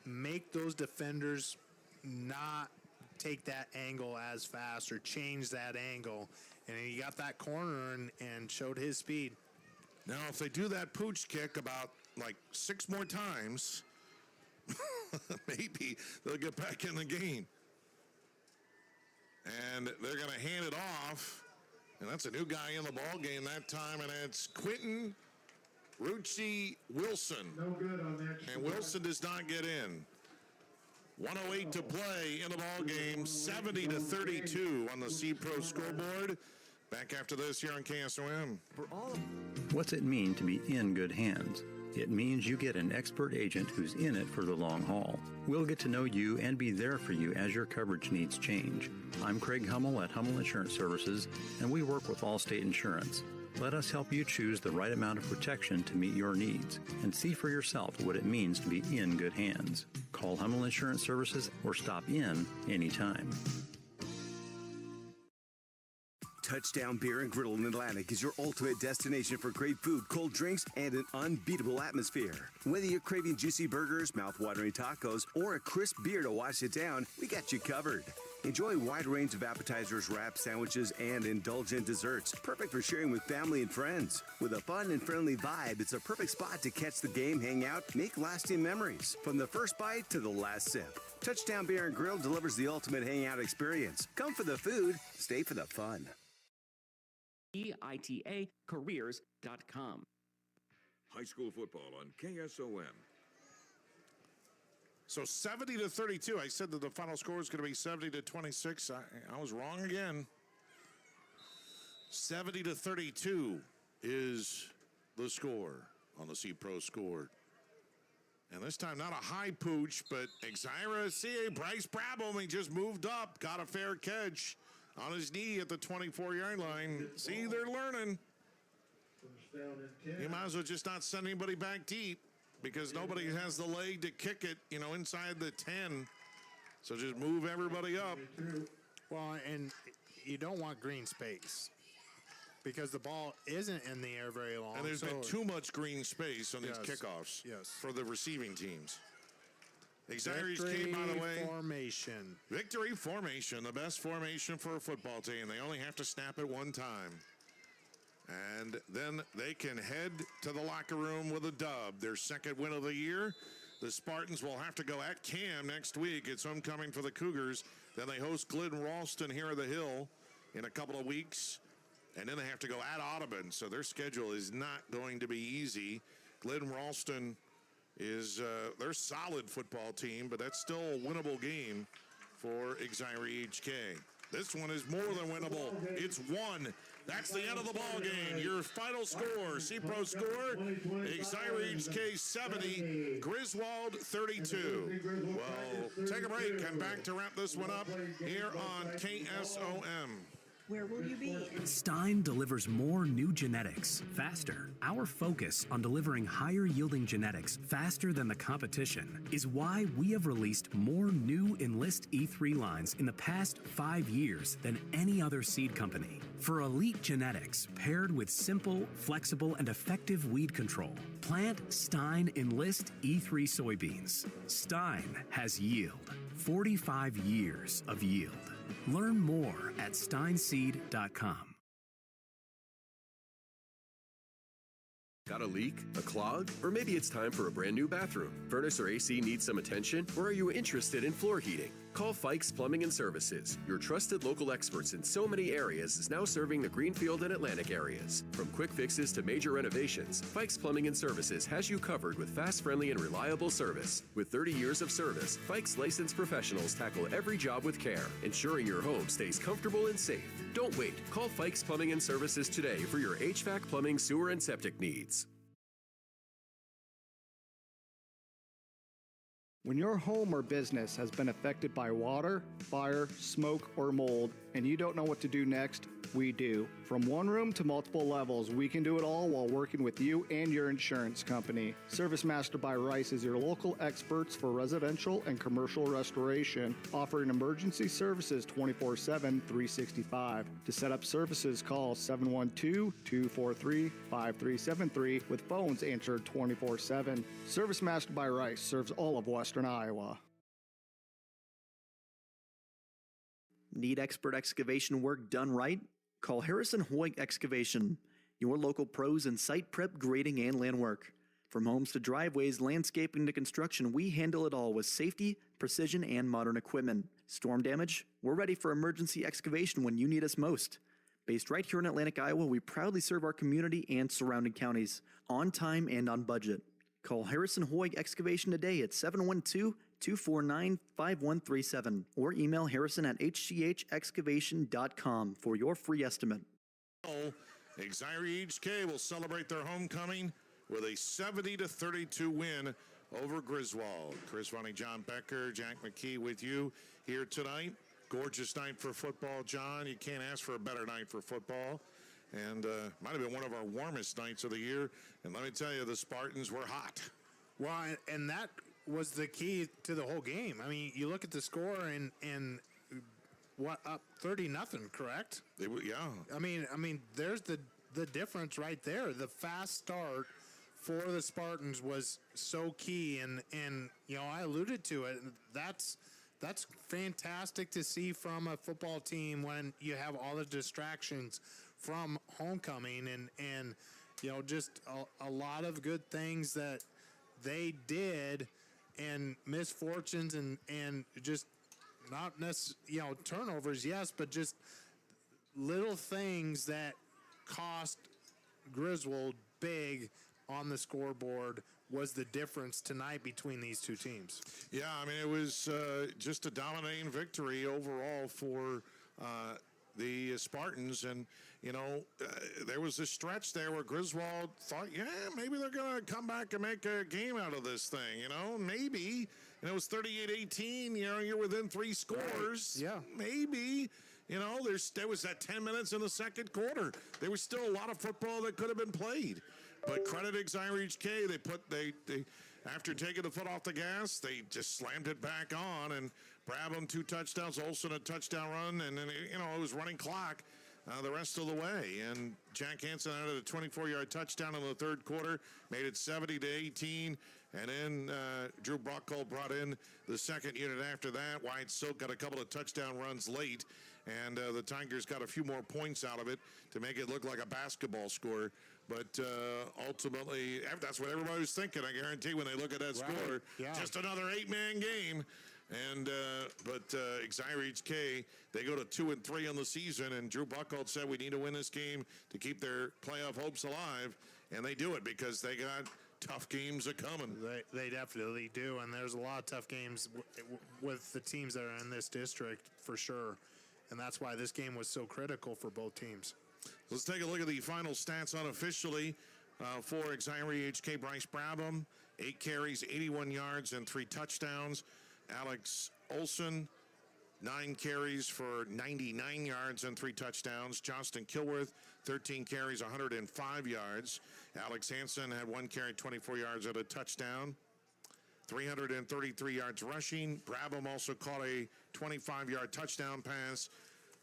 Speaker 1: make those defenders not take that angle as fast or change that angle. And he got that corner and showed his speed.
Speaker 2: Now, if they do that pooch kick about like 6 more times, maybe they'll get back in the game. And they're going to hand it off. And that's a new guy in the ball game that time, and it's Quentin Rucci Wilson.
Speaker 4: No good on that.
Speaker 2: And Wilson does not get in. 1:08 to play in the ball game, 70-32 on the C-Pro scoreboard. Back after this here on KSOM.
Speaker 9: What's it mean to be in good hands? It means you get an expert agent who's in it for the long haul. We'll get to know you and be there for you as your coverage needs change. I'm Craig Hummel at Hummel Insurance Services, and we work with Allstate Insurance. Let us help you choose the right amount of protection to meet your needs and see for yourself what it means to be in good hands. Call Hummel Insurance Services or stop in anytime.
Speaker 11: Touchdown Beer and Griddle in Atlantic is your ultimate destination for great food, cold drinks, and an unbeatable atmosphere. Whether you're craving juicy burgers, mouth-watering tacos, or a crisp beer to wash it down, we got you covered. Enjoy a wide range of appetizers, wraps, sandwiches, and indulgent desserts, perfect for sharing with family and friends. With a fun and friendly vibe, it's a perfect spot to catch the game, hang out, make lasting memories. From the first bite to the last sip, Touchdown Beer and Grill delivers the ultimate hangout experience. Come for the food, stay for the fun.
Speaker 15: EITAcareers.com.
Speaker 8: High school football on KSOM.
Speaker 2: So 70-32. I said that the final score is going to be 70-26. I was wrong again. 70-32 is the score on the C-Pro score. And this time, not a high pooch, but Exira CA Bryce Brabham, he just moved up, got a fair catch on his knee at the 24-yard line. See, they're learning. You might as well just not send anybody back deep because nobody has the leg to kick it, inside the 10. So just move everybody up.
Speaker 1: Well, and you don't want green space because the ball isn't in the air very long.
Speaker 2: And there's been too much green space on these kickoffs for the receiving teams. Exira EHK, by the way.
Speaker 1: Formation.
Speaker 2: Victory formation, the best formation for a football team. They only have to snap it one time. And then they can head to the locker room with a dub. Their second win of the year. The Spartans will have to go at Cam next week. It's homecoming for the Cougars. Then they host Glidden Ralston here at the Hill in a couple of weeks. And then they have to go at Audubon. So their schedule is not going to be easy. Glidden Ralston is they're a solid football team, but that's still a winnable game for Exira EHK. This one is more than winnable. It's one. That's the end of the ball game. Your final score, C-Pro score, Exira EHK 70, Griswold 32. Well, take a break. I'm back to wrap this one up here on KSOM.
Speaker 14: Where will you be?
Speaker 17: Stein delivers more new genetics faster. Our focus on delivering higher yielding genetics faster than the competition is why we have released more new Enlist E3 lines in the past 5 years than any other seed company. For elite genetics paired with simple, flexible, and effective weed control, plant Stein Enlist E3 soybeans. Stein has yield. 45 years of yield. Learn more at steinseed.com.
Speaker 10: Got a leak? A clog? Or maybe it's time for a brand new bathroom. Furnace or AC needs some attention? Or are you interested in floor heating? Call Fikes Plumbing and Services. Your trusted local experts in so many areas is now serving the Greenfield and Atlantic areas. From quick fixes to major renovations, Fikes Plumbing and Services has you covered with fast, friendly, and reliable service. With 30 years of service, Fikes licensed professionals tackle every job with care, ensuring your home stays comfortable and safe. Don't wait. Call Fikes Plumbing and Services today for your HVAC, plumbing, sewer, and septic needs.
Speaker 25: When your home or business has been affected by water, fire, smoke, or mold,
Speaker 12: and you don't know what to do next, we do. From one room to multiple levels, we can do it all while working with you and your insurance company. Service Master by Rice is your local experts for residential and commercial restoration, offering emergency services 24/7, 365. To set up services, call 712-243-5373 with phones answered 24/7. Service Master by Rice serves all of Western Iowa.
Speaker 13: Need expert excavation work done right? Call Harrison Hoyt Excavation, your local pros in site prep, grading, and land work. From homes to driveways, landscaping to construction, we handle it all with safety, precision, and modern equipment. Storm damage? We're ready for emergency excavation when you need us most. Based right here in Atlantic, Iowa, we proudly serve our community and surrounding counties, on time and on budget. Call Harrison Hoyt Excavation today at 712-249-5137 or email harrison@hchexcavation.com for your free estimate.
Speaker 2: Exira EHK will celebrate their homecoming with a 70-32 win over Griswold. Chris Ronnie, John Becker, Jack McKee with you here tonight. Gorgeous night for football, John. You can't ask for a better night for football. And might have been one of our warmest nights of the year. And let me tell you, the Spartans were hot.
Speaker 1: Well, and that was the key to the whole game. I mean, you look at the score and what, up 30-0, correct?
Speaker 2: Yeah.
Speaker 1: I mean, there's the difference right there. The fast start for the Spartans was so key, and you know, I alluded to it. That's fantastic to see from a football team when you have all the distractions from homecoming and you know, just a lot of good things that they did, and misfortunes and just not necessarily, you know, turnovers, yes, but just little things that cost Griswold big on the scoreboard was the difference tonight between these two teams.
Speaker 2: Yeah, I mean, it was just a dominating victory overall for the Spartans. And, you know, there was a stretch there where Griswold thought, yeah, maybe they're going to come back and make a game out of this thing, you know, maybe. And it was 38-18, you know, you're within 3 scores.
Speaker 1: Right. Yeah.
Speaker 2: Maybe. You know, there was that 10 minutes in the second quarter. There was still a lot of football that could have been played. But credit Exira EHK, they after taking the foot off the gas, they just slammed it back on, and Brabham 2 touchdowns, Olson a touchdown run, and then, you know, it was running clock the rest of the way. And Jack Hansen added a 24-yard touchdown in the third quarter, made it 70-18. And then Drew Brockle brought in the second unit after that. Wyatt Silk got a couple of touchdown runs late, and the Tigers got a few more points out of it to make it look like a basketball score. But ultimately, that's what everybody was thinking, I guarantee, when they look at that score.
Speaker 1: Yeah.
Speaker 2: Just another 8-man game. And but Exira EHK, they go to 2-3 on the season, and Drew Buckhold said we need to win this game to keep their playoff hopes alive, and they do it because they got tough games are coming.
Speaker 1: They definitely do, and there's a lot of tough games with the teams that are in this district for sure, and that's why this game was so critical for both teams.
Speaker 2: Let's take a look at the final stats unofficially for Exira EHK. Bryce Brabham, 8 carries, 81 yards, and 3 touchdowns. Alex Olson, 9 carries for 99 yards and 3 touchdowns. Johnston Kilworth, 13 carries, 105 yards. Alex Hansen had 1 carry, 24 yards and a touchdown. 333 yards rushing. Brabham also caught a 25-yard touchdown pass.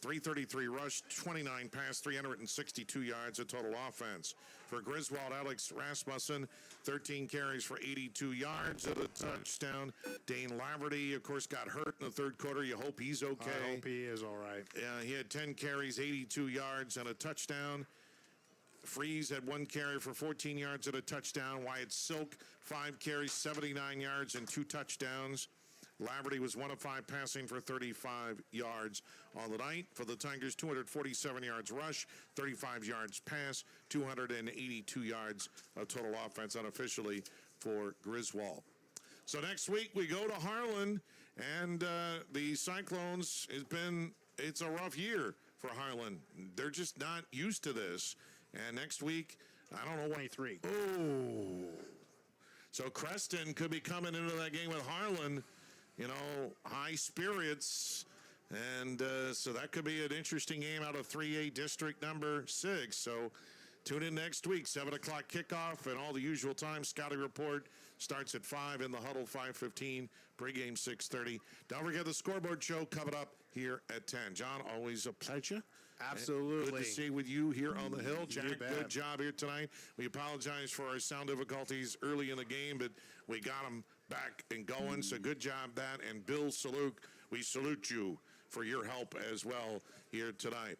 Speaker 2: 333 rush, 29 pass, 362 yards of total offense. For Griswold, Alex Rasmussen, 13 carries for 82 yards of a touchdown. Dane Laverty, of course, got hurt in the third quarter. You hope he's okay.
Speaker 1: I hope he is all right.
Speaker 2: Yeah, he had 10 carries, 82 yards, and a touchdown. Freeze had 1 carry for 14 yards and a touchdown. Wyatt Silk, 5 carries, 79 yards, and 2 touchdowns. Laverty was 1 of 5 passing for 35 yards on the night. For the Tigers, 247 yards rush, 35 yards pass, 282 yards of total offense unofficially for Griswold. So next week we go to Harlan, and the Cyclones, it's a rough year for Harlan. They're just not used to this. And next week, I don't know,
Speaker 1: 23.
Speaker 2: Oh. So Creston could be coming into that game with Harlan, you know, high spirits, And so that could be an interesting game out of 3A District number 6. So tune in next week, 7 o'clock kickoff, and all the usual times. Scotty Report starts at 5 in the huddle, 5:15, pregame 6:30. Don't forget the scoreboard show coming up here at 10. John, always a pleasure.
Speaker 1: Absolutely.
Speaker 2: Good to see with you here on the Hill.
Speaker 1: You
Speaker 2: Jack,
Speaker 1: bet.
Speaker 2: good job here tonight. We apologize for our sound difficulties early in the game, but we got them back and going. So good job that. And Bill Saluk, we salute you for your help as well here tonight.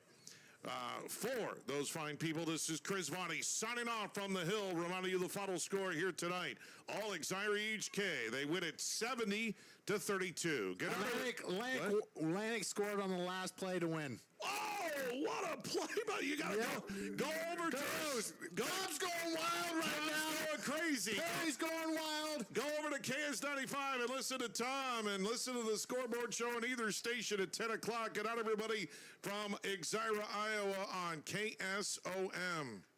Speaker 2: For those fine people, this is Chris Vonnie signing off from the Hill, reminding you the final score here tonight. All Exira EHK. They win it 70-32. Good night.
Speaker 1: Atlantic scored on the last play to win.
Speaker 2: Oh, what a play! But you got to go over to
Speaker 1: Tom's going wild right now.
Speaker 2: Going crazy.
Speaker 1: Perry's going wild.
Speaker 2: Go over to KS95 and listen to Tom and listen to the scoreboard show on either station at 10 o'clock. Good night, everybody, from Exira, Iowa on KSOM.